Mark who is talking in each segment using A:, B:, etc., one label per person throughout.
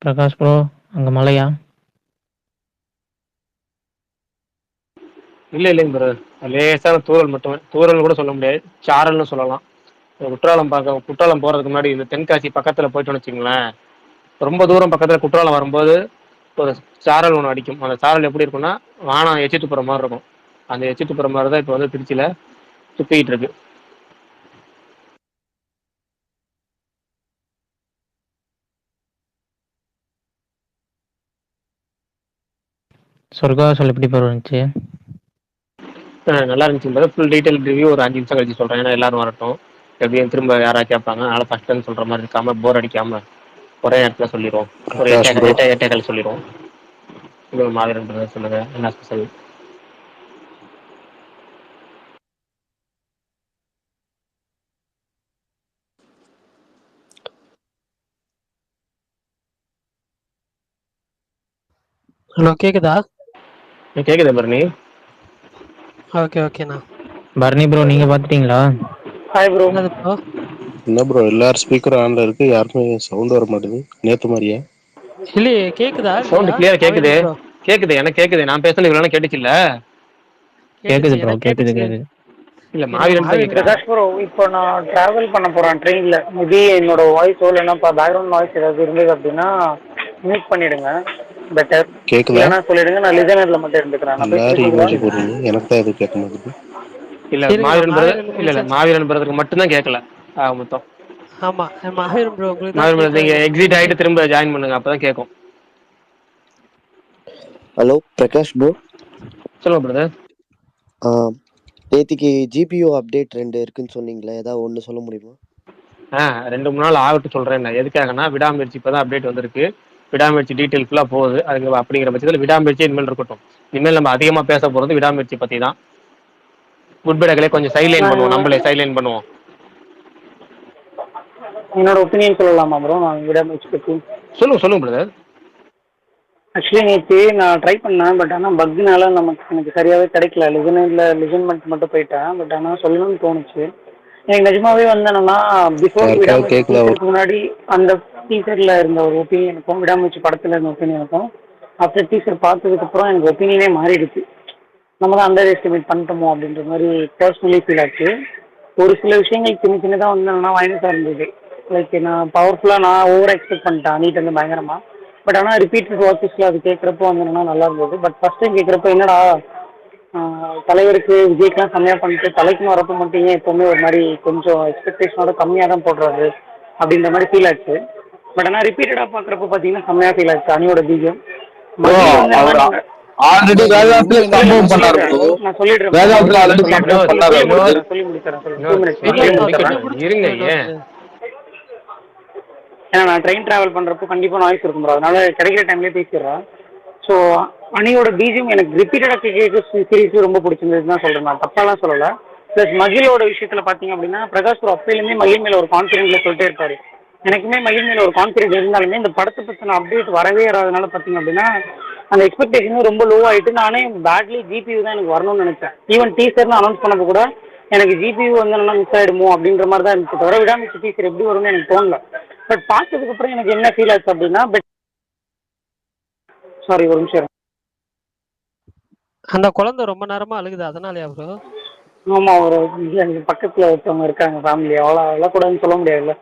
A: Prakash bro, அங்க மழையா?
B: இல்லைங்க ப்ரோ. லேசான தூறல் மட்டுமே. தூறல்னு கூட சொல்ல முடியாது. சாரல்னு சொல்லலாம். குற்றாலம் போறதுக்கு முன்னாடி இந்த தென்காசி பக்கத்துல போயிட்டோம்னு வச்சுங்களேன். ரொம்ப தூரம் பக்கத்துல குற்றாலம் வரும்போது ஒரு சாரல் ஒன்று அடிக்கும். அந்த சாரல் எப்படி இருக்கும்னா வானம் எச்சி துப்புற மாதிரி இருக்கும். அந்த எச்சி துப்புற மாதிரி தான் இப்போ வந்து திருச்சியில துப்பிக்கிட்டு இருக்கு.
A: சொர்க்கவாசல் எப்படி ப்ரோ இருந்துச்சு?
B: நல்லா இருந்துச்சு. ஃபுல் டீடைல் ரிவ்யூ ஒரு 5 நிமிஷம் கழிச்சு சொல்றேன். ஏன்னா எல்லாரும் வரட்டும். எப்படியும் திரும்ப யாராவது கேட்பாங்க. அதனால ஃபர்ஸ்ட் சொல்ற மாதிரி இருக்காம போர் அடிக்காம ஒரே இடத்துல சொல்லிடுவோம். ஒரு
C: பிரகாஷ் ப்ரோ,
B: எட்டே கால் சொல்லிடுவோம். இது மாதிரி சொல்லுங்க, என்ன ஸ்பெஷல்?
D: ஹலோ, கேக்குதா?
B: கேக்குதா பரணி?
D: ஓகேண்ணா.
A: பரணி ப்ரோ, நீங்க பாத்துட்டீங்களா?
B: Hi bro.
D: என்னது ப்ரோ?
C: என்ன ப்ரோ எல்லாரும் ஸ்பீக்கர் ஆன்ல இருக்கு, யாருமே சவுண்ட் வர மாட்டேங்குது. நேத்து மாதிரியா?
D: இல்லையே, கேக்குதா
B: சவுண்ட்
D: இல்லையா
B: கிளியரா கேக்குது.
D: மாவீரன் ப்ரோ?
B: கேக்குது, எனக்கு கேக்குது. நான் பேசுறது இவ்வளவு கேட்டுச்சு இல்ல?
A: கேக்குது ப்ரோ,
D: எனக்கு
A: கேக்குது
D: கேட்டுச்சு.
A: கேக்குது.
B: இல்ல
D: இல்ல
B: மாவீரன் தான்
D: மாவீரன்
B: கேக்குறேன்.
E: ப்ரோ, இப்போ நான் டிராவல் பண்ண போறேன் ட்ரெயின்ல. மேபி என்னோட வாய்ஸ் இல்லைன்னா பேக்ரவுண்ட் நாய்ஸ் ஏதாவது இருந்தது அப்படின்னா மியூட் பண்ணிடுங்க. பெட்டர்.
C: கேக்குதா?
E: இல்லைன்னா சொல்லிடுங்க, நான் லிசனர்ல மட்டும் இருந்துக்கிறேன். நான்
C: எல்லாரும்
E: பேசுறது
C: இமோஜி
E: கேக்குதா?
C: போடுறீங்க, எனக்கு தான் எதுவும் கேட்க மாட்டேங்குது.
B: இல்ல
D: இருங்க, நான்
B: மாவீரன் பிரதர்,
D: மாவீரனுக்கு
B: இல்ல
D: மெசேஜ்.
B: மாவீரன் பிரதருக்கு மட்டும் தான் கேட்கல. மொத்தம்
D: ஆமா, மாவீரன் ப்ரோ உங்களுக்கு தான்
B: மாவீரன் பிரதர்
D: கேட்கல.
B: நீங்க எக்ஸிட்
D: மெசேஜ்.
B: ஆயிட்டு திரும்ப ஜாயின் பண்ணுங்க, அப்பதான் கேட்கும்.
F: Hello Prakash bro.
B: சொல்லுங்க பிரதர்.
F: நேத்திக்கு ஜிபியூ அப்டேட் 2 இருக்குன்னு சொன்னீங்களே, ஏதாவது ஒன்று சொல்ல முடியுமா?
B: 2-3 நாள் ஆகட்டும் சொல்றேன். எதுக்காகனா விடாமுயற்சி இப்பதான் அப்டேட் வந்திருக்கு. விடாமுயற்சி டீட்டெயில் ஃபுல்லா போகுது. அதுக்கு அப்படிங்கிற பட்சத்தில் விடாமுயற்சி இனிமேல் இருக்கட்டும். இனிமேல் நம்ம அதிகமா பேச போறது விடாமுயற்சி பத்தி தான். குட் பேடகளே கொஞ்சம் சைட்லைன் பண்ணுவோம், நம்மளே சைட்லைன் பண்ணுவோம்.
E: என்னோட ஒப்பீனியன் சொல்லலாமா ப்ரோ? நான் விடாமுயற்சி பற்றி
B: சொல்லுங்க பிரதர்.
E: ஆக்சுவலி நேற்று நான் ட்ரை பண்ணேன். பட் ஆனால் பக்னால எனக்கு சரியாகவே கிடைக்கல. லிசன்மெண்ட் மட்டும் போயிட்டேன். பட் ஆனால் சொல்லணும்னு தோணுச்சு. எனக்கு நிஜமாவே வந்து என்னன்னா, பிஃபோர்
C: யாருக்காவது
E: விடாமுயற்சி
C: கேக்குதா?
E: டீச்சருக்கு முன்னாடி அந்த டீச்சர்ல இருந்த ஒரு ஒப்பீனியனுக்கும் விடாமுயற்சி படத்துல இருந்த ஒப்பீனியனுக்கும் ஆஃப்டர் டீச்சர் பார்த்ததுக்கப்புறம் எனக்கு ஒப்பீனியனே மாறிடுச்சு. நம்ம தான் அண்டர் எஸ்டிமேட் பண்ணிட்டோமோ அப்படின்ற மாதிரி பர்சனலி ஃபீல் ஆச்சு. ஒரு சில விஷயங்கள் சின்ன சின்னதாக வந்து என்னன்னா மைனஸாக இருந்தது. லைக் நான் பவர்ஃபுல்லாக நான் ஓவர் எக்ஸ்பெக்ட் பண்ணிட்டேன் நீட் வந்து பயங்கரமாக. பட் ஆனால் ரிப்பீட்டட் வாட்சஸில் அது கேட்குறப்போ வந்து என்னன்னா நல்லா இருந்தது. பட் ஃபஸ்ட் டைம் கேட்குறப்போ என்னடா தலைவருக்கு விஜய்க்கெலாம் செம்மையாக பண்ணிட்டு தலைக்குன்னு வரப்போ மட்டும் ஏன் எப்போவுமே ஒரு மாதிரி கொஞ்சம் எக்ஸ்பெக்டேஷனோட கம்மியாக தான் போடுறாரு அப்படின்ற மாதிரி ஃபீல் ஆச்சு. பட் ஆனால் ரிப்பீட்டடாக பார்க்குறப்போ பார்த்தீங்கன்னா செம்மையாக ஃபீல் ஆச்சு அணியோட பீஜம். மகிழ் வந்து
G: அவர்
E: என்னன்னா
G: ஆல்ரெடி வேதாந்தில சம்பவம் பண்ணாரு ப்ரோ.
E: நான் சொல்லிடுறேன்
G: வேதாந்தில ஆல்ரெடி
B: வினோத்,
G: சம்பவம் பண்ணாரு அவரு.
E: சொல்லி முடிச்சிடறேன்.
B: இருங்க ஏன்?
E: ஏன்னா நான் ட்ரெயின் டிராவல் பண்றப்போ கண்டிப்பா நாய்ஸ் இருக்கும் ப்ரோ. அதனால கிடைக்கிற டைம்லேயே பேசிடுறேன். ஸோ அணியோட பீஜம் எனக்கு ரிப்பீட்டடாக கேட்க சீரீஸ் ரொம்ப பிடிச்சிருந்ததுன்னு தான் சொல்றேன். நான் தப்பாலாம் சொல்லலை. ப்ளஸ் மகிழோட விஷயத்துல பாத்தீங்க அப்படின்னா பிரகாஷ் ப்ரோ அப்பையிலேருந்தே மகிழ் மேல ஒரு கான்ஃபிடென்ட்ல சொல்லிட்டே இருப்பாரு. எனக்குமே மகிழ் மேல ஒரு கான்ஃபிடென்ட் இருந்தாலுமே இந்த படத்தை பற்றின அப்டேட் வரவே வராதனால பாத்தீங்க அப்படின்னா அந்த எக்ஸ்பெக்டேஷன் ரொம்ப லோ ஆயிட்டு நானே பேட்லி ஜிபியூ தான் எனக்கு வரணும்னு நினைச்சேன். ஈவன் டீசர்னு அனௌன்ஸ் பண்ணப்போ கூட எனக்கு ஜிபியூ வந்து என்னன்னா மிஸ் ஆயிடுமோ அப்படின்ற மாதிரி தான் இருந்துச்சு. தவிர விடாமுயற்சி டீசர் எப்படி வரும்னு எனக்கு தோணல. பட் பார்த்ததுக்கு அப்புறம் எனக்கு என்ன ஃபீல் ஆச்சு அப்படின்னா சாரி ஒரு நிமிஷம்.
D: அந்த குழந்தை ரொம்ப நேரமா அழுகுது, அதனாலயா ப்ரோ?
E: ஆமா, ஒரு எனக்கு பக்கத்துல ஒருத்தவங்க இருக்காங்க ஃபேமிலி. அவ்வளோக்கூடாதுன்னு சொல்ல முடியாதுல்ல.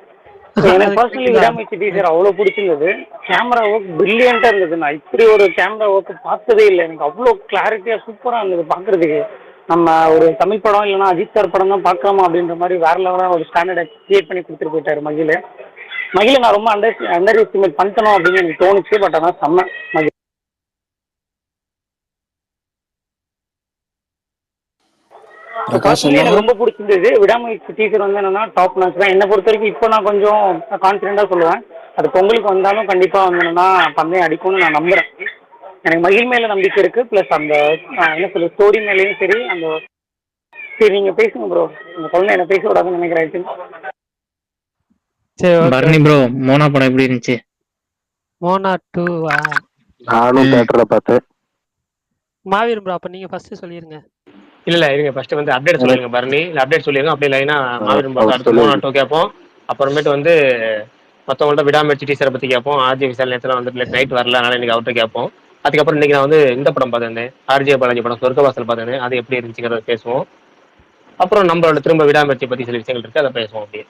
E: எனக்கு பர்சனலி விடாமுயற்சி டீச்சர் அவ்வளோ பிடிச்சிருந்தது. கேமரா ஒர்க் பிரில்லியண்டா இருந்தது. நான் இப்படி ஒரு கேமரா ஒர்க் பார்த்ததே இல்லை. எனக்கு அவ்வளோ கிளாரிட்டியா சூப்பரா இருந்தது பார்க்கறதுக்கு. நம்ம ஒரு தமிழ் படம் இல்லைன்னா அஜித் சார் படம் தான் பார்க்கலாமா அப்படின்ற மாதிரி வேற லெவலாக ஒரு ஸ்டாண்டர்டை கிரியேட் பண்ணி கொடுத்துட்டு போயிட்டாரு மகிழ நான் ரொம்ப அண்டர் எஸ்டிமேட் பண்ணிட்டணும் அப்படின்னு எனக்கு தோணுச்சு. பட் ஆனால் செம்ம மகிழ் பர்சனலி எனக்கு ரொம்ப பிடிச்சிருந்தது. விடாமுயற்சி டீச்சர் வந்து என்னன்னா டாப் நாச் தான். என்னை பொறுத்த வரைக்கும் இப்போ நான் கொஞ்சம் கான்ஃபிடென்ட்டா சொல்லுவேன். அது பொங்கலுக்கு வந்தாலும் கண்டிப்பா வந்து என்னன்னா பந்தயம் அடிக்கும்னு நான் நம்புறேன். எனக்கு மகிழ் மேல நம்பிக்கை இருக்கு. பிளஸ் அந்த என்ன சொல்ற ஸ்டோரி மேலேயும் சரி. அந்த சரி நீங்க பேசுங்க ப்ரோ. அந்த குழந்தை என்ன பேச விடாதுன்னு நினைக்கிறேன்.
A: பரணி ப்ரோ, மோனா படம் எப்படி இருந்துச்சு?
D: மோனா 2
C: நானும் தியேட்டர்ல பார்த்தேன்.
D: மாவீரன் ப்ரோ, அப்ப நீங்க ஃபர்ஸ்ட் சொல்லிருங்க.
B: இல்ல இருங்க, ஃபர்ஸ்ட் வந்து அப்டேட் சொல்லுங்க பரணி. இல்ல அப்டேட் சொல்லிருங்க. அப்படியே லைனா மாவீரன் பார்த்தா அடுத்து
C: சொல்லுங்க.
B: மோனா 2 கேட்போம். அப்புறமேட்டு வந்து மற்றவங்கள்ட்ட விடாமுயற்சி டீச்சரை பற்றி கேட்போம். ஆர்ஜே விசால் நேரத்தில் வந்துட்டு நைட் வரல, அதனால இன்னைக்கு அவர்கிட்ட கேட்போம். அதுக்கப்புறம் இன்னைக்கு நான் வந்து இந்த படம் பார்த்தேன், ஆர்ஜே பாலாஜி படம் சொர்க்கவாசல் பார்த்தேன், அது எப்படி இருந்துச்சுங்கிறத பேசுவோம். அப்புறம் நம்மளோட திரும்ப விடாமுயற்சி பற்றி சில விஷயங்கள் இருக்கு, அதை பேசுவோம் அப்படியே.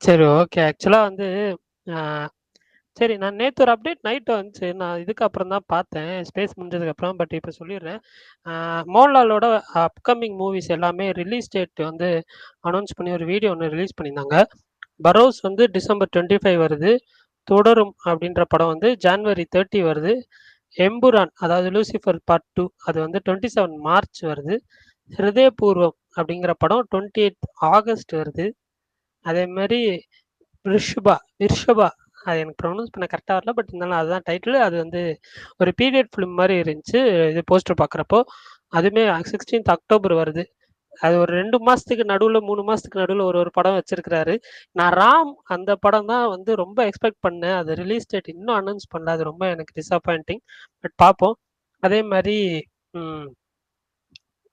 D: சரி, ஓகே. ஆக்சுவலா வந்து சரி, நான் நேற்று ஒரு அப்டேட் நைட்டு வந்துச்சு. நான் இதுக்கப்புறம் தான் பார்த்தேன், ஸ்பேஸ் முடிஞ்சதுக்கப்புறம். பட் இப்போ சொல்லிடுறேன். மோகன்லாலோட அப்கமிங் மூவிஸ் எல்லாமே ரிலீஸ் டேட் வந்து அனௌன்ஸ் பண்ணி ஒரு வீடியோ ஒன்று ரிலீஸ் பண்ணியிருந்தாங்க. பரோஸ் வந்து டிசம்பர் 25 வருது. தொடரும் அப்படின்ற படம் வந்து ஜான்வரி 30 வருது. எம்புரான் அதாவது லூசிஃபர் பார்ட் 2 அது வந்து 27 மார்ச் வருது. ஹிருதயபூர்வம் அப்படிங்கிற படம் 28 ஆகஸ்ட் வருது. அதே மாதிரி விர்ஷபா அது எனக்கு ப்ரொனவுன்ஸ் பண்ண கரெக்டாக வரல. பட் இருந்தாலும் அதுதான் டைட்டில். அது வந்து ஒரு பீரியட் ஃபிலிம் மாதிரி இருந்துச்சு இது போஸ்டர் பார்க்குறப்போ. அதுவுமே 16th அக்டோபர் வருது. அது ஒரு 2 மாதத்துக்கு நடுவில் 3 மாதத்துக்கு நடுவில் ஒரு படம் வச்சிருக்கிறாரு. நான் ராம் அந்த படம் தான் வந்து ரொம்ப எக்ஸ்பெக்ட் பண்ணேன். அது ரிலீஸ் டேட் இன்னும் அனௌன்ஸ் பண்ணல. அது ரொம்ப எனக்கு டிசப்பாயிண்டிங். பட் பார்ப்போம். அதே மாதிரி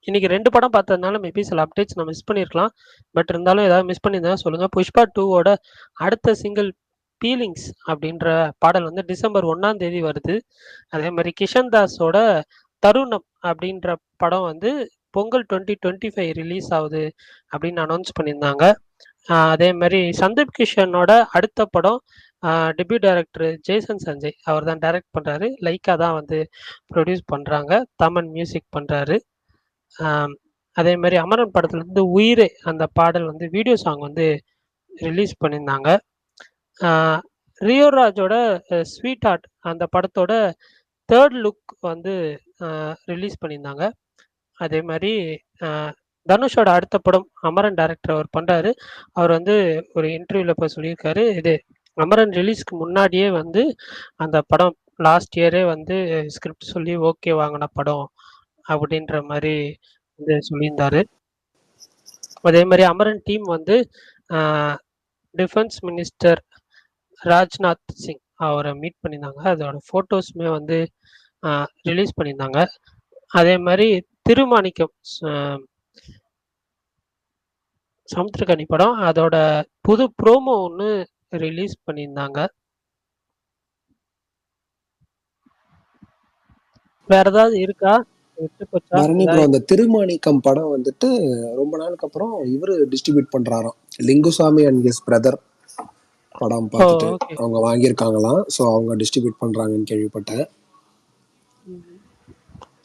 D: இன்னைக்கு 2 படம் பார்த்ததுனால மேபி சில அப்டேட்ஸ் நான் மிஸ் பண்ணியிருக்கலாம். பட் இருந்தாலும் ஏதாவது மிஸ் பண்ணியிருந்தா சொல்லுங்கள். புஷ்பா 2ஓட அடுத்த சிங்கிள் பீலிங்ஸ் அப்படின்ற பாடல் வந்து டிசம்பர் 1ஆம் தேதி வருது. அதே மாதிரி கிஷன் தாஸோட தருணம் அப்படின்ற படம் வந்து பொங்கல் 2025 ரிலீஸ் ஆகுது அப்படின்னு அனௌன்ஸ் பண்ணியிருந்தாங்க. அதே மாதிரி சந்தீப் கிஷனோட அடுத்த படம் டெபியூ டைரக்டர் ஜேசன் சஞ்சய் அவர் தான் டைரக்ட் பண்ணுறாரு. லைக்கா தான் வந்து ப்ரொடியூஸ் பண்ணுறாங்க. தமன் மியூசிக் பண்ணுறாரு. அதே மாதிரி அமரன் படத்துலேருந்து உயிரே அந்த பாடல் வந்து வீடியோ சாங் வந்து ரிலீஸ் பண்ணியிருந்தாங்க. ரியோராஜோட ஸ்வீட் ஹார்ட் அந்த படத்தோட 3rd லுக் வந்து ரிலீஸ் பண்ணியிருந்தாங்க. அதே மாதிரி தனுஷோட அடுத்த படம் அமரன் டைரக்டர் அவர் பண்ணுறாரு. அவர் வந்து ஒரு இன்டர்வியூவில் போய் சொல்லியிருக்காரு, இது அமரன் ரிலீஸ்க்கு முன்னாடியே வந்து அந்த படம் லாஸ்ட் இயரே வந்து ஸ்கிரிப்ட் சொல்லி ஓகே வாங்கின படம் அப்படின்ற மாதிரி வந்து சொல்லியிருந்தாரு. அதே மாதிரி அமரன் டீம் வந்து டிஃபென்ஸ் மினிஸ்டர் ராஜ்நாத் சிங் அவரை மீட் பண்ணியிருந்தாங்க. அதோட ஃபோட்டோஸுமே வந்து ரிலீஸ் பண்ணியிருந்தாங்க. அதே மாதிரி திருமாணிக்கம் சமுத்திரக்கனி படம் அதோட புது ப்ரோமோ ஒன்று ரிலீஸ் பண்ணியிருந்தாங்க. வேற ஏதாவது இருக்கா?
H: பரணி ப்ரோ, அந்த திருமாணிக்கம் படம் வந்துட்டு ரொம்ப நாளுக்கு அப்புறம் இவரு டிஸ்ட்ரிபியூட் பண்றாராம். லிங்குசாமி அண்ட் ஹிஸ் பிரதர் படம் பார்த்துட்டு அவங்க வாங்கியிருக்காங்களாம். ஸோ அவங்க டிஸ்ட்ரிபியூட் பண்றாங்கன்னு கேள்விப்பட்டேன்.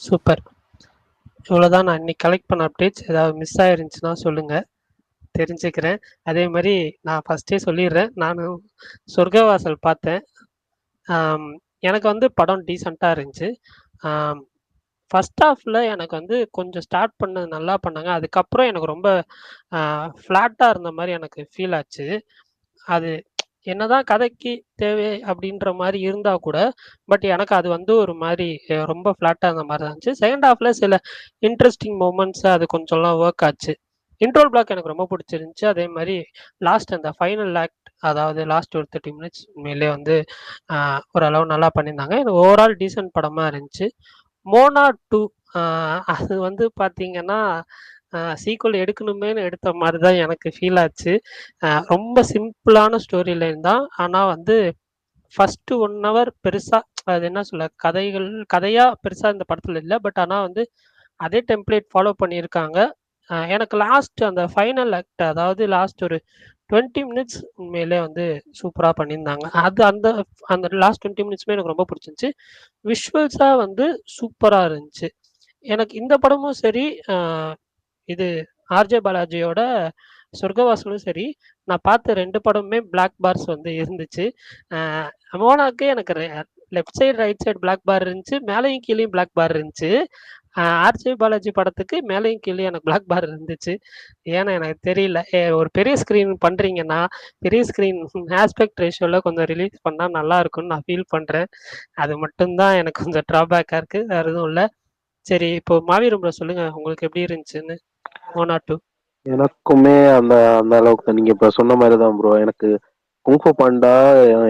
D: சூப்பர். இவ்வளோதான் நான் இன்னைக்கு கலெக்ட் பண்ண அப்டேட்ஸ். ஏதாவது மிஸ் ஆயிருந்துச்சுன்னா சொல்லுங்க, தெரிஞ்சுக்கிறேன். அதே மாதிரி நான் ஃபர்ஸ்டே சொல்லிடுறேன், நானும் சொர்க்கவாசல் பார்த்தேன். எனக்கு வந்து படம் டீசெண்டாக இருந்துச்சு. ஃபர்ஸ்ட் ஹாஃபில் எனக்கு வந்து கொஞ்சம் ஸ்டார்ட் பண்ணது நல்லா பண்ணாங்க. அதுக்கப்புறம் எனக்கு ரொம்ப ஃப்ளாட்டாக இருந்த மாதிரி எனக்கு ஃபீல் ஆச்சு. அது என்னதான் கதைக்கு தேவை அப்படின்ற மாதிரி இருந்தால் கூட பட் எனக்கு அது வந்து ஒரு மாதிரி ரொம்ப ஃப்ளாட்டாக இருந்த மாதிரி தான் இருந்துச்சு. செகண்ட் ஹாஃபில் சில இன்ட்ரெஸ்டிங் மூமெண்ட்ஸ் அது கொஞ்சம்லாம் ஒர்க் ஆச்சு. இன்ட்ரோல் பிளாக் எனக்கு ரொம்ப பிடிச்சிருந்துச்சு. அதே மாதிரி லாஸ்ட் அந்த ஃபைனல் ஆக்ட் அதாவது லாஸ்ட் ஒரு 30 மினிட்ஸ் உண்மையிலே வந்து ஓரளவு நல்லா பண்ணியிருந்தாங்க. எனக்கு ஓவரால் டீசென்ட் படமாக இருந்துச்சு. மோனா 2 அது வந்து பார்த்தீங்கன்னா சீக்குவல் எடுக்கணுமேனு எடுத்த மாதிரி தான் எனக்கு ஃபீல் ஆச்சு. ரொம்ப சிம்பிளான ஸ்டோரி லைன் தான். ஆனால் வந்து ஃபஸ்ட்டு 1 hour பெருசாக அது என்ன சொல்ல கதையாக பெருசாக இந்த படத்தில் இல்லை. பட் ஆனால் வந்து அதே டெம்ப்ளேட் ஃபாலோ பண்ணியிருக்காங்க. எனக்கு லாஸ்ட் அந்த ஃபைனல் ஆக்ட் அதாவது லாஸ்ட் ஒரு 20 மினிட்ஸ் உண்மையிலே வந்து சூப்பராக பண்ணியிருந்தாங்க. அது அந்த அந்த லாஸ்ட் 20 மினிட்ஸுமே எனக்கு ரொம்ப பிடிச்சிருந்துச்சு. விஷுவல்ஸாக வந்து சூப்பராக இருந்துச்சு. எனக்கு இந்த படமும் சரி இது ஆர்ஜே பாலாஜியோட சொர்க்கவாசலும் சரி நான் பார்த்த 2 படமுமே பிளாக் பார்ஸ் வந்து இருந்துச்சு. மோனாக்கு எனக்கு left side right side black bar இருந்துச்சு, மேலேயும் கீழேயும் பிளாக் பார் இருந்துச்சு. ஆர்ஜே பாலாஜி படத்துக்கு மேலேயும் கீழே எனக்கு பிளாக் பார் இருந்துச்சு. ஏன்னா எனக்கு தெரியல. ஒரு பெரிய ஸ்க்ரீன் பண்ணுறீங்கன்னா பெரிய ஸ்க்ரீன் ஆஸ்பெக்ட் ரேஷியோவில் கொஞ்சம் ரிலீஸ் பண்ணால் நல்லா இருக்கும்னு நான் ஃபீல் பண்ணுறேன். அது மட்டும்தான் எனக்கு கொஞ்சம் ட்ராபேக்காக இருக்குது, வேறு எதுவும் இல்லை. சரி, இப்போ மாவீரம் ப்ரோ சொல்லுங்க, உங்களுக்கு எப்படி இருந்துச்சுன்னு மோனா 2?
C: எனக்குமே அந்த அந்த அளவுக்கு நீங்க இப்ப சொன்ன மாதிரி தான் ப்ரோ. எனக்கு குங்ஃபு பாண்டா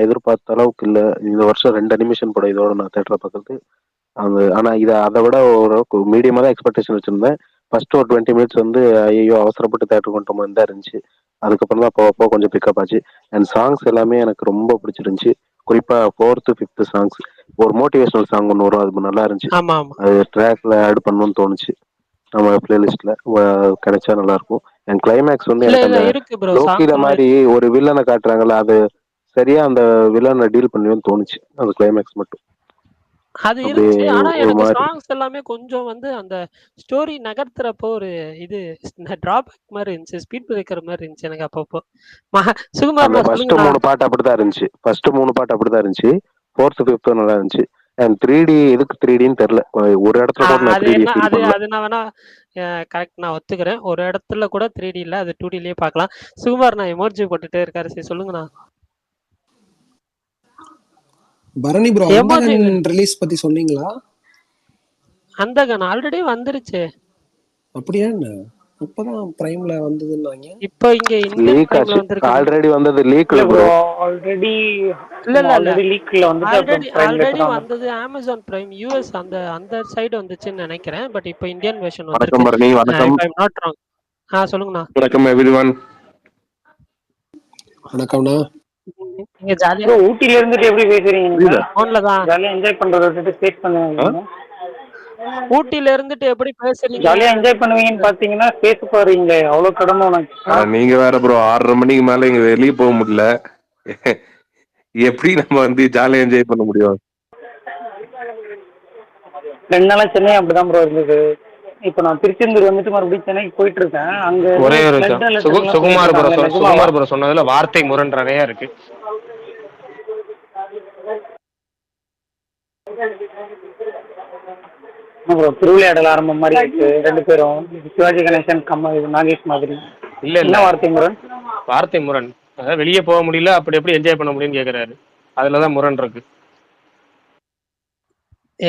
C: எதிர்பார்த்த அளவுக்கு இல்லை. இந்த வருஷம் 2 அனிமேஷன் படம் இதோட நான் தேட்டரை பார்க்கறது அது. ஆனா இதை அதை விட ஓரளவுக்கு மீடியமா தான் எக்ஸ்பெக்டேஷன் வச்சிருந்தேன். ஃபர்ஸ்ட் ஒரு 20 மினிட்ஸ் வந்து ஐயோ அவசரப்பட்டு தேட்டர் கொண்டு மாதிரி தான் இருந்துச்சு. அதுக்கப்புறம் தான் போக கொஞ்சம் பிக்கப் ஆச்சு. அண்ட் சாங்ஸ் எல்லாமே எனக்கு ரொம்ப பிடிச்சிருந்துச்சு. குறிப்பா 4th 5th சாங்ஸ் ஒரு மோட்டிவேஷனல் சாங் ஒன்று வரும், அது நல்லா இருந்துச்சு. அது ட்ராக்ல ஆட் பண்ணணும்னு தோணுச்சு. நம்ம பிளேலிஸ்ட்ல கிடைச்சா நல்லா இருக்கும். என் கிளைமேக்ஸ் வந்து எனக்கு அந்த லோக்கில மாதிரி ஒரு வில்லனை காட்டுறாங்கல்ல, அது சரியா அந்த வில்லனை டீல் பண்ணுவேன்னு தோணுச்சு அந்த கிளைமேக்ஸ் மட்டும்.
D: அது இருந்துச்சு. ஆனா எனக்கு சாங்ஸ் எல்லாமே கொஞ்சம் வந்து அந்த ஸ்டோரி நகர்த்துறப்போ ஒரு இது டிராபேக் மாதிரி இருந்துச்சு, ஸ்பீட் பிரேக்கர் மாதிரி இருந்துச்சு எனக்கு அப்பப்போ. சுகுமார்
C: ஃபர்ஸ்ட் 3 பாட்டு அப்படிதான் இருந்துச்சு. ஃபர்ஸ்ட் 3 பாட்டு அப்படிதான் இருந்துச்சு. 4th 5th நல்லா இருந்துச்சு. அண்ட் 3D எதுக்கு 3Dன்னு தெரியல. ஒரு இடத்துல கூட நான் 3D ஃபீல் பண்ணல.
D: அது நான் வேணா கரெக்ட் நான் ஒத்துக்கிறேன். ஒரு இடத்துல கூட 3D இல்ல, அது 2Dலயே பார்க்கலாம். சுகுமார் நான் எமோஜி போட்டுட்டே இருக்காரு. சரி சொல்லுங்கண்ணா.
H: பரணி ப்ரோ அந்தகன் ரிலீஸ் பத்தி சொன்னீங்களா?
D: அந்தகன் ஆல்ரெடி வந்துருச்சு.
H: அப்படியே இப்பதான் பிரைம்ல வந்ததுன்னாங்க.
D: இப்போ இங்க இந்தியன் பிரைம்ல வந்திருக்கு.
C: ஆல்ரெடி வந்தது லீக்ல ப்ரோ.
E: ஆல்ரெடி
D: இல்ல
E: லீக்ல வந்து
D: ஆல்ரெடி வந்தது அமேசான் பிரைம் யுஎஸ் அந்த சைடு வந்துச்சுன்னு நினைக்கிறேன். பட் இப்போ இந்தியன் வெர்ஷன் வந்திருக்கு.
G: வணக்கம்.
D: ஐ அம் நாட் ராங். சொல்லுங்கண்ணா.
G: வணக்கம் எவ்ரிவன்.
C: வணக்கம்ண்ணா.
D: நீங்க ஜாலியா
E: ஊட்டில இருந்துட்டு எப்படி பேசுறீங்க?
D: போன்ல தான்
E: ஜாலியா என்ஜாய் பண்றத விட்டுட்டு ஸ்பேஸ் பண்ணுவீங்க.
D: ஊட்டில இருந்துட்டு எப்படி பேசுறீங்க?
E: ஜாலியா என்ஜாய் பண்ணுவீங்கன்னு பாத்தீங்கன்னா ஸ்பேஸ் பாருங்க. அவ்வளவு கடமை உனக்கு.
G: நீங்க வேற ப்ரோ 6:30 மணிக்கு மேல இங்க வெளியே போக முடியல. எப்படி நம்ம வந்து ஜாலியா என்ஜாய் பண்ண முடியும்?
E: 2 நாளா சென்னை அப்படிதான் ப்ரோ இருந்தது. இப்ப நான் திருச்செந்தூர் வந்துட்டு மறுபடியும் சென்னைக்கு போயிட்டு இருக்கேன். அங்க
B: ஒரே ஒரு சுகுமார் ப்ரோ சொன்னதுல வார்த்தை முரண் நிறைய இருக்கு.
E: திருவிளையாடல் ஆரம்பம் மாதிரி இருக்கு 2 பேரும். சிவாஜி கணேசன் நாகேஷ் மாதிரி. இல்ல
B: வார்த்தை முரண். அதாவது வெளியே போக முடியல, அப்படி எப்படி என்ஜாய் பண்ண முடியும்னு கேக்குறாரு. அதுலதான் முரண் இருக்கு.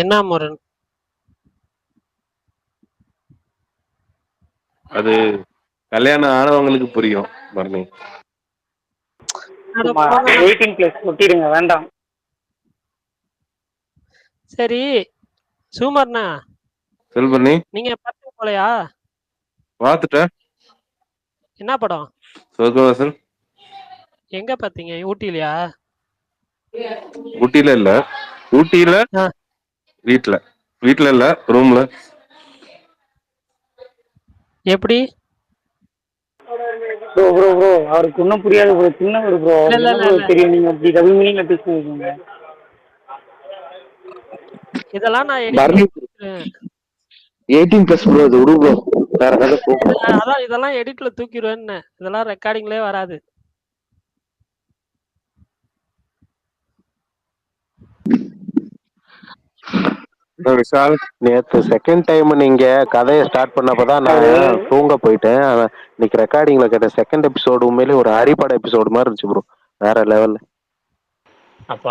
D: என்ன முரண்?
G: அது கல்யாணம் ஆனவங்களுக்கு புரியும் பரணி.
E: 18+ ஒட்டிடுங்க வேண்டாம்.
D: சரி சுகுமார்ண்ணா,
G: செல்பண்ணி
D: நீங்க பார்த்து போலையா?
G: பார்த்துட்டேன்.
D: என்ன படம்?
G: சொர்க்கவாசல்.
D: எங்க பாத்தீங்க? ஊட்டிலயா?
G: ஊட்டில இல்ல, ஊட்டில வீட்ல இல்ல, ரூம்ல.
D: எப்படி
E: ப்ரோ அவருக்கு ஒன்றும் புரியாது ப்ரோ. சின்னவர் ப்ரோ. தெரியும் நீங்க அப்படி டபுள் மீனிங்ல பேசுவீங்க.
D: இதெல்லாம் நான்
C: 18+ ப்ரோ. இது விடு ப்ரோ. வேற கதை போ.
D: அதான் இதெல்லாம் எடிட்ல தூக்கிடுவேன்னு. இதெல்லாம் ரெக்கார்டிங்லயே வராது.
C: விஷால், நேத்து செகண்ட் டைம் நீங்க கதையை ஸ்டார்ட் பண்ணப்பதான் நான் தூங்க போயிட்டேன். இன்னைக்கு ரெக்கார்டிங்ல கேட்ட செகண்ட் எபிசோடு உண்மையிலே ஒரு ஹரிபட எபிசோடு மாதிரி இருந்துச்சு ப்ரோ. வேற லெவல்ல.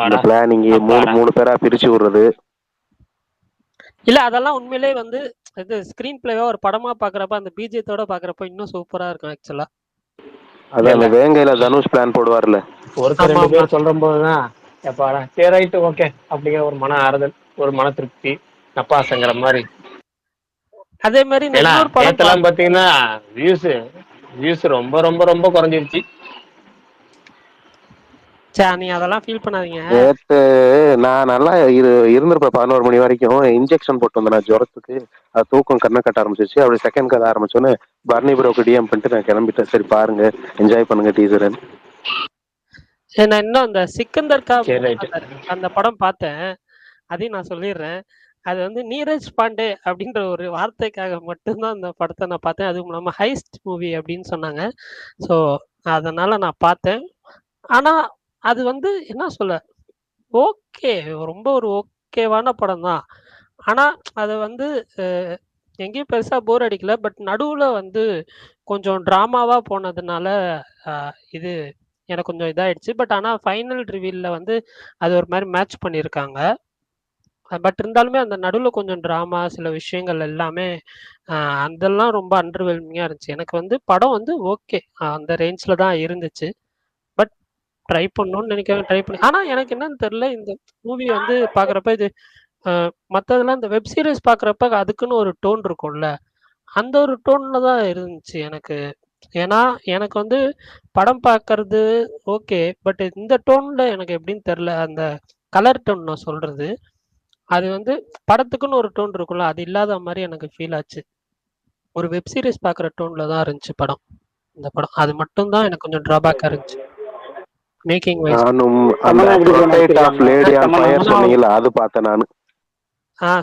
C: இந்த பிளானிங் 3 பேரா பிரிச்சு விடுறது.
D: இல்ல அதெல்லாம் உண்மையிலேயே வந்து இது ஸ்கிரீன் பிளேவா ஒரு படமா பாக்குறப்ப அந்த பிஜிஎத்தோட பாக்குறப்ப இன்னும் சூப்பரா இருக்கும் ஆக்சுவலா.
C: அதான் வேங்கையில தனுஷ் பிளான் போடுவார்ல.
B: ஒருத்தர் 2 பேர் சொல்ற போதுதான் எப்பாடா சரி ரைட்டு ஓகே அப்படிங்கிற ஒரு மன ஆறுதல், ஒரு மன திருப்தி, நப்பாசங்கிற மாதிரி.
D: அதே மாதிரி
B: நேத்தெல்லாம் பாத்தீங்கன்னா வியூஸ் ரொம்ப ரொம்ப ரொம்ப குறைஞ்சிருச்சு.
D: நீ அதெல்லாம் ஃபீல் பண்ணாதீங்க.
C: நேத்து நான் நல்லா இருந்திருப்பேன் 11 மணி வரைக்கும். இன்ஜெக்ஷன் போட்டு வந்தேன் ஜுரத்துக்கு. அது தூக்கம் கண்ணை கட்ட ஆரம்பிச்சிருச்சு. அப்படி செகண்ட் கதை ஆரம்பிச்சோன்னு பர்னி ப்ரோக்கு டிஎம் பண்ணிட்டு நான் கிளம்பிட்டேன். சரி பாருங்க, என்ஜாய் பண்ணுங்க டீசர்.
D: நான் இன்னும் அந்த சிக்கந்தர் கா அந்த படம் பார்த்தேன். அதையும் நான் சொல்லிடுறேன். அது வந்து நீரஜ் பாண்டே அப்படின்ற ஒரு வார்த்தைக்காக மட்டும்தான் அந்த படத்தை நான் பார்த்தேன். அதுவும் இல்லாமல் ஹைஸ்ட் மூவி அப்படின்னு சொன்னாங்க. ஸோ அதனால நான் பார்த்தேன். ஆனா அது வந்து என்ன சொல்ல, ஓகே, ரொம்ப ஒரு ஓகேவான படம் தான். ஆனா அது வந்து எங்கேயும் பெருசா போர் அடிக்கல. பட் நடுவுல வந்து கொஞ்சம் டிராமாவா போனதுனால இது எனக்கு கொஞ்சம் இதாயிடுச்சு. பட் ஆனா ஃபைனல் ரிவீல்ல வந்து அது ஒரு மாதிரி மேட்ச் பண்ணியிருக்காங்க. பட் இருந்தாலுமே அந்த நடுவில் கொஞ்சம் ட்ராமா சில விஷயங்கள் எல்லாமே அதெல்லாம் ரொம்ப அண்டர்வெல்மிங்காக இருந்துச்சு. எனக்கு வந்து படம் வந்து ஓகே அந்த ரேஞ்சில் தான் இருந்துச்சு. பட் ட்ரை பண்ணணும்னு நினைக்கிறேன், ட்ரை பண்ணி. ஆனால் எனக்கு என்னன்னு தெரில, இந்த மூவி வந்து பார்க்குறப்ப இது மற்றதெல்லாம் இந்த வெப் சீரிஸ் பார்க்குறப்ப அதுக்குன்னு ஒரு டோன் இருக்கும்ல, அந்த ஒரு டோனில் தான் இருந்துச்சு எனக்கு. ஏன்னா எனக்கு வந்து படம் பார்க்கறது ஓகே. பட் இந்த டோன்ல எனக்கு எப்படின்னு தெரியல. அந்த கலர் டோன் நான் சொல்றது. அது வந்து படத்துக்குன்னு ஒரு டோன் இருக்கும்ல. அது இல்லாத மாரி எனக்கு ஃபீல் ஆச்சு. ஒரு வெப் சீரிஸ் பார்க்குற டோன்ல தான் இருந்துச்சு படம். இந்த படம். அது மட்டும் தான் எனக்கு கொஞ்சம் டிராபேக்கா இருந்துச்சு. Making wise.
C: நானும் அந்த
E: தமன்னா எப்படி ப்ரோ
C: ப்ரொட்டைட் ஆஃப்
E: நடிச்சிருக்காங்க?
C: லேடி ஆன்
E: தமன்னா
C: ஃபயர் சொன்னீங்கல்ல, அது பார்த்தேன் நானு.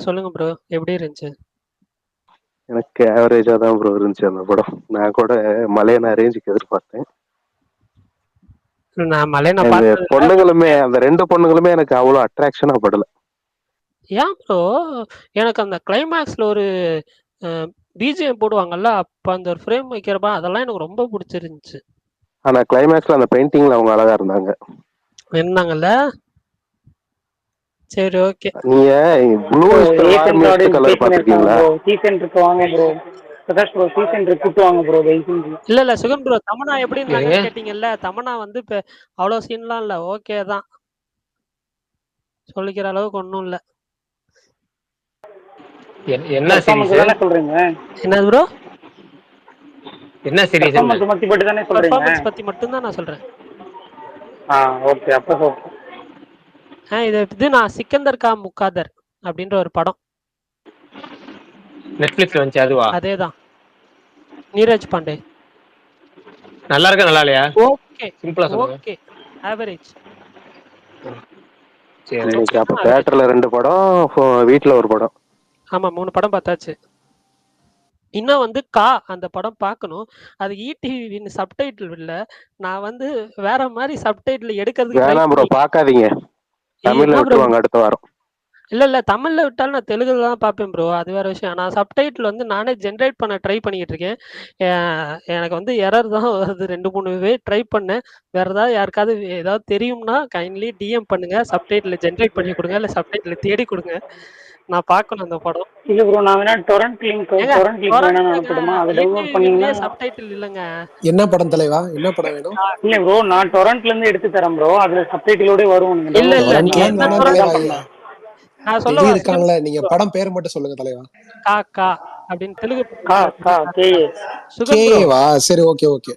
D: சொல்லுங்க ப்ரோ. எப்படி இருந்துச்சு?
C: எனக்கு ஆவரேஜா தான் ப்ரோ இருந்துச்சு அந்த படம். நான் கூட மலையனா ரேஞ்சுக்கு எதிர்பார்த்தேன்.
D: நான் மலையனா
C: அந்த
D: பார்த்ததில்ல.
C: பொண்ணுங்களுமே, அந்த 2 பொண்ணுங்களுமே எனக்கு அவ்வளோ அட்ராக்ஷனா படல.
D: ஏன் ப்ரோ? எனக்கு அந்த கிளைமாக்ஸ்ல ஒரு அ பிஜிஎம் போடுவாங்கல்ல, அப்ப அந்த ஒரு ஃப்ரேம் வைக்கிறப்ப அதெல்லாம் எனக்கு ரொம்ப புடிச்சிருந்துச்சு.
C: ஆனா கிளைமேக்ஸ்ல அந்த பெயிண்டிங்ல அவங்க அழகா இருந்தாங்க.
D: என்னங்கல்ல? சரி ஓகே.
C: நீங்க blue is the
E: Asian
C: warmest
E: card
C: colour
E: பேசின்னு இருக்காங்க
C: பாத்திருக்கீங்களா?
E: ப்ரோ. சீசன்ட்ருக்கு வாங்க ப்ரோ. பிரகாஷ் ப்ரோ சீசன்ட்ருக்கு கூட்டு வாங்க ப்ரோ தயவு செஞ்சு.
D: இல்ல சுகன் ப்ரோ தமன்னா எப்படி
B: ஏங்க
D: இருந்தாங்கன்னு கேட்டீங்கல்ல. தமன்னா வந்து இப்ப அவ்வளோ சீன்லாம் இல்ல. ஓகே தான். சொல்லிக்கிற அளவுக்கு ஒண்ணும் இல்ல.
B: என்ன
E: பெர்ஃபார்மன்ஸ்
B: சீரிஸ்?
E: தானே சொல்றீங்க?
D: என்னது ப்ரோ?
B: என்ன சீரிஸ்?
E: பெர்ஃபார்மன்ஸ் பத்தி மட்டும் தானே சொல்றீங்க?
D: பெர்ஃபார்மன்ஸ் பத்தி மட்டும் தான் நான் சொல்றேன்.
E: ஓகே அப்போ ஓகே.
D: இது நான் சிக்கந்தர் கா முக்காதர் அப்படின்ற ஒரு படம்.
B: நெட்ஃபிளிக்ஸ்ல வந்துச்சு அதுவா?
D: அதேதான். நீரஜ் பாண்டே.
B: நல்லா இருக்கா நல்லா இல்லையா?
D: ஓகே
B: சிம்பிளா சொல்லுங்க.
D: Okay average.
B: சரி.
C: இன்னைக்கு அப்ப
D: ஆவரேஜ்.
C: தியேட்டர்ல 2 படம், வீட்ல ஒரு படம்.
D: ஆமா 3 படம் பார்த்தாச்சு. இன்னும் வந்து அந்த படம் பார்க்கணும். அது ஈடிவின்னு சப்டைட்டில் இல்ல. நான் வந்து வேற மாதிரி சப்டைட்டில் எடுக்கிறதுக்கு ட்ரை
C: வேணாம் ப்ரோ,
D: பண்ணி
C: பார்க்காதீங்க. தமிழ்ல
D: என்ன ப்ரோ?
C: விட்டுருவாங்க அடுத்த வாரம்.
D: இல்ல தமிழ்ல விட்டாலும் நான் தெலுங்குல தான் பார்ப்பேன் ப்ரோ. அது வேற விஷயம். நான் சப்டைட்டில் வந்து நானே ஜென்ரேட் பண்ண ட்ரை பண்ணிக்கிட்டு இருக்கேன். எனக்கு வந்து எரர் தான் வருது. 2, 3 ட்ரை பண்ணேன். வேற ஏதாவது யாருக்காவது ஏதாவது தெரியும்னா கைண்ட்லி டிஎம் பண்ணுங்க. சப்டைட்டில் ஜென்ரேட் பண்ணி கொடுங்க. இல்ல சப்டைட்டில் தேடி கொடுங்க. நான் பார்க்கணும் அந்த படம்.
E: இல்ல ப்ரோ நான் வேணா டொரண்ட் லிங்க் வேணா அனுப்பட்டுமா? அதை டவுன்லோட் பண்ணீங்கன்னா.
D: சப்டைட்டில் இல்லங்க.
H: என்ன படம் தலைவா? என்ன படம் வேணும்?
E: இல்ல ப்ரோ நான் டொரண்ட்ல இருந்து எடுத்து தரேன் ப்ரோ. அதுல சப்டைட்டிலோட வரும். நீங்க
D: இல்ல
E: டவுன்லோட்
D: இல்ல நீங்க
E: பண்ணீங்கன்னா
H: டொரண்ட்லாம்
D: என்ன
H: வேணாம்
E: நான்
H: தலைவா.
E: தான் பண்ணேன்.
D: நான்
H: தெரி
D: சொல்லவா
H: இருக்காங்களே, நீங்க படம் பேர் மட்டும் சொல்லுங்க தலைவா.
D: கா அப்படின்னு தெலுங்கு
E: கேஏ
D: சுகன் ப்ரோ.
H: கேவா? சரி ஓகே ஓகே.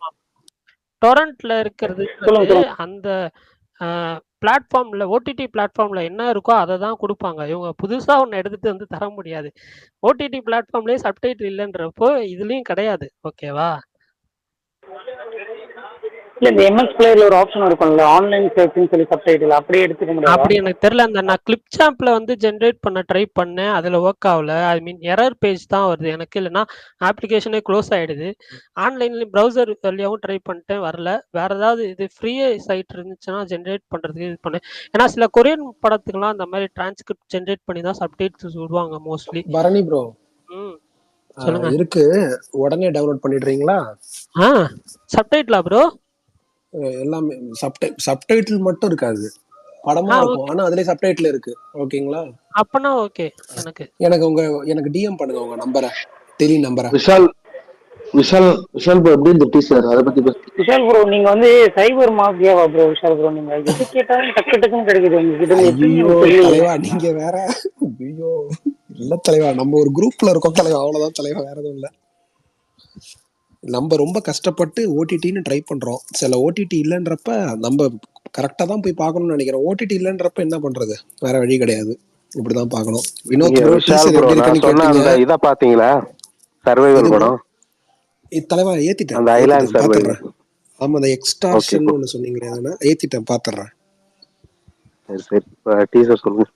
D: டொரண்ட்ல இருக்கிறது
E: சொல்லுங்க.
D: அந்த பிளாட்ஃபார்ம்ல ஓடிடி பிளாட்ஃபார்ம்ல என்ன இருக்கோ அதை தான் கொடுப்பாங்க. இவங்க புதுசா ஒன்று எடுத்துட்டு வந்து தர முடியாது. ஓடிடி பிளாட்ஃபார்ம்லயே சப்டைட்டில் இல்லைன்றப்போ இதுலயும் கிடையாது. ஓகேவா?
E: இல்ல இந்த எம்எஸ் பிளேயர்ல ஒரு ஆப்ஷன் இருக்கும்ல, ஆன்லைன் சர்ச்னு சொல்லி சப்டைட்டில் அப்படியே எடுத்துக்க முடியாது.
D: அப்படி எனக்கு தெரியல. அந்த நான் கிளிப் சாம்ப்ல வந்து ஜென்ரேட் பண்ண ட்ரை பண்ணேன். அதுல ஒர்க் ஆகல. ஐ மீன் எரர் பேஜ் தான் வருது எனக்கு. இல்லைன்னா அப்ளிகேஷனே க்ளோஸ் ஆயிடுது. ஆன்லைன்ல ப்ரௌசர் வழியாகவும் ட்ரை பண்ணிட்டேன், வரல. வேற ஏதாவது இது ஃப்ரீ சைட் இருந்துச்சுன்னா ஜென்ரேட் பண்றதுக்கு இது பண்ணேன். ஏன்னா சில கொரியன் படத்துக்குலாம் அந்த மாதிரி டிரான்ஸ்கிரிப்ட் ஜென்ரேட் பண்ணி தான் சப்டைட்டில்ஸ் விடுவாங்க மோஸ்ட்லி.
H: பரணி ப்ரோ
D: சொல்லுங்க.
H: இருக்கு, உடனே டவுன்லோட் பண்ணிடுறீங்களா?
D: சப்டைட்டிலா ப்ரோ?
H: எல்லாமே சப்டைட்டில் மட்டும் இருக்காது, படமா இருக்கும். ஆனா அதுலயே சப்டைட்டில் இருக்கு. ஓகேங்களா?
D: அப்பனா ஓகே.
H: எனக்கு டிஎம் பண்ணுங்க உங்க நம்பரை, டெலி நம்பரை.
C: விஷால் ப்ரோ எப்படி இந்த டீசர் அதை பத்தி
E: விஷால் ப்ரோ நீங்க வந்து சைபர் மாஃபியாவா ப்ரோ? விஷால் ப்ரோ நீங்க எது கேட்டாலும் டக்கு டக்குன்னு கிடைக்குது உங்ககிட்ட.
H: ஐயோ தலைவா நீங்க வேற. ஐயோ இல்ல தலைவா, நம்ம ஒரு குரூப்ல இருக்கோம் தலைவா, அவ்வளவுதான் தலைவா, வேற எதுவும் இல்ல. நம்ம ரொம்ப கஷ்டப்பட்டு ஓடிடின்னு ட்ரை பண்றோம். சில ஓடிடி இல்லைன்றப்ப நம்ம கரெக்டா தான் போய் பார்க்கணும்னு நினைக்கிறோம். ஓடிடி இல்லைன்றப்ப என்ன பண்றது, வேற வழி கிடையாது, இப்படிதான் பார்க்கணும். வினோத் ப்ரோ டீசர் எப்படி இருக்குன்னு கேட்டீங்க.
C: இத பாத்தீங்களா? சர்வைவல் படம்
H: தலைவா ஏத்திட்டேன்,
C: அந்த ஐலாண்ட் சர்வைவல்.
H: பாத்துறேன். ஆமா அந்த எக்ஸ்டார்ஷன் ஒண்ணு சொன்னீங்களே, அதனால ஏத்திட்டேன், பாத்துறேன்.
C: சரி டீசர் சொல்லுங்க.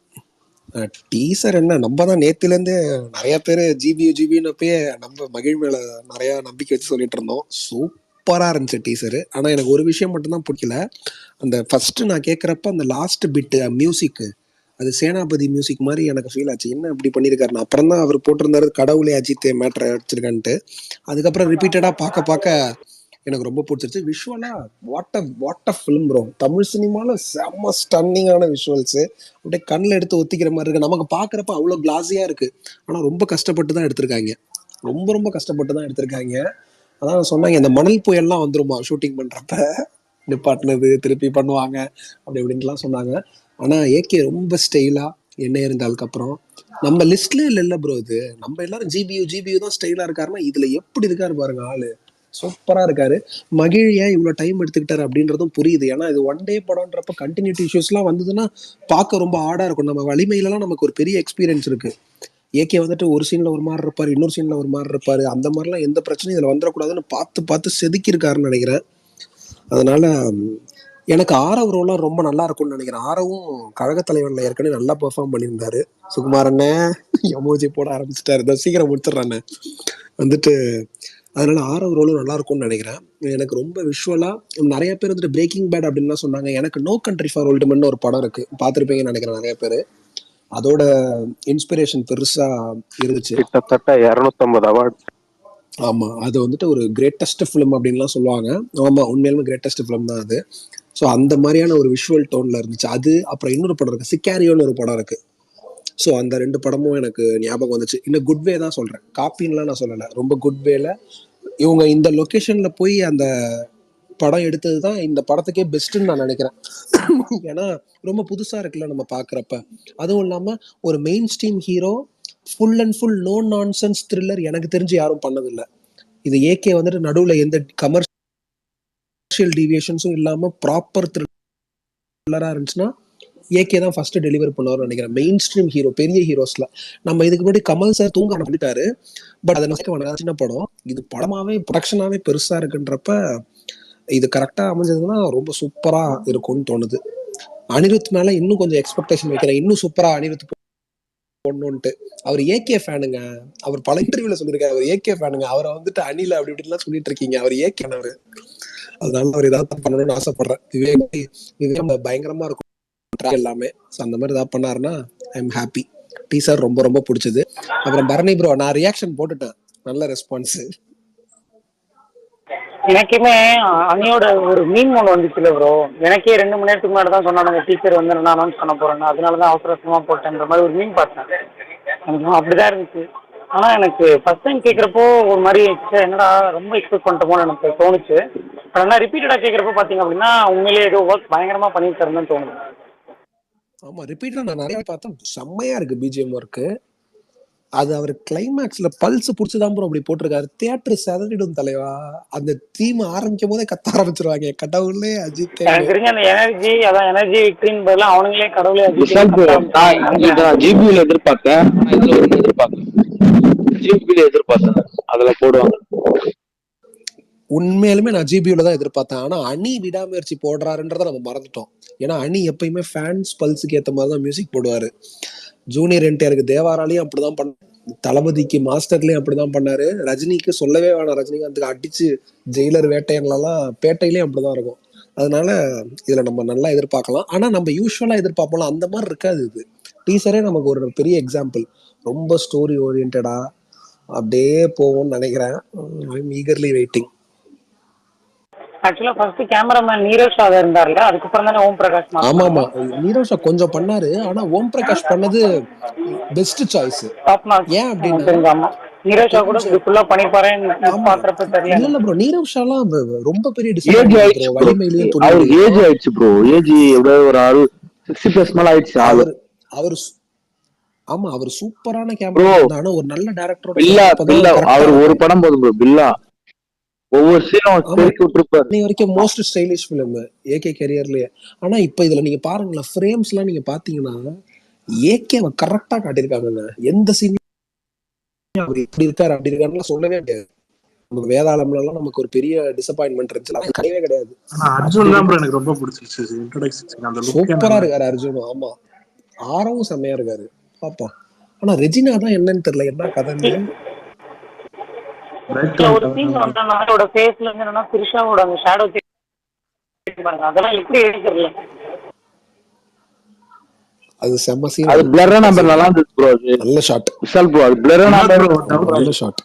H: டீசர் என்ன, நம்ம தான் நேத்துல இருந்து நிறைய பேர் ஜிபின்னு அப்பயே நம்ம மகிழ் மேல நிறைய நம்பிக்கை வச்சு சொல்லிட்டு இருந்தோம். சூப்பரா இருந்துச்சு டீசரு. ஆனா எனக்கு ஒரு விஷயம் மட்டும் தான் பிடிக்கல. அந்த ஃபர்ஸ்ட் நான் கேட்கறப்ப அந்த லாஸ்ட் பிட் மியூசிக், அது சேனாபதி மியூசிக் மாதிரி எனக்கு ஃபீல் ஆச்சு. என்ன இப்படி பண்ணியிருக்காருன்னு. அப்புறம் தான் அவர் போட்டிருந்தாரு கடவுளே அஜித் மேட்ரை அடிச்சிருக்கான்ட்டு. அதுக்கப்புறம் ரிப்பீட்டடா பார்க்க எனக்கு ரொம்ப பிடிச்சிருச்சு. விஷுவலா what a film bro. Tamil சினிமால செம்ம ஸ்டன்னிங்கான விஷுவல்ஸ். அப்படியே கண்ணில் எடுத்து ஒத்திக்கிற மாதிரி இருக்கு. நமக்கு பார்க்குறப்ப அவ்வளோ கிளாஸியா இருக்கு. ஆனால் ரொம்ப கஷ்டப்பட்டு தான் எடுத்திருக்காங்க. ரொம்ப கஷ்டப்பட்டு தான் எடுத்திருக்காங்க. அதான் சொன்னாங்க இந்த மணல் புயல்லாம் வந்துருமா ஷூட்டிங் பண்றப்ப, நிப்பாட்டினது திருப்பி பண்ணுவாங்க அப்படி இப்படின்லாம் சொன்னாங்க. ஆனா ஏகே ரொம்ப ஸ்டைலா என்ன இருந்தாலுக்கு அப்புறம் நம்ம லிஸ்ட்ல இல்ல ப்ரோ. இது நம்ம எல்லாரும் ஜிபியூ தான் ஸ்டைலா இருக்காருன்னா இதுல எப்படி இருக்காரு பாருங்க ஆளு. சூப்பரா இருக்காரு. மகிழ் ஏன் இவ்வளவு டைம் எடுத்துக்கிட்டாரு அப்படின்றதும் புரியுது. ஏன்னா இது ஒன் டே படம்ன்றப்ப கண்டினியூட்டி இஷ்யூஸ் எல்லாம் வந்ததுன்னா பார்க்க ரொம்ப ஆடா இருக்கும். நம்ம வலிமையிலலாம் நமக்கு ஒரு பெரிய எக்ஸ்பீரியன்ஸ் இருக்கு. ஏகே வந்துட்டு ஒரு சீன்ல ஒரு மாதிரி இருப்பாரு, இன்னொரு சீன்ல ஒரு மாதிரி இருப்பாரு. அந்த மாதிரிலாம் எந்த பிரச்சனையும் இதுல வந்துடக்கூடாதுன்னு பார்த்து பார்த்து செதுக்கி இருக்காருன்னு நினைக்கிறேன். அதனால எனக்கு ஆரவ் ரோலாம் ரொம்ப நல்லா இருக்கும்னு நினைக்கிறேன். ஆரவும் கழக தலைவன்ல ஏற்கனவே நல்லா பெர்ஃபார்ம் பண்ணியிருந்தாரு. சுகுமார் அண்ணன் எமோஜி போட ஆரம்பிச்சிட்டாரு. சீக்கிரம் முடிச்சிடறானே வந்துட்டு. அதனால ஆரவ் ரோலும் நல்லா இருக்கும்னு நினைக்கிறேன். எனக்கு ரொம்ப விஷுவலா நிறைய பேர் வந்துட்டு பிரேக்கிங் பேட் அப்படின்னு சொன்னாங்க. எனக்கு நோ கண்ட்ரி ஃபார் ஓல்டு மென்னு ஒரு படம் இருக்கு, பார்த்துருப்பீங்கன்னு நினைக்கிறேன் நிறைய பேர். அதோட இன்ஸ்பிரேஷன் பெருசா இருந்துச்சு.
C: கிட்டத்தட்ட 250 அவார்ட்.
H: ஆமா, அது வந்துட்டு ஒரு கிரேட்டஸ்ட் ஃபிலிம் அப்படின்லாம் சொல்லுவாங்க. ஆமா, உண்மையிலுமே கிரேட்டஸ்ட் ஃபிலிம் தான் அது. ஸோ அந்த மாதிரியான ஒரு விஷுவல் டோன்ல இருந்துச்சு அது. அப்புறம் இன்னொரு படம் இருக்கு, சிக்காரியோன்னு ஒரு படம் இருக்கு. ஸோ அந்த 2 படமும் எனக்கு ஞாபகம் வந்துச்சு. இன்னும் குட் வே தான் சொல்றேன், காப்பின்லாம் நான் சொல்லலை. ரொம்ப குட் வேல இவங்க இந்த லொக்கேஷன்ல போய் அந்த படம் எடுத்தது தான் இந்த படத்துக்கே பெஸ்ட்ன்னு நான் நினைக்கிறேன். ஏன்னா ரொம்ப புதுசா இருக்குல்ல நம்ம பாக்குறப்ப. அதுவும் இல்லாம ஒரு mainstream hero full and full no nonsense thriller எனக்கு தெரிஞ்சு யாரும் பண்ணதில்லை. இது ஏகே வந்துட்டு நடுவுல எந்த கமர்ஷியல் டீவியேஷன்ஸும் இல்லாம ப்ராப்பர் த்ரில்லரா இருந்துச்சுன்னா ஏகே தான் ஃபர்ஸ்ட் டெலிவர் பண்ணுவார்னு நினைக்கிறேன். மெயின் ஸ்ட்ரீம் ஹீரோ, பெரிய ஹீரோஸ்ல. நம்ம இதுக்கு முன்னாடி கமல் சார் தூங்க பண்ணிட்டாரு, பட் அதை சின்ன படம். இது படமாவே ப்ரொடக்ஷனாவே பெருசா இருக்குன்றப்ப இது கரெக்டா அமைஞ்சதுன்னா ரொம்ப சூப்பரா இருக்கும்னு தோணுது. அனிருத் மேல இன்னும் கொஞ்சம் எக்ஸ்பெக்டேஷன் வைக்கிறேன், இன்னும் சூப்பரா அனிருத் போடணும்ட்டு. அவர் ஏகே ஃபேனுங்க. அவர் பல இன்டர்வியூல சொல்லியிருக்காரு அவர் ஏகே ஃபேனுங்க. அவரை வந்துட்டு அணில அப்படி இப்படிலாம் சொல்லிட்டு இருக்கீங்க, அவர் ஏகே அவரு. அதனால அவர் ஏதாவது பண்ணணும்னு ஆசைப்படுறேன். விவேக் பயங்கரமா இருக்கும் எல்லாமே. அந்த மாதிரி ஏதாவது பண்ணாருன்னா ஐ எம் ஹாப்பி. டீசர் ரொம்ப ரொம்ப பிடிச்சது. அப்புறம் பரணி ப்ரோ, நான் ரியாக்ஷன் போட்டுட்டேன், நல்ல ரெஸ்பான்ஸ்.
E: எனக்குமே அணியோட ஒரு மீன் ஒன்று வந்துச்சுல ப்ரோ, எனக்கே 2 மணி நேரத்துக்கு முன்னாடி தான் சொன்னாங்க டீச்சர் வந்து நான் அனௌன்ஸ் பண்ண போறேன்னு. அதனாலதான் அவசரமா போட்டேன்ற மாதிரி ஒரு மீன் பார்த்தேன். எனக்கு அப்படிதான் இருந்துச்சு. ஆனா எனக்கு ஃபர்ஸ்ட் டைம் கேட்குறப்போ ஒரு மாதிரி என்னடா ரொம்ப எக்ஸ்பெக்ட் பண்ணிட்டோமோன்னு எனக்கு தோணுச்சு. ஆனால் ரிப்பீட்டடா கேட்குறப்போ பார்த்தீங்க அப்படின்னா உண்மையிலேயே ஏதோ ஒர்க் பயங்கரமா பண்ணியிருக்காருன்னு தோணுது.
H: ஆமா, ரிப்பீட்டடா நான் நிறைய பார்த்தேன், செம்மையா இருக்கு பிஜிஎம் ஒர்க்கு. அது அவர் கிளைமேக்ஸ்ல பல்ஸ் புடிச்சுதான் ப்ரோ அப்படி போட்டிருக்காரு. தியேட்டர் செதறிடும் தலைவா. அந்த தீம் ஆரம்பிக்கும் போதே கத்த ஆரம்பிச்சிருவாங்க, கடவுளே அஜித்.
E: எனக்கு தெரிஞ்ச அந்த எனர்ஜி, அதான் எனர்ஜி விக்டரின் பதிலாக அவனுங்களே கடவுளே
G: ஜிபியூல எதிர்பார்த்தேன், இதுல ஒரு எதிர்பார்த்தேன், ஜிபியூல எதிர்பார்த்தேன் அதுல போடுவாங்க.
H: உண்மையிலுமே நான் ஜிபியூல தான் எதிர்பார்த்தேன். ஆனா அணி விடாமுயற்சி போடுறாருன்றத நம்ம மறந்துட்டோம். ஏன்னா அணி எப்பயுமே ஃபேன்ஸ் பல்ஸுக்கு ஏற்ற மாதிரி தான் மியூசிக் போடுவாரு. ஜூனியர் என்டிஆருக்கு தேவாராலையும் அப்படிதான் பண்ண, தளபதிக்கு மாஸ்டர்லயும் அப்படிதான் பண்ணாரு, ரஜினிக்கு சொல்லவே வேணாம், ரஜினிகாந்துக்கு அடிச்சு ஜெயிலர் வேட்டையன்லாம் பேட்டையிலயும் அப்படிதான் இருக்கும். அதனால இதுல நம்ம நல்லா எதிர்பார்க்கலாம். ஆனா நம்ம யூஸ்வலா எதிர்பார்ப்போம்ல அந்த மாதிரி இருக்காது. இது டீசரே நமக்கு ஒரு பெரிய எக்ஸாம்பிள். ரொம்ப ஸ்டோரி ஓரியன்டா அப்படியே போகும்னு நினைக்கிறேன். Eagerly waiting.
E: ஆக்சுவலா ஃபர்ஸ்ட் கேமராமேன் நீரஜ் ஷா இருந்தார்ல, அதுக்கப்புறம் தானே ஓம் பிரகாஷ்.
H: ஆமா ஆமா, நீரஜ் ஷா கொஞ்சம் பண்ணாரு. ஆனா ஓம் பிரகாஷ் பண்ணது பெஸ்ட் சாய்ஸ். ஏன் அப்படின்னா
E: நீரஜ் ஷா கூட ஃபுல்லா பண்ணிப்பாரேன்னு பாக்குறப்ப தெரியல.
H: இல்ல ப்ரோ, நீரஜ் ஷாலாம் ரொம்ப பெரிய டிசைன் ப்ரோ. வலிமையிலயும்
G: துணிவு ஏஜ் ஆயிடுச்சு ப்ரோ. ஏஜ் எவ்வளவு ஒரு 60+ மேல ஆயிடுச்சு.
H: அவர் ஆமா, அவர் சூப்பரான கேமரா. ஆனா ஒரு நல்ல டைரக்டரோட
G: பில்லா அவர் ஒரு படம் போதும் ப்ரோ. பில்லா ஒவ்வொரு சீனும்
H: வரைக்கும் மோஸ்ட் ஸ்டைலிஷ் ஃபிலிம் ஏகே கரியர்லயே. ஆனா இப்ப இதுல நீங்க பாருங்களேன், ஃப்ரேம்ஸ் எல்லாம் நீங்க பாத்தீங்கன்னா ஏகே கரெக்டா காட்டியிருக்காங்க. எந்த சீன் அவர் இப்படி இருக்காரு அப்படி இருக்காருன்னு சொல்லவே முடியாது. நமக்கு வேதாளம்ல எல்லாம் நமக்கு ஒரு பெரிய டிசப்பாயின்மெண்ட் இருந்துச்சு, அது கிடையவே கிடையாது.
I: அர்ஜுன் தான் எனக்கு ரொம்ப பிடிச்சிருச்சு இன்ட்ரோடக்ஷன், அந்த
H: சூப்பரா இருக்காரு அர்ஜுன். ஆமா, ஆரவும் செம்மையா இருக்காரு பாப்பா. ஆனா ரெஜினா தான் என்னன்னு தெரியல, என்ன கதைன்னு.
E: ஒரு சீன் வந்தனால ஃபேஸ்ல இருந்து என்னன்னா திரிஷாவோட அந்த ஷேடோ பாருங்க, அதெல்லாம் எப்படி எடுக்கறல.
H: அது செம்ம சீன்.
G: அது பிளரா நம்பர் நல்லா இருந்துச்சு ப்ரோ. அது
H: நல்ல ஷாட்
G: விஷால் ப்ரோ. அது பிளரா நம்பர்
H: நல்ல shot.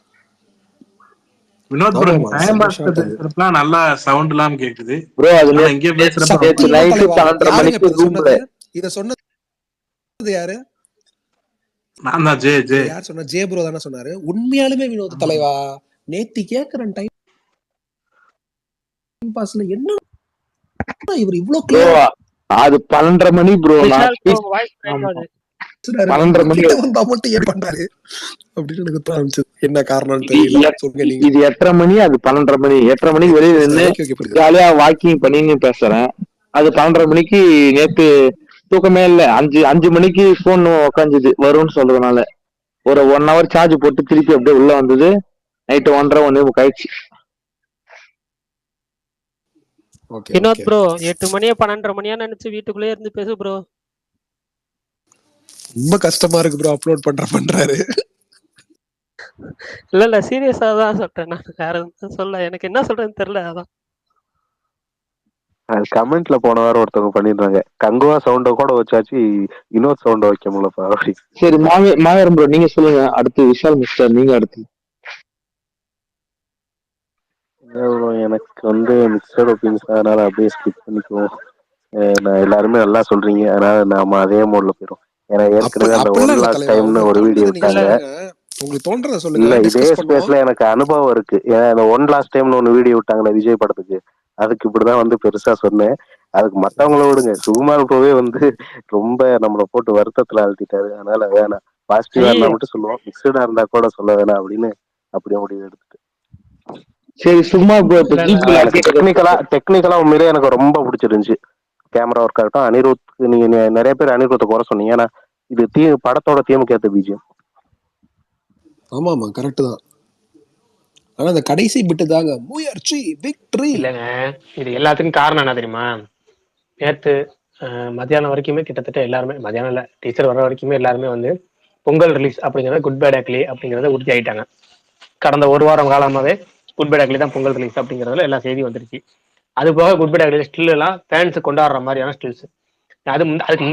I: Vinoth bro time pass பேசுறப்பலாம் நல்லா சவுண்ட்லாம் கேக்குது
G: ப்ரோ. அது
I: இங்க பேசுறப்ப
G: நைட் 7:30 மணிக்கு ரூம்ல.
H: இத சொன்னது யாரு?
I: நான் தான் ஜே.
H: யார் சொன்னா? ஜே ப்ரோ தானே சொன்னாரு. உண்மையாலுமே வினோத் தலைவா, நேத்தி கேக்குறேன் டைம் பாஸ்ல என்ன இவர் இவ்ளோ கிளியரா.
G: அது 12:30 மணி ப்ரோ. 12:30 மணி
H: கிட்ட வந்தா மட்டும் ஏன் பண்றாரு அப்படின்னு எனக்கு தோணுச்சு. என்ன காரணம்னு தெரியல. சொல்லுங்க நீங்க.
G: இது 8:30 மணி, அது 12:30 மணி. 8:30 மணிக்கு வெளியில நின்று ஜாலியா வாக்கிங் பண்ணின்னு பேசுறேன். அது 12:30 மணிக்கு நேத்து தூக்கமே இல்ல. 5 மணிக்கு போன் உக்காந்துது வரும்னு சொல்றதுனால ஒரு 1 hour சார்ஜ் போட்டு திருப்பி அப்படியே உள்ள வந்தது. நைட்டு 1:30 ஆயிடுச்சு.
D: வினோத் ப்ரோ 8 மணியா 12:30 மணியா நினைச்சு வீட்டுக்குள்ளே இருந்து பேசு ப்ரோ.
H: ரொம்ப கஷ்டமா இருக்கு ப்ரோ அப்லோட் பண்றாரு.
D: இல்ல சீரியஸா தான் சொல்றேன் நான். வேற எதுவும் சொல்ல எனக்கு என்ன சொல்றேன்னு தெரியல. அதான்
C: கமெண்ட்ல போன வாரம் ஒருத்தவங்க பண்ணிடுறாங்க, கங்குவா சவுண்ட கூட வச்சாச்சு வினோத் சவுண்ட வைக்க முடியல.
G: சரி மாவீரன் ப்ரோ நீங்க சொல்லுங்க. அடுத்து விஷால் மிஸ்டர் நீங்க அடுத்து.
C: எனக்கு வந்து மிக்சட் ஒப்பீனியன்ஸ், அதனால அப்படியே ஸ்கிப் பண்ணிக்குவோம். நான் எல்லாருமே நல்லா சொல்றீங்க, அதனால நாம அதே மோட்ல போயிடும். ஏன்னா ஏற்கனவே அந்த ஒன் லாஸ்ட் டைம்னு ஒரு வீடியோ விட்டாங்க.
H: உங்களுக்கு தோன்றத சொல்லுங்க.
C: இல்ல இதே ஸ்பேஸ்ல எனக்கு அனுபவம் இருக்கு. ஏன்னா அந்த ஒன் லாஸ்ட் டைம்னு ஒன்னு வீடியோ விட்டாங்களே விஜய் படத்துக்கு, அதுக்கு இப்படிதான் வந்து பெருசா சொன்னேன். அதுக்கு மத்தவங்கள விடுங்க, சுகுமார் ப்ரோவே வந்து ரொம்ப நம்மளை போட்டு வருத்தத்துல அழுத்திட்டாரு. அதனால வேணாம், பாசிட்டிவா இருந்தா மட்டும் சொல்லுவோம், மிக்சடா இருந்தா கூட சொல்ல வேணாம் அப்படின்னு அப்படியே முடிவு எடுத்துட்டு.
G: சரி சுகுமார் ப்ரோ
C: டெக்னிக்கலா உண்மையிலே எனக்கு ரொம்ப பிடிச்சிருந்துச்சு. கேமரா ஒர்க் ஆகட்டும். அனிருத் நீங்க நிறைய பேர் அனிருத்தை குறை சொன்னீங்க. ஏன்னா இது படத்தோட தீமுக்கு ஏத்த பிஜிஎம்.
H: ஆமா ஆமா கரெக்ட் தான். ஆனா அந்த கடைசி பிட்டு தாங்க முயற்சி விக்டரி.
B: இல்லைங்க, இது எல்லாத்துக்கும் காரணம் என்ன தெரியுமா? நேற்று மத்தியானம் வரைக்குமே கிட்டத்தட்ட எல்லாருமே, மத்தியானம் இல்லை டீச்சர் வர வரைக்குமே எல்லாருமே வந்து பொங்கல் ரிலீஸ் அப்படிங்கிறத குட் பேட் அக்லி அப்படிங்கிறத உறுதி ஆகிட்டாங்க. கடந்த ஒரு வாரம் காலமாகவே குட் பேட் அக்லி தான் பொங்கல் ரிலீஸ் அப்படிங்கிறதுல எல்லா செய்தியும் வந்துருச்சு. அது போக குட் பேட் அக்லி ஸ்டில் எல்லாம் ஃபேன்ஸ் கொண்டாடுற மாதிரியான ஸ்டில்ஸ். அதுக்கு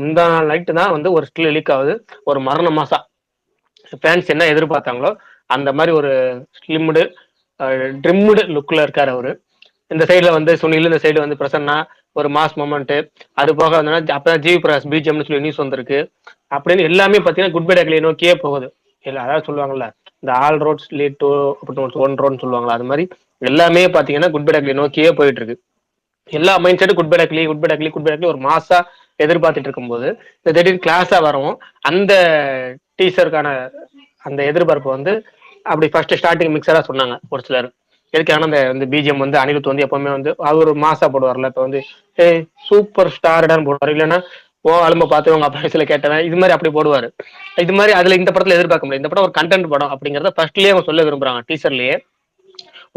B: முந்தா நாள் நைட்டு தான் வந்து ஒரு ஸ்டில் லீக் ஆகுது. ஒரு மரண மாசா ஃபேன்ஸ் என்ன எதிர்பார்த்தாங்களோ அந்த மாதிரி ஒரு ஸ்லிம்டு ட்ரிம்டு லுக்ல இருக்காரு அவரு. இந்த சைடுல வந்து சுனில், இந்த சைடு வந்து பிரசன்னா, ஒரு மாஸ் மொமெண்ட். அது போக வந்து அப்பதான் ஜிவி பிரகாஷ் பிஜிஎம்னு சொல்லி நியூஸ் வந்திருக்கு. அப்படின்னு எல்லாமே பாத்தீங்கன்னா குட் பை அக்லியை நோக்கியே போகுது. இல்ல அதாவது சொல்லுவாங்கல்ல, இந்த all roads lead to one ரோட்னு சொல்லுவாங்களா, அது மாதிரி எல்லாமே பாத்தீங்கன்னா குட் பை அக்லியை நோக்கியே போயிட்டு இருக்கு. எல்லா மைண்ட் செட்டும் குட் பை அக்லி ஒரு மாசா எதிர்பார்த்துட்டு இருக்கும்போது இந்த திடீர்னு கிளாஸா வரவும் அந்த டீசருக்கான அந்த எதிர்பார்ப்பு வந்து அப்படி ஃபர்ஸ்ட் ஸ்டார்டிங் மிக்சரா சொன்னாங்க ஒரு சிலர். எதுக்கான இந்த பிஜிஎம் வந்து அனிருத் வந்து எப்பவுமே வந்து அவர் ஒரு மாசா போடுவார்ல. இப்ப வந்து சூப்பர் ஸ்டார்டான்னு போடுவார், இல்லைன்னா ஓ அலும்ப பார்த்து உங்க அப்பா வயசுல கேட்டவன், இது மாதிரி அப்படி போடுவாரு. இது மாதிரி அதுல இந்த படத்துல எதிர்பார்க்க முடியாது. இந்த படம் ஒரு கண்டென்ட் படம் அப்படிங்கறத ஃபர்ஸ்ட்லயே அவங்க சொல்ல விரும்புறாங்க. டீசர்லயே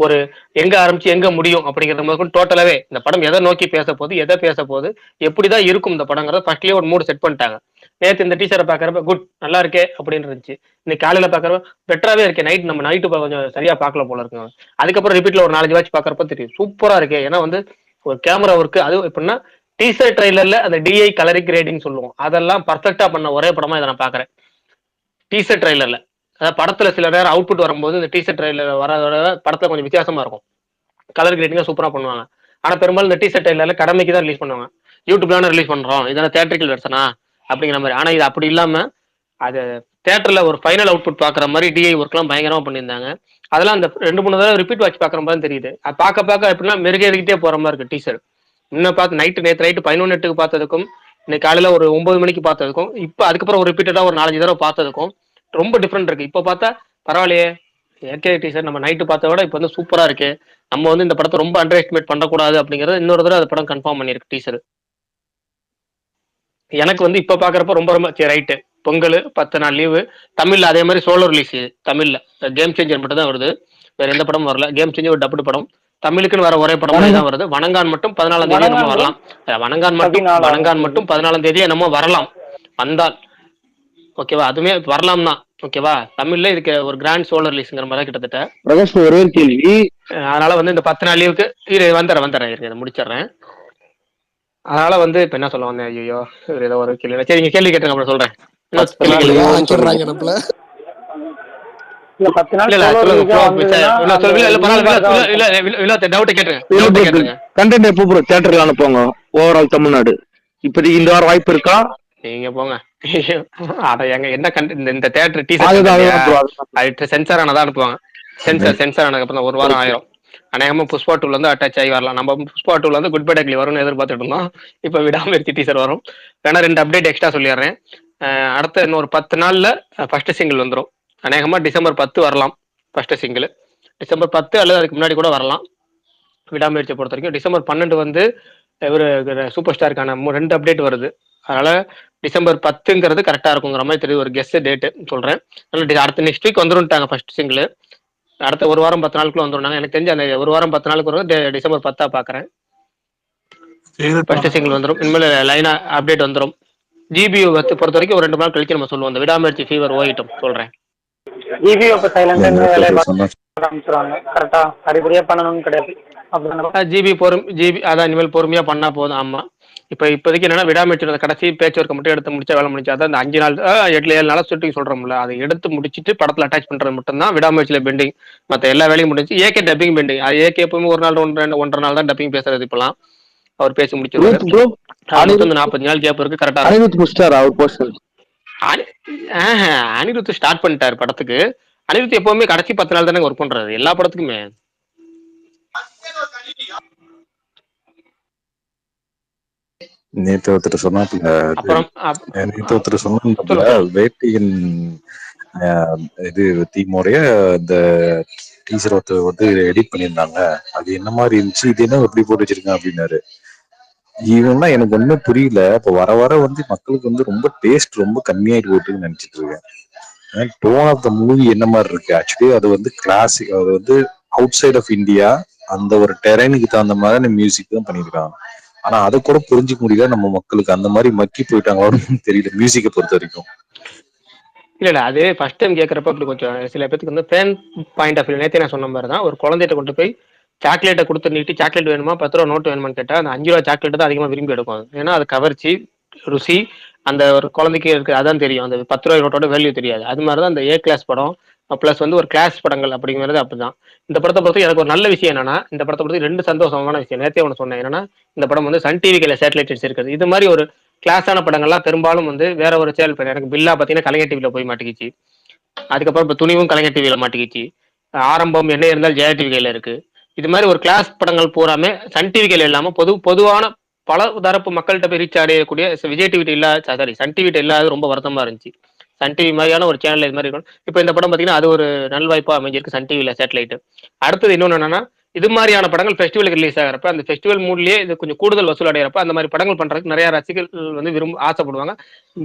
B: ஒரு எங்க ஆரம்பிச்சு எங்க முடியும் அப்படிங்கறது முதல் டோட்டலாவே இந்த படம் எதை நோக்கி பேச போகுது, எதை பேச போகுது, எப்படிதான் இருக்கும் இந்த படங்கிறத ஃபர்ஸ்ட்லயே ஒரு மூடு செட் பண்ணிட்டாங்க. நேற்று இந்த டீச்சரை பாக்குறப்ப குட் நல்லா இருக்கே அப்படின்னு இருந்துச்சு. இன்னைக்கு காலையில பாக்குறப்ப பெட்டராவே இருக்கே, நைட்டு கொஞ்சம் சரியா பார்க்கல போல இருக்குங்க. அதுக்கப்புறம் ரிப்பீட்ல ஒரு 4 வாட்ச் பாக்குறப்ப தெரியும் சூப்பரா இருக்கே. ஏன்னா வந்து ஒரு கேமரா ஒர்க்கு, அது எப்படின்னா டீசர் ட்ரெய்லர்ல அந்த டிஐ கலரிங் கிரேடிங் சொல்லுவோம், அதெல்லாம் பர்ஃபெக்டா பண்ண ஒரே படமா இதை நான் பாக்குறேன். டீசர் ட்ரெய்லர்ல அதாவது படத்துல சில நேரம் அவுட்புட் வரும்போது இந்த டீசர் ட்ரெய்லர் வர படத்துல கொஞ்சம் வித்தியாசமா இருக்கும். கலர் கிரேடிங்கா சூப்பரா பண்ணுவாங்க. ஆனா பெரும்பாலும் இந்த டீசர் ட்ரெய்லர்ல கடமைக்கு தான் ரிலீஸ் பண்ணுவாங்க. யூடியூப்ல ரிலீஸ் பண்றோம், இதெல்லாம் தியேட்டரிக்கல் வெர்ஷனா அப்படிங்கிற மாதிரி. ஆனா இது அப்படி இல்லாம அது தியேட்டர்ல ஒரு ஃபைனல் அவுட்புட் பாக்குற மாதிரி டிஐ ஒர்க் எல்லாம் பயங்கரமா பண்ணியிருந்தாங்க. அதெல்லாம் அந்த 2-3 தடவை ரிப்பீட் வாட்ச் பாக்குற மாதிரி தெரியுது. அது பார்க்க எப்படின்னா மெருகேறிக்கிட்டே போற மாதிரி இருக்கு டீசர். இன்னும் பார்த்து நேற்று நைட்டு 11:08 பார்த்ததுக்கும் இன்னைக்கு காலையில ஒரு 9 மணிக்கு பார்த்ததுக்கும் இப்போ அதுக்கப்புறம் ஒரு ரிப்பீட்டடா ஒரு 4-5 தடவை பார்த்ததுக்கும் ரொம்ப டிஃப்ரெண்ட் இருக்கு. இப்போ பார்த்தா பரவாயில்லையே, ஏகே டீசர் நம்ம நைட்டு பார்த்த விட இப்போ வந்து சூப்பரா இருக்கு. நம்ம வந்து இந்த படத்தை ரொம்ப அண்டர் எஸ்டிமேட் பண்ணக்கூடாது அப்படிங்கறது இன்னொரு தடவை அந்த படம் கன்ஃபார்ம் பண்ணிருக்கு டீசர். எனக்கு வந்து இப்ப பாக்குறப்ப ரொம்ப சரி ரைட்டு, பொங்கல் 10 நாள் லீவு, தமிழ்ல அதே மாதிரி சோலோ ரிலீஸ். தமிழ்ல கேம் சேஞ்சர் மட்டும் தான் வருது, வேற எந்த படமும் வரல. கேம் சேஞ்சர் ஒரு டப்புடு படம், தமிழுக்குன்னு வர ஒரே படம் தான் வருது. வணங்கான் மட்டும் 14ஆம் தேதி என்னமோ வரலாம். வணங்கான் மட்டும் 14ஆம் தேதி என்னமோ வரலாம் வந்தால், ஓகேவா? அதுவுமே வரலாம் தான், ஓகேவா? தமிழ்ல இதுக்கு ஒரு கிராண்ட் சோலோ ரிலீஸ்ங்கிற மாதிரி கிட்டத்தட்ட
G: ஒரே கேள்வி.
B: அதனால வந்து இந்த 10 நாள் லீவுக்கு வந்துடுறேன் முடிச்சிடுறேன். அதனால வந்து இப்ப என்ன சொல்ல வந்தேன், ஐயோ ஏதோ ஒரு கேள்வி. சரி நீங்க கேள்வி கேட்டுங்க, அப்புறம் சொல்றேன்.
G: கண்டென்ட் எப்போ ப்ரோ தியேட்டர்ல அனுப்புவாங்க ஓவரால் தமிழ்நாடு? இப்போதைக்கு இந்த வாரம் வாய்ப்பு இருக்கா?
B: நீங்க போங்க. அட எங்க என்ன கண்டென்ட், இந்த தியேட்டர் டீசர் சென்சார் ஆனதான் அனுப்புவாங்க. சென்சார் ஆனதுக்கு அப்புறம் ஒரு வாரம் ஆயிரும். அநேகமா புஷ்பா 2 வந்து அட்டாச் ஆகி வரலாம். நம்ம புஷ்பா 2 வந்து குட் பை அக்லி வரும்னு எதிர்பார்த்துட்டு இருந்தோம். இப்ப விடாமுயற்சி டீசர் வரும். வேணா 2 அப்டேட் எக்ஸ்ட்ரா சொல்லிடுறேன். அடுத்த இன்னொரு 10 நாள்ல ஃபர்ஸ்ட் சிங்கிள் வந்துடும். அநேகமா டிசம்பர் 10 வரலாம் ஃபர்ஸ்ட் சிங்கிள். டிசம்பர் 10 அல்லது அதுக்கு முன்னாடி கூட வரலாம். விடாமுயற்சியை பொறுத்த வரைக்கும் டிசம்பர் 12 வந்து ஒரு சூப்பர் ஸ்டாருக்கான 2 அப்டேட் வருது. அதனால டிசம்பர் 10ங்கிறது கரெக்டா இருக்குங்கிற மாதிரி தெரியுது. ஒரு கெஸ் டேட்டு சொல்றேன். அடுத்த நெக்ஸ்ட் வீக் வந்துருட்டாங்க ஃபர்ஸ்ட் சிங்கிள். அடுத்த ஒரு வாரம் 10 நாளுக்குள்ள வந்துருந்தாங்க. எனக்கு தெரிஞ்சு அந்த ஒரு வாரம் 10 நாளுக்கு வரும். டிசம்பர் 10 பாக்குறேன் ஃபர்ஸ்ட் சிங்கிள் வந்துடும். இனிமேல் லைனா அப்டேட் வந்துடும். ஜிபியூ பொறுத்த வரைக்கும் ஒரு 2 நாள் கழிச்சு நம்ம சொல்லுவோம். அந்த விடாமுயற்சி ஃபீவர் ஓயிட்டும் சொல்றேன்.
E: ஜிபியூ இப்போ சைலண்டா வேலையை ஆரம்பிச்சிருவாங்க. கரெக்டா அடிப்படையா பண்ணணும்னு கிடையாது.
B: ஜிபி அதான் இனிமேல் பொறுமையா பண்ணா போதும். ஆமா இப்போதைக்கு என்னன்னா விடாமுயற்சியோட கடைசி பேச்சு ஒர்க்கை மட்டும் எடுத்து முடிச்சா வேலை முடிஞ்சா அதான் அந்த 5 நாள் 7 நாளா ஷூட்டிங் சொல்றோம்ல, அதை எடுத்து முடிச்சுட்டு படத்துல அட்டாச் பண்றது மட்டும் தான் விடாமுயற்சியில பெண்டிங். மற்ற எல்லா வேலையும் முடிஞ்சு. AK dubbing pending. அது ஏகே எப்பவுமே ஒரு நாள் 1.5 நாள் தான் டப்பிங் பேசுறது. இப்பெல்லாம் அவர் பேசி முடிச்சிருவாரு. 40 நாள் கேப் இருக்கு. கரெக்டா அனிருத் ஸ்டார்ட் பண்ணிட்டாரு படத்துக்கு. அனிருத் எப்பவுமே கடைசி 10 நாள் தானே ஒர்க் பண்றாரு எல்லா படத்துக்குமே.
J: நேத்து ஒருத்தர் சொன்னாப்புல வேட்டையின் இது தீமுறைய இந்த டீசர் ஒருத்தர் வந்து எடிட் பண்ணியிருந்தாங்க. அது என்ன மாதிரி இருந்துச்சு, இது என்ன எப்படி போட்டு வச்சிருக்கேன் அப்படின்னாரு. இவன்னா எனக்கு ஒண்ணுமே புரியல. இப்ப வர வர வந்து மக்களுக்கு வந்து ரொம்ப டேஸ்ட் ரொம்ப கம்மியாயிட்டு போட்டுன்னு நினைச்சிட்டு இருக்கேன். டோன் ஆஃப் த மூவி என்ன மாதிரி இருக்கு ஆக்சுவலி அது வந்து கிளாசிக், அது வந்து அவுட் சைட் ஆஃப் இந்தியா அந்த ஒரு டெரைனுக்கு தகுந்த மாதிரி மியூசிக் தான் பண்ணிருக்காங்க. ஆனா அதை கூட புரிஞ்சுக்க முடியல நம்ம மக்களுக்கு. அந்த மாதிரி மக்கி போயிட்டாங்களோன்னு தெரியல மியூசிக்கை பொறுத்த வரைக்கும்.
B: இல்ல அது ஃபர்ஸ்ட் டைம் கேட்கறப்ப அப்படி கொஞ்சம் சில பேருக்கு வந்து ஃபேன் பாயிண்ட் ஆஃப் வியூ. நேத்தே நான் சொன்ன மாதிரி தான் ஒரு குழந்தைகிட்ட கொண்டு போய் சாக்லேட்டை கொடுத்து நீட்டி சாக்லேட் வேணுமா 10 ரூபா நோட்டு வேணுமான்னு கேட்டா அந்த 5 ரூபா சாக்லேட் தான் அதிகமாக விரும்பி எடுக்கும். ஏன்னா அது கவர்ச்சி ருசி அந்த ஒரு குழந்தைக்கு இருக்கு அதான் தெரியும். அந்த 10 ரூபாய் நோட்டோட வேல்யூ தெரியாது. அது மாதிரி தான் அந்த ஏ கிளாஸ் படம் பிளஸ் வந்து ஒரு கிளாஸ் படங்கள் அப்படிங்கிறது அப்படிதான். இந்த படத்தை பொறுத்து எனக்கு ஒரு நல்ல விஷயம் என்னன்னா, இந்த படத்தை பொறுத்து 2 சந்தோஷமான விஷயம். நேற்றே ஒன்று சொன்னேன் என்னன்னா, இந்த படம் வந்து சன் டிவிக்கு சேட்டலைட்ஸ் இருக்குது. இது மாதிரி ஒரு கிளாஸான படங்கள்லாம் பெரும்பாலும் வந்து வேற ஒரு சேனல் பண்ண. எனக்கு பில்லா பார்த்தீங்கன்னா கலைஞர் டிவியில போய் மாட்டிக்கிச்சு. அதுக்கப்புறம் இப்போ துணிவும் கலைஞர் டிவியில மாட்டிக்கிச்சு. ஆரம்பம் என்ன இருந்தாலும் ஜெயா டிவி கையில இருக்கு. இது மாதிரி ஒரு கிளாஸ் படங்கள் பூராமே சன் டிவி கையில இல்லாம பொதுவான பல தரப்பு மக்கள்கிட்ட போய் ரீச் அடையக்கூடிய விஜய் டிவி இல்லாத சாரி சன் டிவி இல்லாத ரொம்ப வருத்தமா இருந்துச்சு. சன் டிவி மாதிரியான ஒரு சேனல் இது மாதிரி இருக்கும். இப்போ இந்த படம் பார்த்தீங்கன்னா அது ஒரு நல்வாய்ப்பா அமைஞ்சிருக்கு சன் டிவியில சேட்டலைட். அடுத்தது இன்னொன்று என்னன்னா, இது மாதிரியான படங்கள் ஃபெஸ்டிவலுக்கு ரிலீஸ் ஆகிறப்ப அந்த ஃபெஸ்டிவல் மூட்லயே இது கொஞ்சம் கூடுதல் வசூல் அடையிறப்ப அந்த மாதிரி படங்கள் பண்றதுக்கு நிறைய ரசிகர்கள் வந்து ஆசைப்படுவாங்க.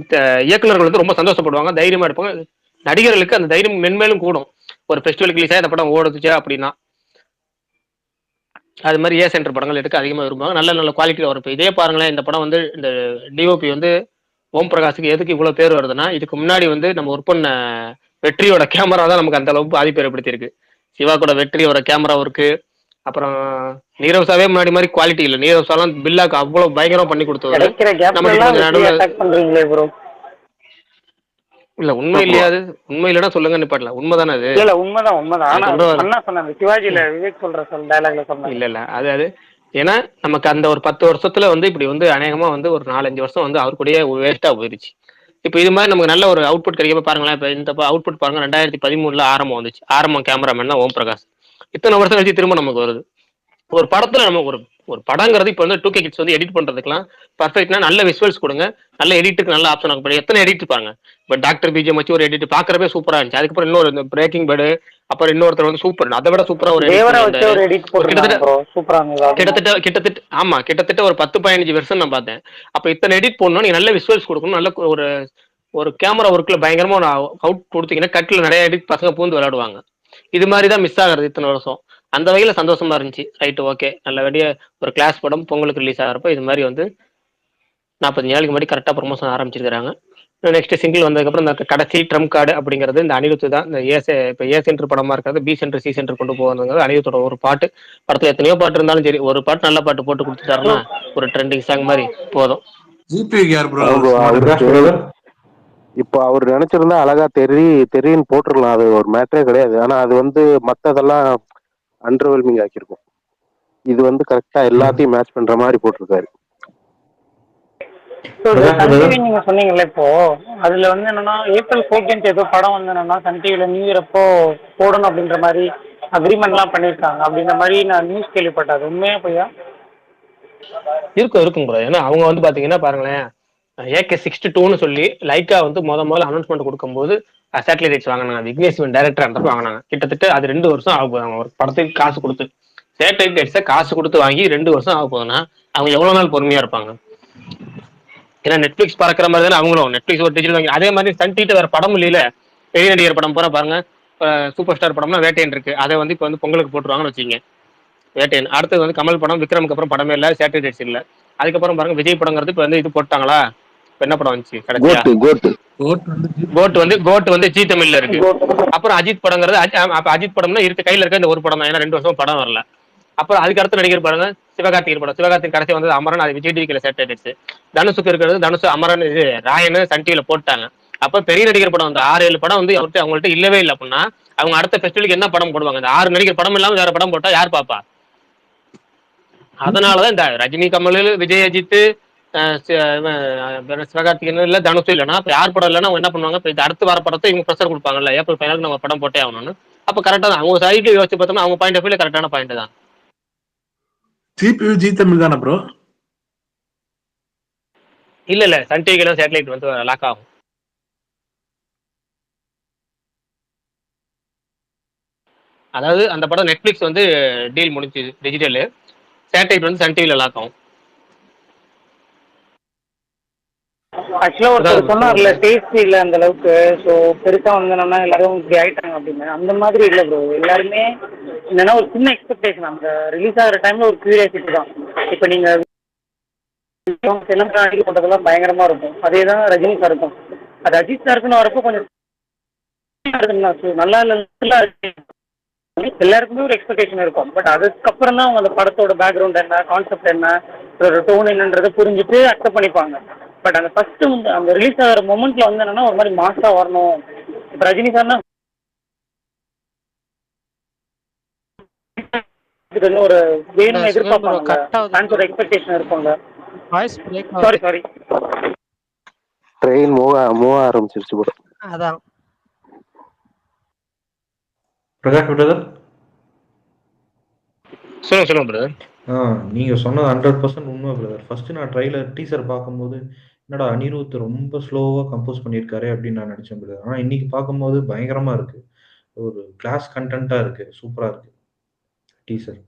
B: இயக்குநர்கள் வந்து ரொம்ப சந்தோஷப்படுவாங்க, தைரியமா எடுப்பாங்க. நடிகர்களுக்கு அந்த தைரியம் மென்மேலும் கூடும். ஒரு ஃபெஸ்டிவலுக்கு ரிலீஸ் ஆகி அந்த படம் ஓடுச்சு அப்படின்னா அது மாதிரி ஏ சென்டர் படங்கள் எடுக்க அதிகமாக விரும்புவாங்க. நல்ல குவாலிட்டியில் வரும். இப்போ இதே பாருங்களேன், இந்த படம் வந்து இந்த டிஓபி வந்து ஓம் பிரகாஷுக்கு எதுக்கு இவ்வளவு பேர் வருதுன்னா, இதுக்கு முன்னாடி வந்து நம்ம ஒர்க் பண்ண வெற்றியோட கேமரா தான் நமக்கு அந்த அளவுக்கு பாதிப்பு ஏற்படுத்தியிருக்கு. சிவா கூட வெற்றியோட கேமரா ஒர்க்கு, அப்புறம் நீரவ்சாவே முன்னாடி மாதிரி குவாலிட்டி இல்லை. நீரவ்சாலாம் பில்லாக்கு அவ்வளவு பயங்கரமா பண்ணி கொடுத்தது. இல்ல உண்மை இல்லையா? அது உண்மை இல்லைன்னா சொல்லுங்க, நிப்பாட்டல. உண்மைதானே அது?
E: இல்ல உண்மைதான். சிவாஜில விவேக் சொல்ற டயலாக்ல சொன்ன
B: இல்ல அது ஏன்னா நமக்கு அந்த ஒரு 10 வருஷத்துல வந்து இப்படி வந்து அநேகமா வந்து ஒரு 4-5 வருஷம் வந்து அவர் கூடயே வேஸ்டா போயிருச்சு. இப்போ இது மாதிரி நமக்கு நல்ல ஒரு அவுட்புட் கிடைக்க பாருங்களேன். இப்போ இந்த அவுட்புட் பாருங்க, 2013 ஆரம்பம் வந்துச்சு. ஆரம்பம் கேமராமேன் தான் ஓம் பிரகாஷ். இத்தனை வருஷம் கழிச்சு திரும்ப நமக்கு வருது. ஒரு படத்துல நம்ம ஒரு படங்கிறது இப்போ வந்து 2K கிட்ஸ் வந்து எடிட் பண்றதுக்குலாம் பர்ஃபெக்ட்னா நல்ல விஷுவல்ஸ் கொடுங்க, நல்ல எடிட்டுக்கு நல்ல ஆப்ஷன் ஆகும். எத்தனை எடிட் இருப்பாங்க. இப்போ டாக்டர் பிஜிஎம் வச்சு ஒரு எடிட் பாக்குறப்பே சூப்பரா இருந்துச்சு. அதுக்கப்புறம் இன்னொரு இந்த பிரேக்கிங் பேர்டு, அப்புறம் இன்னொருத்தர் வந்து சூப்பர், அதை விட சூப்பரா ஒரு கிட்டத்தட்ட ஆமா கிட்டத்தட்ட ஒரு 10-15 வருஷம் நான் பார்த்தேன். அப்ப இத்தனை எடிட் போடணும், நீங்க நல்ல விஷுவல்ஸ் கொடுக்கணும், நல்ல ஒரு கேமரா ஒர்க்ல பயங்கரமா ஒரு அவுட் கொடுத்தீங்கன்னா கட்டில நிறைய எடிட் பசங்க பூந்து விளையாடுவாங்க. இது மாதிரிதான் மிஸ் ஆகுறது இத்தனை வருஷம். அந்த வகையில சந்தோஷமா இருந்துச்சு. ரைட், ஓகே, நல்லபடியா ஒரு கிளாஸ் படம் பொங்கலுக்கு ரிலீஸ் ஆகிறப்ப இது மாதிரி வந்து 40 நாளுக்கு முன்னாடி கரெக்டா ப்ரொமோஷன் ஆரம்பிச்சிருக்காங்க. நெக்ஸ்ட் சிங்கிள் வந்ததுக்கப்புறம் இந்த கடைசி ட்ரம் கார்டு அப்படிங்கிறது இந்த அனிருத் தான். இந்த இப்போ ஏ சென்டர் படமா இருக்கிறது பி சென்டர் சி சென்டர் கொண்டு போகிறதுங்கிறது அனிருத்தோட ஒரு பாட்டு. படத்துல எத்தனையோ பாட்டு இருந்தாலும் சரி, ஒரு பாட்டு நல்ல பாட்டு போட்டு கொடுத்துட்டாருன்னா ஒரு ட்ரெண்டிங் சாங் மாதிரி போதும்.
C: இப்போ அவர் நினைச்சிருந்தா அழகா தெரியுன்னு போட்டுருக்கலாம். அது ஒரு மேட்டரே கிடையாது. ஆனா அது வந்து மத்ததெல்லாம் அண்டர்வெல்மிங் ஆக்கியிருக்கும். இது வந்து கரெக்டா எல்லாத்தையும் மேட்ச் பண்ற மாதிரி போட்டிருக்காரு.
E: நீங்க சொன்னீங்கல்ல, இப்போ அதுல வந்து என்னன்னா April 14 ஏதோ படம் வந்து என்னன்னா சன் டிவில நியூ இயர் அப்போ போடணும் அப்படின்ற மாதிரி அக்ரிமெண்ட் எல்லாம் பண்ணிருக்காங்க அப்படின்ற மாதிரி நான் நியூஸ் கேள்விப்பட்டேன். உண்மையா பொய்யா?
B: இருக்கும் ப்ரோ. ஏன்னா அவங்க வந்து பாத்தீங்கன்னா பாருங்களேன், AK-62ன்னு சொல்லி லைக்கா வந்து முதல்ல அனௌன்ஸ்மெண்ட் கொடுக்கும்போது சேட்டலைட் ரைட்ஸ் வாங்கினாங்க. விக்னேஷ் சிவன் டைரக்டர் அந்த வாங்கினாங்க. கிட்டத்தட்ட அது 2 வருஷம் ஆக போகுது. அவங்க ஒரு படத்துக்கு காசு கொடுத்து சேட்டலைட் ரைட்ஸை காசு கொடுத்து வாங்கி 2 வருஷம் ஆக போகுதுன்னா அவங்க எவ்வளவு நாள் பொறுமையா இருப்பாங்க? ஏன்னா நெட்ஃபிளிக்ஸ் பறக்கிற மாதிரி தானே அவங்களும். நெட்ஃபிளிக்ஸ் ஒரு டிஜிட்டல் வாங்கி அதே மாதிரி சன் டிவிட்ட வேற படம் இல்லையில. பெரிய நடிகர் படம் போற பாருங்க. சூப்பர் ஸ்டார் படம்னா வேட்டையன் இருக்கு. அதை வந்து இப்போ வந்து பொங்கலுக்கு போட்டுருவாங்கன்னு வச்சுங்க. வேட்டையன் அடுத்தது வந்து கமல் படம், விக்ரமுக்கு அப்புறம் படமே இல்லை, சேட்டலைட் ரைட்ஸ் இல்லை. அதுக்கப்புறம் பாருங்க விஜய் படங்கிறது இப்போ வந்து இது போட்டாங்களா? என்ன படம் வந்துச்சு கடைசியா? கோட் வந்து ஜி தமிழ்ல இருக்கு. அப்புறம் அஜித் படங்கிறது அஜித் படம்னா இருக்கு கையில இருக்க இந்த ஒரு படம் தான். ஏன்னா 2 வருஷம் படம் வரல. அப்புறம் அதுக்கு அடுத்த நடிகர் பாருங்க சிவகார்த்திகேயன் படம். சிவகார்த்திகேயன் கடைசி வந்து அமரன், அது விஜய் டிவில சேட்டலைட்ஸ். தனுஷுக்கு இருக்கிறது தனுஷ், அமரன், இது ராயன் சன் டிவில போட்டாங்க. அப்ப பெரிய நடிகர் படம் வந்து 6-7 படம் வந்து அவங்கள்ட்ட இல்லவே இல்லை அப்படின்னா அவங்க அடுத்த ஃபெஸ்டிவலுக்கு என்ன படம் போடுவாங்க? இந்த 6 நடிகர் படம் இல்லாம வேற படம் போட்டா யார் பாப்பா? அதனாலதான் இந்த ரஜினி, கமல், விஜய், அஜித், சிவகார்த்திகேயன் இல்ல தனுஷ் இல்லைன்னா யார் படம் இல்லைன்னா அவங்க என்ன பண்ணுவாங்க? இப்போ அடுத்து வர படத்தை இவங்க ப்ரெஷர் கொடுப்பாங்கல்ல, ஏப்ரல் 15 நம்ம படம் போட்டே ஆகணும்னு. அப்ப கரெக்டா தான் அவங்க சைடு யோசிச்சு பார்த்தோம்னா அவங்க பாயிண்ட் ஆஃப் வியூல கரெக்டான பாயிண்ட் தான்.
I: CPU ஜி தமிழ் தானே ப்ரோ?
B: இல்ல சன் டிவிக்கு சேட்டலைட் வந்து லாக் ஆகும். அதாவது அந்த படம் நெட்ஃபிளிக்ஸ் வந்து டீல் முடிஞ்சு டிஜிட்டல், சேட்டலைட் வந்து சன் டிவில லாக் ஆகும்.
E: ஆக்சுவலா ஒருத்தர் சொன்னார்ல டேஸ்ட் இல்ல அந்த அளவுக்கு, ஸோ பெருசா வந்தோம்னா எல்லாரும் இப்படி ஆயிட்டாங்க அப்படின்னு. அந்த மாதிரி இல்லை ப்ரோ. எல்லாருமே என்னன்னா ஒரு சின்ன எக்ஸ்பெக்டேஷன், அந்த ரிலீஸ் ஆகிற டைம்ல ஒரு கியூரியாசிட்டி தான். இப்போ நீங்க தெலுங்கானா போட்டதெல்லாம் பயங்கரமா இருக்கும். அதே தான் ரஜினி சார் இருக்கும். அது அஜித் சாருக்குன்னு வரப்போ கொஞ்சம் நல்லா இல்லை, எல்லாருக்குமே ஒரு எக்ஸ்பெக்டேஷன் இருக்கும். பட் அதுக்கப்புறம் தான் அவங்க அந்த படத்தோட பேக்ரவுண்ட் என்ன, கான்செப்ட் என்ன, ஒரு டோன் என்னன்றதை புரிஞ்சுட்டு அக்செப்ட் பண்ணிப்பாங்க. பட் அந்த ஃபர்ஸ்ட் வந்து அந்த ரிலீஸ் ஆகிற மொமெண்ட்ல வந்து என்னன்னா ஒரு மாதிரி மாசா வரணும். இப்போ ரஜினி சார்னா ஒரு வேணும்னு எதிர்பார்ப்பாங்க, ஃபேன்ஸோட எக்ஸ்பெக்டேஷன் இருக்கும்ல. சாரி
C: ட்ரெயின் மூவ் ஆரம்பிச்சிருச்சு ப்ரோ.
D: அதான்
K: பிரகாஷ் பிரதர்
B: சொல்லுங்க பிரதர்.
K: நீங்க சொன்னது 100% உண்மை பிரதர். ஃபர்ஸ்ட் நான் ட்ரைலர் டீசர் பார்க்கும்போது என்னடா அனிருத் ரொம்ப ஸ்லோவா கம்போஸ் பண்ணியிருக்காரு அப்படின்னு நான் நினைச்சேன் பிரதர். ஆனா இன்னைக்கு பார்க்கும்போது பயங்கரமா இருக்கு, ஒரு கிளாஸ் கண்டென்ட்டா இருக்கு, சூப்பரா இருக்கு டீசர்.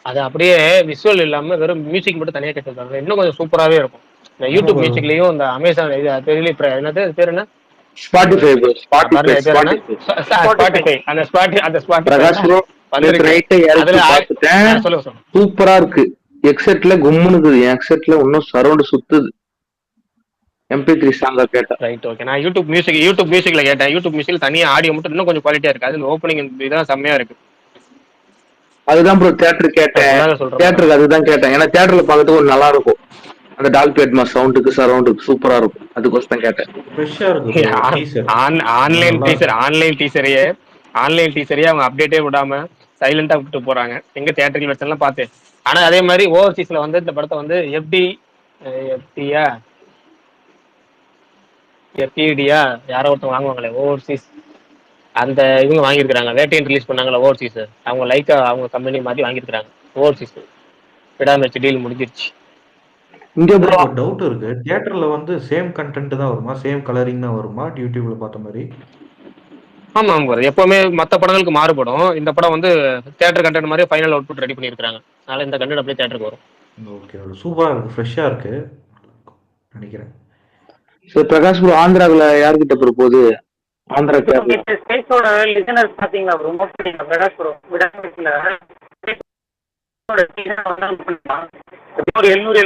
B: அது அப்படியே விஷுவல் இல்லாம வெறும் மியூசிக் மட்டும் தனியா கேட்டிருக்காங்க, இன்னும் கொஞ்சம் சூப்பராகவே இருக்கும். இந்த யூடியூப் மியூசிக்லயும் இந்த அமேசான் இது என்னது பேர் என்ன,
G: ஸ்பாட்டிஃபை சூப்பரா இருக்கு. எக்ஸெட்ல கும்முனுக்குது, என் எக்ஸெட்ல இன்னும் சரௌண்ட் சுத்துது. MP3 சாங்க கேட்டேன்.
B: Right, okay. நான் யூடியூப் மியூசிக்ல கேட்டேன். யூடியூப் மியூசிக்ல தனியா ஆடியோ மட்டும் இன்னும் கொஞ்சம் குவாலிட்டியா இருக்கு. அது ஓப்பனிங் இதான் செம்மையா இருக்கு.
G: அதுதான் ப்ரோ தியேட்டர் கேட்டேன், தியேட்டருக்கு அதுதான் கேட்டேன். ஏன்னா தியேட்டர்ல பார்க்கறதுக்கு ஒரு நல்லா இருக்கும், அந்த டால்பி அட்மாஸ் சவுண்டுக்கு சரௌண்டுக்கு சூப்பரா இருக்கும். அதுக்கோசம் கேட்டேன்.
B: ஆன்லைன் டீசரையே அவங்க அப்டேட்டே விடாம சைலண்டா விட்டு போறாங்க. எங்க தியேட்டர்கள் வெர்ஷன்லாம் பார்த்தேன். ஆனா அதே மாதிரி ஓவர்சீஸ்ல வந்து இந்த படத்தை வந்து எஃப்டிடியா யாரோ ஒருத்தவங்க வாங்குவாங்களே ஓவர்சீஸ், அந்த இவங்க வாங்கியிருக்காங்க. வேட்டையன் ரிலீஸ் பண்ணாங்களா ஓவர்சீஸ், அவங்க லைக்கா அவங்க கம்பெனி மாதிரி வாங்கியிருக்காங்க ஓவர்சீஸ். விடாமச்சு டீல் முடிஞ்சிருச்சு.
K: இங்க ஒரு டவுட் இருக்கு, தியேட்டர்ல வந்து சேம் கண்டென்ட் தான் வருமா, சேம் கலரிங் தான் வருமா யூடியூப்ல பார்த்த மாதிரி?
B: ஆமா எப்பவுமே மற்ற படங்களுக்கு மாறுபடும். இந்த படம் வந்து தியேட்டர் கண்டென்ட் மாதிரி ஃபைனல் அவுட்புட் ரெடி பண்ணியிருக்காங்க. அதனால இந்த கண்டென்ட் அப்படியே தியேட்டருக்கு வரும்.
K: ஓகே, சூப்பரா இருக்கு, ஃப்ரெஷ்ஷா இருக்கு நினைக்கிறேன்.
G: சரி பிரகாஷ் ப்ரோ, ஆந்திராவுல யார்கிட்ட ப்ரோ போகுது? ஆந்திரா
E: ஸ்பேஸோட லிசனர்ஸ் பாத்தீங்களா ரொம்ப பிடிக்கும் பிரகாஷ் ப்ரோ. விடாமல ஒரு 700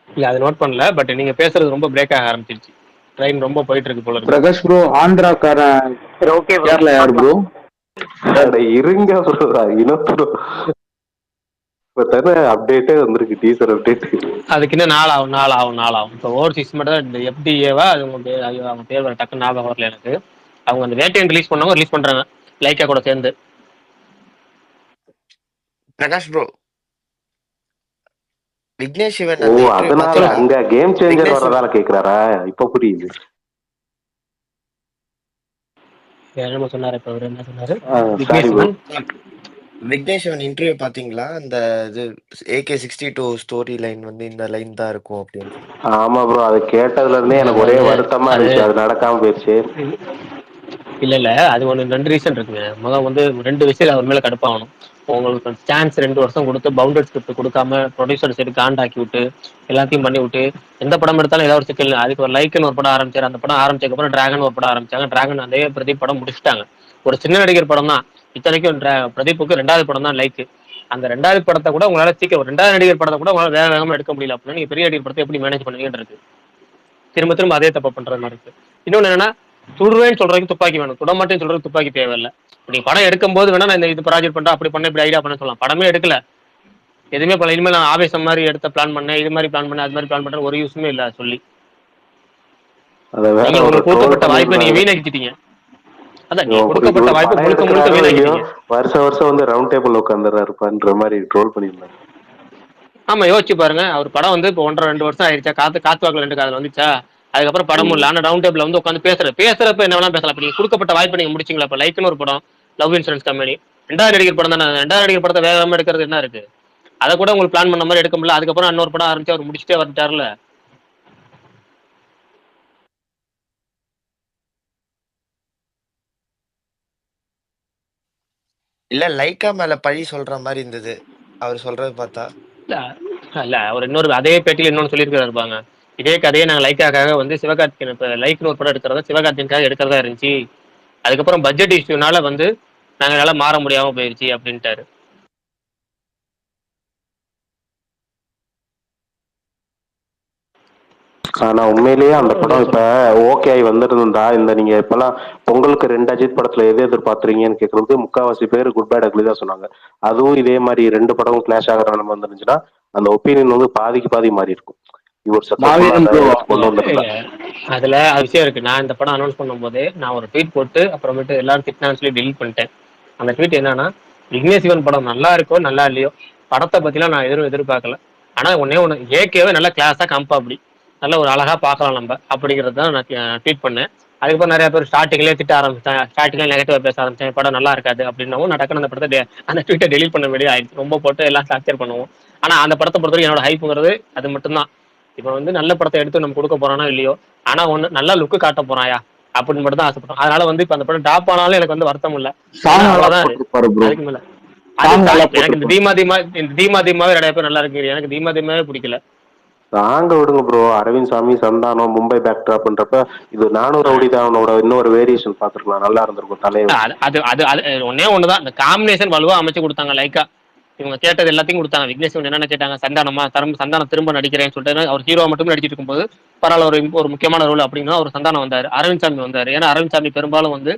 B: இல்ல அது நோட் பண்ணல. பட் நீங்க பேசுறது ரொம்ப பிரேக் ஆக ஆரம்பிச்சிருச்சு. ட்ரெயின் ரொம்ப போயிட்டு இருக்கு போல இருக்கு.
G: பிரகாஷ் ப்ரோ, ஆந்திராக்காரன் கேரளா யார் ப்ரோ?
C: இருங்க ப்ரோ, இன்னும் ப்ரோ அப்டேட்டே வந்திருக்கு, டீசர் அப்டேட்.
B: அதுக்கு இன்னும் நாள் ஆகும். இப்போ ஓவர்சீஸ் மட்டும் தான் இந்த எஃப்டிஏவா அது அவங்க பேர் டக்குன்னு ஞாபகம் வரல எனக்கு. அவங்க அந்த வேட்டையன் ரிலீஸ் பண்ணவங்க ரிலீஸ் பண்றாங்க லைக்கா கூட சேர்ந்து.
L: பிரகாஷ் ப்ரோ, விக்னேஷ் சிவன்
C: அதனால அங்க கேம் சேஞ்சர் வரதால கேக்குறாரா? இப்ப புரியுது.
B: என்ன சொன்னாரு இப்ப? அவர் என்ன சொன்னாரு?
L: விக்னேஸ்வரன் இன்டர்வியூ பாத்தீங்களா? அந்த இது AK-62 ஸ்டோரி லைன் வந்து இந்த லைன் தான் இருக்கும் அப்படின்னு.
C: ஆமா ப்ரோ, அது கேட்டதுல இருந்தே எனக்கு ஒரே வருத்தமா இருந்துச்சு, அது நடக்காம போயிடுச்சு.
B: இல்ல அது ஒன்று 2 ரீசன் இருக்குங்க. முதல் வந்து 2 விஷயம் அவர் மேல கடுப்பாகணும். உங்களுக்கு சான்ஸ் 2 வருஷம் கொடுத்து பவுண்டட் ஸ்கிரிப்ட் கொடுக்காம ப்ரொடியூசர் சைடு காண்டாக்கி விட்டு எல்லாத்தையும் பண்ணி விட்டு எந்த படம் எடுத்தாலும் ஏதாவது ஒரு சிக்கல். அதுக்கு ஒரு லைக்குன்னு ஒரு படம் ஆரம்பிச்சாரு. அந்த படம் ஆரம்பிச்சதுக்கப்புறம் டிராகன் ஒரு படம் ஆரம்பிச்சாங்க. டிராகன் அதே பிரதீப் படம் முடிச்சுட்டாங்க. ஒரு சின்ன நடிகர் படம் தான். இத்தனைக்கும் பிரதீப்புக்கு 2வது படம் தான் லைக்கு. அந்த 2வது படத்தை கூட உங்களால சீக்கிரம் 2வது நடிகர் படத்தை கூட உங்களால வேகமா எடுக்க முடியல அப்படின்னா நீங்க பெரிய நடிகர் படத்தை எப்படி மேனேஜ் பண்ணுவீங்கன்னு இருக்கு. திரும்ப அதே தப்ப பண்ற மாதிரி இருக்கு. இன்னொன்னு என்னன்னா, சுடுவேன்னு சொல்றதுக்கு துப்பாக்கி வேணும், சுடமாட்டேன்னு சொல்றதுக்கு துப்பாக்கி தேவையில்லை. நீ படம் எடுக்கும் போது வேணா நான் இந்த இது ப்ராஜெக்ட் பண்றேன், அப்படி பண்ண, இப்படி ஐடியா பண்ண சொல்லலாம். படமே எடுக்கல, எதுவுமே பண்ணல, இனிமேல் நான் ஆவேசம் மாதிரி எடுத்த பிளான் பண்ணேன், இது மாதிரி பிளான் பண்ணேன், அது மாதிரி பிளான் பண்றேன், ஒரு யூஸுமே இல்ல சொல்லி. நீங்க உங்களுக்கு கொடுக்கப்பட்ட வாய்ப்பை நீங்க வீணடிச்சிட்டீங்க. அதான் நீங்க கொடுக்கப்பட்ட வாய்ப்பு முழுக்க வீணடிச்சிட்டீங்க.
C: வருஷம் வந்து ரவுண்ட் டேபிள் உட்காந்துறாருன்ற மாதிரி ட்ரோல் பண்ணிருந்தாங்க.
B: ஆமா, யோசிச்சு பாருங்க. அவர் படம் வந்து இப்போ 1.5-2 வருஷம் ஆயிடுச்சா, காத்து வாக்குல 2 காதல் வந்துச்சா, அதுக்கப்புறம் படமும் இல்ல. ஆனா ரவுண்ட் டேபிள் வந்து உட்காந்து பேசுறப்ப என்ன வேணா பேசலாம். நீங்க கொடுக்கப்பட்ட வாய்ப்பு நீங்க முடிச்சிங்களா? இப்ப லைக்னு ஒரு படம், லவ் இன்சூரன்ஸ் கம்பெனி 2வது நடிகர் படம் தானே. 2வது நடிகர் படத்தை வேகமா எடுக்கிறது என்ன இருக்கு? அதை கூட உங்களுக்கு பிளான் பண்ண மாதிரி எடுக்க முடியல. அதுக்கப்புறம் இன்னொரு படம் ஆரம்பிச்சு அவர் முடிச்சுட்டே வந்துட்டாருல.
L: இல்ல லைக்கா மேல பழி சொல்ற மாதிரி இருந்தது அவர் சொல்றது பார்த்தா.
B: இல்ல அவர் இன்னொரு அதே பேட்டியில் இன்னொன்னு சொல்லியிருக்காரு இருப்பாங்க. இதே கதையை நாங்க லைக்காக வந்து சிவகார்த்திகேயன் இப்ப லைக்னு ஒரு படம் எடுக்கிறதா சிவகார்த்திகேயனுக்காக எடுக்கிறதா இருந்துச்சு. அதுக்கப்புறம் பட்ஜெட் இஷ்யூனால வந்து நாங்க எல்லாம் மாற முடியாம போயிருச்சு அப்படின்ட்டாரு.
C: ஆனா உண்மையிலேயே அந்த படம் இப்ப ஓகே ஆகி வந்துருந்தா, இந்த நீங்க இப்பெல்லாம் பொங்கலுக்கு 2 அஜித் படத்துல எது எதிர்பார்த்துறீங்கன்னு கேட்கறது முக்காவாசி பேர் குட் பேட் அக்லி தான் சொன்னாங்க. அதுவும் இதே மாதிரி 2 படமும் கிளாஷ் ஆகிற நிலைமை வந்துருந்துச்சுன்னா அந்த ஒப்பீனியன் வந்து பாதிக்கு பாதி மாறி இருக்கும். இவர் கொண்டு வந்திருந்தா
B: அதுல விஷயம் இருக்கு. நான் இந்த படம் அனௌன்ஸ் பண்ணும் போதே நான் ஒரு ட்வீட் போட்டு அப்புறமேட்டு எல்லாரும் திட்டினான்னு சொல்லி டெலிட் பண்ணிட்டேன். அந்த ட்வீட் என்னன்னா, விக்னேஷ் சிவன் படம் நல்லா இருக்கோ நல்லா இல்லையோ, படத்தை பத்திலாம் நான் எதிர்பார்க்கல. ஆனா ஒண்ணு ஏகேவே நல்லா கிளாஸா கம்பா, அப்படி நல்ல ஒரு அழகா பார்க்கலாம் நம்ம அப்படிங்கிறது தான் நான் ட்வீட் பண்ணேன். அதுக்கப்புறம் நிறைய பேர் ஸ்டார்டிங்லேயே திட்ட ஆரம்பிச்சேன், ஸ்டார்டிங்ல நெகட்டிவா பேச ஆரம்பிச்சேன், படம் நல்லா இருக்காது அப்படின்னவும் நான் டக்குனு அந்த படத்தை அந்த ட்வீட்டை டெலிட் பண்ண வேண்டிய ஆயிடுச்சு. ரொம்ப போட்டு எல்லாம் டார்ச்சர் பண்ணுவோம். ஆனா அந்த படத்தை பொறுத்தவரைக்கும் என்னோட ஹைப்புங்கிறது அது மட்டும்தான். இப்ப வந்து நல்ல படத்தை எடுத்து நம்ம கொடுக்க போறானோ இல்லையோ, ஆனா ஒண்ணு நல்லா லுக்கு காட்ட போறாயா அப்படின்னு மட்டும் தான் ஆசைப்பட்டோம். அதனால வந்து இப்ப அந்த படம் டாப் ஆனாலும் எனக்கு வந்து வருத்தம் இல்ல. அவ்வளவுதான். அதுக்கு மேல எனக்கு இந்த தீமாவே நிறைய பேர் நல்லா இருக்கு, எனக்கு தீமாவே பிடிக்கல.
C: தாங்க விடுங்க ப்ரோ. அரவிந்த் சாமி, சந்தானம், மும்பை பேக்ட்ராப்ன்றப்ப இது 400 ரவுடி தானோட இன்னொரு வேரியேஷன் பாத்துருக்கலாம், நல்லா இருந்திருக்கும். தலைவர்
B: அது ஒன்னே ஒண்ணுதான், இந்த காம்பினேஷன் வலுவா அமைச்சு கொடுத்தாங்க. லைக்கா இவங்க கேட்டது எல்லாத்தையும் கொடுத்தாங்க. விக்னேஷ் என்னென்ன கேட்டாங்க, சந்தானம் திரும்ப நடிக்கிறேன்னு சொல்லிட்டு அவர் ஹீரோ மட்டும் நடிச்சிட்டு இருக்கும்போது பரவாயில்ல, ஒரு முக்கியமான ரோல் அப்படின்னா ஒரு சந்தானம் வந்தாரு, அரவிந்த் சாமி வந்தாரு. ஏன்னா அரவிந்த் சாமி பெரும்பாலும் வந்து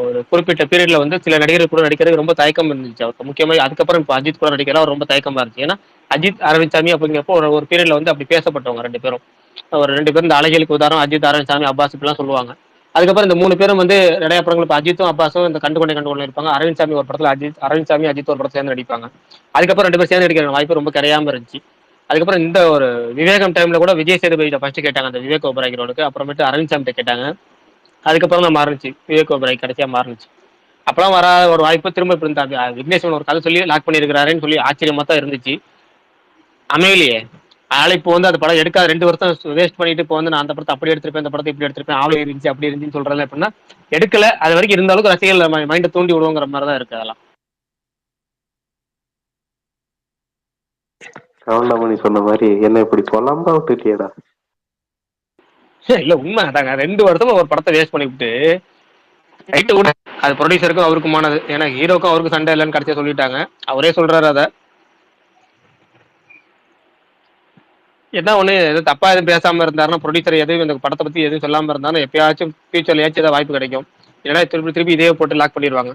B: ஒரு குறிப்பிட்ட பீரியட்ல வந்து சில நடிகர்கள் கூட நடிக்கிறது ரொம்ப தயக்கம் இருந்துச்சு அவருக்கு. முக்கியமா அதுக்கப்புறம் இப்போ அஜித் கூட நடிக்கிறா ரொம்ப தயக்கமா இருந்துச்சு. ஏன்னா அஜித் அரவிந்த் சாமி அப்படிங்கிறப்போ ஒரு பீரியட்ல வந்து அப்படி பேசப்பட்டவங்க 2 பேரும். ஒரு 2 பேரும் இந்த அழகியலுக்கு உதாரணம் அஜித், அரவிந்த் சாமி, அப்பாஸ் இப்படிலாம் சொல்லுவாங்க. அதுக்கப்புறம் இந்த 3 பேரும் வந்து நிறைய படங்கள் இப்போ அஜித்தும் அப்பாஸும் இந்த கண்டுகொண்டே இருப்பாங்க. அரவிந்த் சாமி ஒரு படத்துல அரவிந்த் சாமி அஜித் ஒரு படத்துல சேர்ந்து நடிப்பாங்க. அதுக்கப்புறம் 2 பேரும் சேர்ந்து நடிக்கிற வாய்ப்பு ரொம்ப கிடையாம இருந்துச்சு. அதுக்கப்புறம் இந்த ஒரு விவேகம் டைம்ல கூட விஜய் சேதுபதி ஃபர்ஸ்ட் கேட்டாங்க அந்த விவேக் ஓபராய் ரோலுக்கு, அப்புறமேட்டு அரவிந்த் சாமி கேட்டாங்க. அதுக்கப்புறம் தான் மாறுச்சு, விவேக் ஓபராய் கடைசியா மாறுச்சு. அப்பெல்லாம் வராத ஒரு வாய்ப்பு திரும்ப இப்ப இந்த விக்னேஸ்வரன் ஒரு கதை சொல்லி லாக் பண்ணிருக்கிறாருன்னு சொல்லி ஆச்சரியமா தான் இருந்துச்சு, அமையலையே. அதனால இப்போ வந்து அந்த படம் எடுக்காத 2 வருஷம் வேஸ்ட் பண்ணிட்டு இப்போ வந்து நான் அந்த படத்தை அப்படி எடுத்திருப்பேன், இந்த படத்தை இப்படி எடுத்திருப்பேன், ஆளு இருந்துச்சு அப்படி இருந்துச்சுன்னு சொல்றேன் அப்படின்னா எடுக்கல. அது வரைக்கும் இருந்தாலும் ரசிகர்கள் மைண்டை தூண்டி விடுவோங்கிற மாதிரி தான் இருக்கு. அதெல்லாம்
C: கவுண்டமணி சொன்ன மாதிரி என்ன இப்படி பொலம்பா விட்டுட்டியடா.
B: இல்ல உண்மை அதாங்க, 2 வருஷமா ஒரு படத்தை வேஸ்ட் பண்ணிவிட்டு ரைட்டு கூட அது ப்ரொடியூசருக்கும் அவருக்குமானது. ஏன்னா ஹீரோக்கும் அவருக்கு சண்டை இல்லைன்னு கடைசியா சொல்லிட்டாங்க, அவரே சொல்றாரு. அதை என்ன ஒண்ணு எதுவும் தப்பா எதுவும் பேசாம இருந்தாருன்னா, ப்ரொடியூசர் எதுவும் இந்த படத்தை பத்தி எதுவும் சொல்லாம இருந்தாலும் எப்பயாச்சும் ஃபியூச்சர்ல ஏதாவது வாய்ப்பு கிடைக்கும். ஏன்னா திருப்பி இதே போட்டு லாக் பண்ணிடுவாங்க.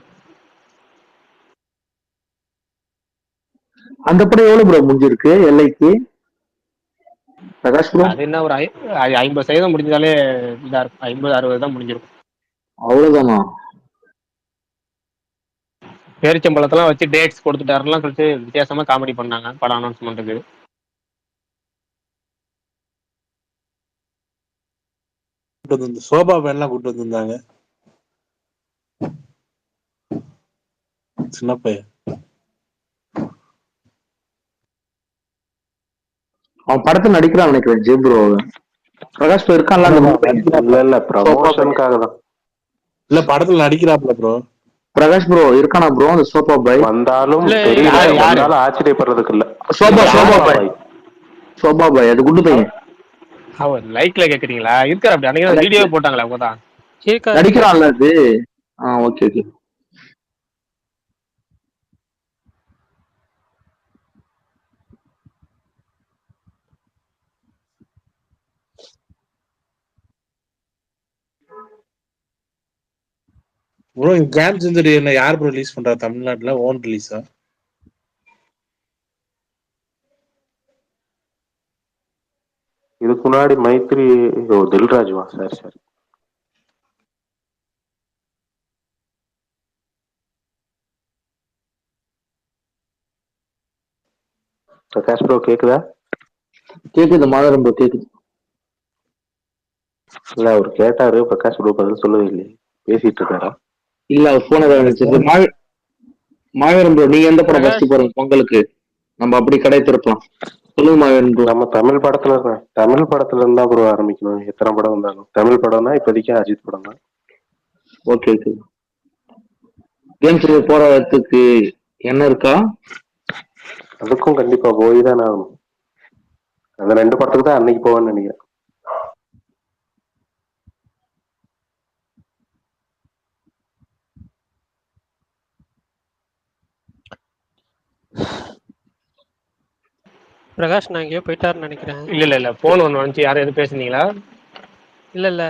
G: அந்த படம் எவ்வளவு ப்ரோ முடிஞ்சிருக்கு எல்லைக்கு?
B: அது என்ன ஒரு 50% முடிஞ்சாலே இதா இருக்கும், 50-60 தான் முடிஞ்சிருக்கும்.
G: அவ்வளவுதானா?
B: பேரிச்சம்பழத்தெல்லாம் வச்சு டேட்ஸ் கொடுத்துட்டாருலாம் சொல்லிட்டு வித்தியாசமா காமெடி பண்ணாங்க படம் அனௌன்ஸ்மெண்ட்டுக்கு.
I: சோபா பேன்லாம் கூட்டு வந்திருந்தாங்க. சின்ன பையன்.
G: அவன் படத்துல நடிக்கிறான் நினைக்கிறேன் ஜே ப்ரோ. பிரகாஷ் ப்ரோ இருக்கான்ல அந்த குண்டு பையன்.
C: இல்ல ப்ரமோஷனுக்காக தான்.
I: இல்ல படத்துல நடிக்கிறாப்ல ப்ரோ.
G: பிரகாஷ் ப்ரோ இருக்கானா ப்ரோ அந்த சோப்பா பாய்?
C: வந்தாலும் தெரியல, வந்தாலும் ஆச்சரியப்படுறதுக்கு இல்ல.
G: சோபா பாய் அது குண்டு பையன்.
B: அவர் லைக்ல கேக்குறீங்களா? இருக்காரு அப்படி அன்னைக்கு வீடியோ போட்டாங்களா அப்பதான்
G: நடிக்கிறான்ல அது. Okay okay.
I: Bro game century என்ன யார் ப்ரோ ரிலீஸ் பண்றா தமிழ்நாட்டுல? ஓன் ரிலீஸா?
C: இதுக்கு முன்னாடி மைத்ரி தில்ராஜ்வா சரி. பிரகாஷ் ப்ரோ கேக்குதா?
G: கேக்குது மாதரம் ப்ரோ கேக்குது.
C: இல்ல அவர் கேட்டாரு, பிரகாஷ் ப்ரோ பதில் சொல்லவே இல்லையே, பேசிட்டு இருக்காரா?
G: இல்ல அவர் போன மாவீரம் ப்ரோ நீங்க எந்த படம் ஃபர்ஸ்ட் போறீங்க பொங்கலுக்கு? நம்ம அப்படி கடை திறப்பலாம். சொல்லுங்க மாவீரம் ப்ரோ.
C: நம்ம தமிழ் படத்துல இருந்தா ப்ரோ ஆரம்பிக்கணும். எத்தனை படம் வந்தாலும் தமிழ் படம்னா இப்போதைக்கு அஜித் படம் தான்.
G: Okay okay. கேம் சென்டர் போறதுக்கு என்ன இருக்கா?
C: அதுக்கும் கண்டிப்பா போய் தான் ஆகணும். அந்த 2 படத்துக்கு தான் அன்னைக்கு போவேன்னு நினைக்கிறேன்.
D: பிரகாஷ் நான் எங்கேயோ போயிட்டாருன்னு நினைக்கிறேன்.
B: இல்ல போன் ஒன்று வந்துச்சு. யாரும் எதுவும் பேசுனீங்களா?
D: இல்ல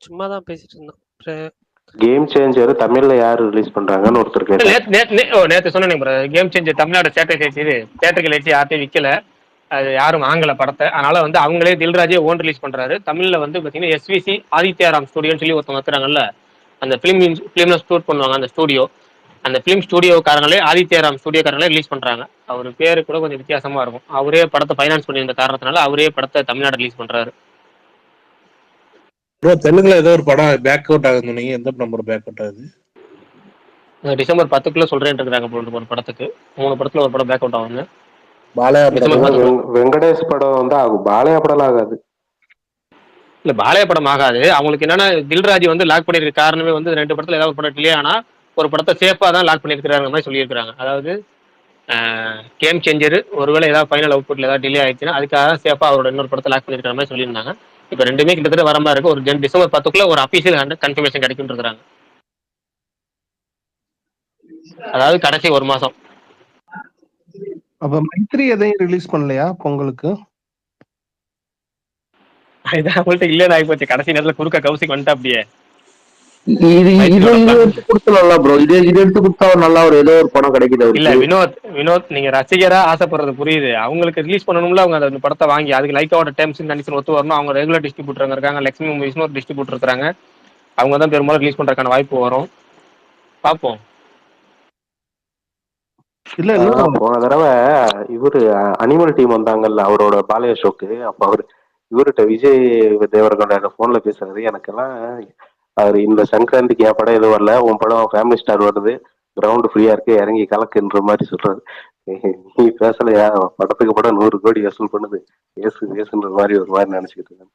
D: சும்மா தான் பேசிட்டு இருந்தோம்.
C: கேம் சேஞ்சர் தமிழ்ல யாரு ரிலீஸ் பண்றாங்கன்னு ஒருத்தர் கேட்டார்.
B: நேத்து சொன்னேன் ப்ரோ, கேம் சேஞ்சர் தமிழ்நாடு தியேட்டருக்கு வச்சு யார்ட்டையும் விற்கல, அது யாரும் வாங்கல படத்தை. அதனால வந்து அவங்களே தில்ராஜே ஓன் ரிலீஸ் பண்றாரு. தமிழ்ல வந்து பாத்தீங்கன்னா எஸ்விசி ஆதித்யாராம் ஸ்டுடியோன்னு சொல்லி ஒருத்தவங்க வைக்கிறாங்கல்ல, அந்த பிலிம்ல ஷூட் பண்ணுவாங்க அந்த ஸ்டுடியோ. அந்த பிலிம் ஸ்டுடியோக்காரங்களே ஆதித்யாராம் ஸ்டுடியோக்காரங்களே ரிலீஸ் பண்றாங்க. அவர் பேரு கூட கொஞ்சம் வித்தியாசமா இருக்கும். அவரே படத்தை ஃபைனான்ஸ் பண்ணியிருந்த காரணத்தினால அவரே படத்தை தமிழ்நாடு ரிலீஸ் பண்றாரு.
I: ப்ரோ தெலுங்குல ஏதோ ஒரு படம் பேக் அவுட் ஆகுது, நீங்க எந்த நம்பர் பேக் அவுட் ஆகுது?
B: டிசம்பர் 10க்குள்ள சொல்றேன்னு இருக்காங்க ஒரு படத்துக்கு. 3 படத்துல ஒரு படம் பேக் அவுட் ஆகுங்க.
C: வெங்கடேஷ் படம் வந்து ஆகும், பாலையா படம் ஆகாது.
B: இல்ல பாலையா படம் ஆகாது. அவங்களுக்கு என்னன்னா தில்ராஜ் வந்து லாக் பண்ணிருக்க காரணமே வந்து 2 படத்துல ஏதாவது ஒரு படம் டிலே ஆனா ஒரு படத்தை சேஃபா தான் லாக் பண்ணிருக்காங்க மாதிரி சொல்லியிருக்காங்க. அதாவது கேம் சேஞ்சர் ஒருவேளை ஏதாவது ஃபைனல் அவுட்புட்ல ஏதாவது டிலே ஆயிடுச்சுன்னா அதுக்காக சேஃபா அவரோட இன்னொரு படத்தை லாக் பண்ணிருக்கிற மாதிரி சொல்லியிருந்தாங்க. இப்ப 2மே கிட்டத்தட்ட வர மாதிரி இருக்கு. ஒரு டிசம்பர் 10க்குள்ள ஒரு அபிஷியல் கன்ஃபர்மேஷன் கிடைக்கும் இருக்காங்க. அதாவது கடைசி 1 மாசம்.
M: அப்ப மைத்ரி எதையும் ரிலீஸ் பண்ணலையா பொங்கலுக்கு?
B: இதான் அவங்கள்ட்ட இல்லைன்னு ஆகி போச்சு. கடைசி நேரத்துல குறுக்க கௌசிக் வந்துட்டா அப்படியே.
G: இது எடுத்து கொடுத்தல ப்ரோ, இது எடுத்து கொடுத்தா நல்லா ஒரு ஏதோ ஒரு படம் கிடைக்குது.
B: இல்ல வினோத் நீங்க ரசிகரா ஆசைப்படுறது புரியுது. அவங்களுக்கு ரிலீஸ் பண்ணணும்ல, அவங்க அந்த படத்தை வாங்கி அதுக்கு லைக்காவோட டேர்ம்ஸ் அண்ட் கண்டிஷன் ஒத்து வரணும். அவங்க ரெகுலர் டிஸ்ட்ரிபியூட்டர் இருக்காங்க, லக்ஷ்மி மூவிஸ்னு ஒரு டிஸ்ட்ரிபியூட்டர் இருக்காங்க. அவங்க தான் பெரும்பாலும் ரிலீஸ் பண்றதுக்கான வாய்ப்பு வரும். பார்ப்போம்.
C: இல்ல போன தடவை இவரு அனிமல் டீம் வந்தாங்கல்ல அவரோட பாலையா ஷோக்கு. அப்ப அவரு இவர்கிட்ட விஜய் தேவரகொண்ட போன்ல பேசுறது எனக்கெல்லாம், அவர் இந்த சங்கராந்திக்கு என் படம் எதுவும் வரல, உன் படம் ஃபேமிலி ஸ்டார் வருது, கிரவுண்ட் ஃப்ரீயா இருக்கு, இறங்கி கலக்குன்ற மாதிரி சொல்றாரு. நீ பேசலையா, படத்துக்கு படம் 100 கோடி வசூல் பண்ணுது, ஏசுன்ற மாதிரி ஒரு மாதிரி நினைச்சுக்கிட்டு இருக்கேன்.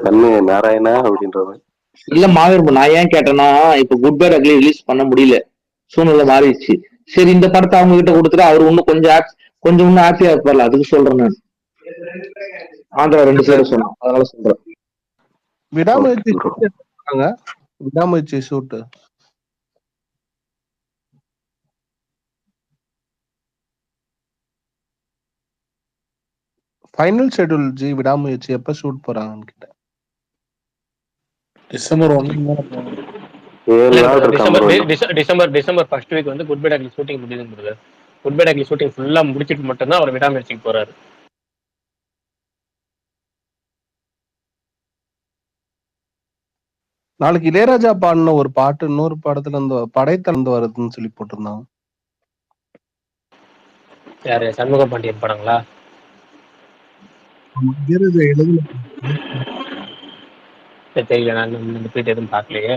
C: கண்ணு நாராயணா அப்படின்ற மாதிரி.
G: இல்ல மாவீரம், நான் ஏன் கேட்டேன்னா இப்ப குட் பேட் அக்லி ரிலீஸ் பண்ண முடியல, சூழ்நிலை மாறிடுச்சு. சரி இந்த படத்தை அவங்க கிட்ட கொடுத்துட்டு அவர் இன்னும் கொஞ்சம் இன்னும் ஹாப்பியா இருப்பார்ல, அதுக்கு சொல்றேன் நான். ஆந்திரா 2 பேரும் சொன்னோம், அதனால சொல்றேன்.
M: விடாமுயற்சி ஷூட் ஃபைனல் ஷெட்யூல் ஜி. விடாமுயற்சி எப்ப ஷூட் போறாங்கன்னு கேட்டேன்.
I: டிசம்பர் 1
B: டிசம்பர் ஃபர்ஸ்ட் வீக் வந்து குட் பேட் அக்லி ஷூட்டிங் முடியுது. குட் பேட் அக்லி ஷூட்டிங் ஃபுல்லா முடிச்சிட்டு மட்டும்தான் அவர் விடாமுயற்சிக்கு போறாரு.
M: நாளைக்கு இளையராஜா பாடின ஒரு பாட்டு இன்னொரு படத்துல இருந்து படைத்தல இருந்து வருதுன்னு சொல்லி போட்டிருந்தாங்க.
B: யாரு? சண்முக பாண்டியன் படங்களா? தெரியல, நான் இந்த பீட் எதுவும் பார்க்கலையே.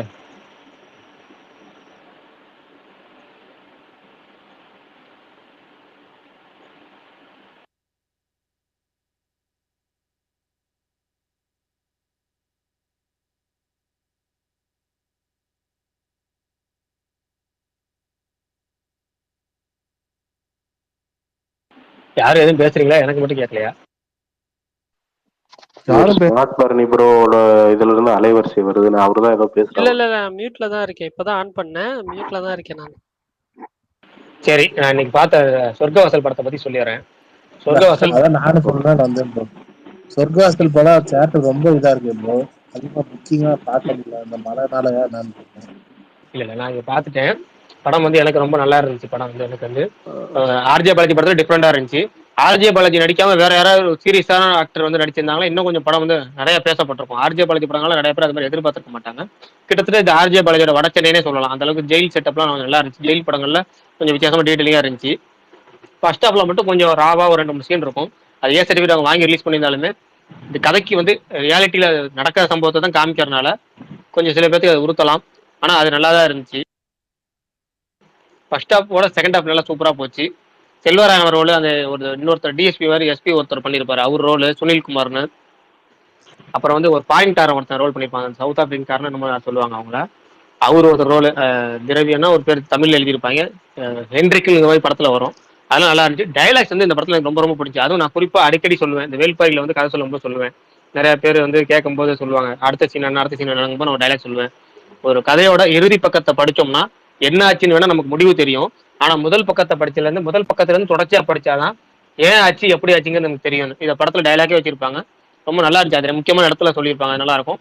B: யாரும் எதுவும் பேசுறீங்களா? எனக்கு மட்டும் கேட்கலையா?
C: ஸ்மார்ட் பரணி ப்ரோட இதுல இருந்து அலைவரிசை வருதுன்னு அவருதான் ஏதோ
D: இல்ல
C: பேசுறாரு.
D: இல்ல இல்ல மியூட்ல தான் இருக்கேன். இப்பதான் ஆன் பண்ணேன். மியூட்ல தான் இருக்கேன் நான்.
B: சரி, நான் இன்னைக்கு பார்த்த சொர்க்கவாசல் படத்தை பத்தி சொல்லிடுறேன். சொர்க்கவாசல்
N: அதான் நானும் சொல்லலாம் வந்தேன் ப்ரோ. சொர்க்கவாசல் படம் தேட்டர் ரொம்ப இதா இருக்கு ப்ரோ. அதிகமா புக்கிங்கா பார்க்க முடியல இந்த மழைனாலயா நான்
B: இல்ல நான் இங்க பார்த்துட்டேன். படம் வந்து எனக்கு ரொம்ப நல்லா இருந்துச்சு. படம் வந்து எனக்கு வந்து ஆர்ஜே பாலாஜி படத்துல டிஃப்ரெண்டா இருந்துச்சு. ஆர்ஜே பாலாஜி நடிக்காம வேற யாராவது சீரியஸான ஆக்டர் வந்து நடிச்சிருந்தாங்களா இன்னும் கொஞ்சம் படம் வந்து நிறைய பேசப்பட்டிருக்கும். ஆர்ஜே பாலாஜி படங்கள்லாம் நிறைய பேர் அது மாதிரி எதிர்பார்த்திருக்க மாட்டாங்க. கிட்டத்தட்ட இந்த ஆர்ஜே பாலாஜியோட வடச்சென்னைனே சொல்லலாம். அந்த அளவுக்கு ஜெயில் செட்டப்லாம் நல்லா இருந்துச்சு. ஜெயில் படங்கள்ல கொஞ்சம் வித்தியாசமா டீட்டெயிலிங்கா இருந்துச்சு. ஃபர்ஸ்ட் ஹாஃப்ல மட்டும் கொஞ்சம் ராவா ஒரு 2 சீன் இருக்கும். அது ஏ சர்டிஃபிகேட் அவங்க வாங்கி ரிலீஸ் பண்ணியிருந்தாலுமே இந்த கதைக்கு வந்து ரியாலிட்டியில நடக்கிற சம்பவத்தை தான் காமிக்கிறதுனால கொஞ்சம் சில பேருக்கு அது உறுத்தலாம். ஆனா அது நல்லா தான் இருந்துச்சு. ஃபர்ஸ்ட் ஹாஃபோட செகண்ட் ஹாஃப் நல்லா சூப்பரா போச்சு. செல்வராயன் ரோல் அந்த ஒரு இன்னொருத்தர் டிஎஸ்பி வேறு எஸ்பி ஒருத்தர் பண்ணியிருப்பாரு. அவர் ரோல் சுனில்குமார்னு. அப்புறம் வந்து ஒரு பாயிண்டாரன் ஒருத்தர் ரோல் பண்ணியிருப்பாங்க. சவுத் ஆப்பிரிக்காரன்னு நம்ம சொல்லுவாங்க அவங்கள. அவர் ஒரு ரோல் திரவியன்னா ஒரு பேர் தமிழ்ல எழுதியிருப்பாங்க. ஹென்ரிக்கு இந்த மாதிரி படத்துல வரும். அதெல்லாம் நல்லா இருந்துச்சு. டைலாக்ஸ் வந்து இந்த படத்துல எனக்கு ரொம்ப ரொம்ப பிடிச்சி. அதுவும் நான் குறிப்பா அடிக்கடி சொல்லுவேன். இந்த வேல்பாரியில வந்து கதை சொல்லும்போது சொல்லுவேன். நிறைய பேர் வந்து கேட்கும்போது சொல்லுவாங்க அடுத்த சீன் என்ன நம்ம டைலாக் சொல்லுவேன். ஒரு கதையோட இறுதி பக்கத்தை படிச்சோம்னா என்ன ஆச்சுன்னு வேணா நமக்கு முடிவு தெரியும். ஆனா முதல் பக்கத்தை முதல் பக்கத்துல இருந்து தொடர்ச்சியா படிச்சாதான் ஏன் ஆச்சு எப்படி ஆச்சுங்கிறது நமக்கு தெரியும். இதை படத்துல டைலாக்கே வச்சிருப்பாங்க. ரொம்ப நல்லா இருந்துச்சு. அது முக்கியமான இடத்துல சொல்லியிருப்பாங்க. நல்லா இருக்கும்.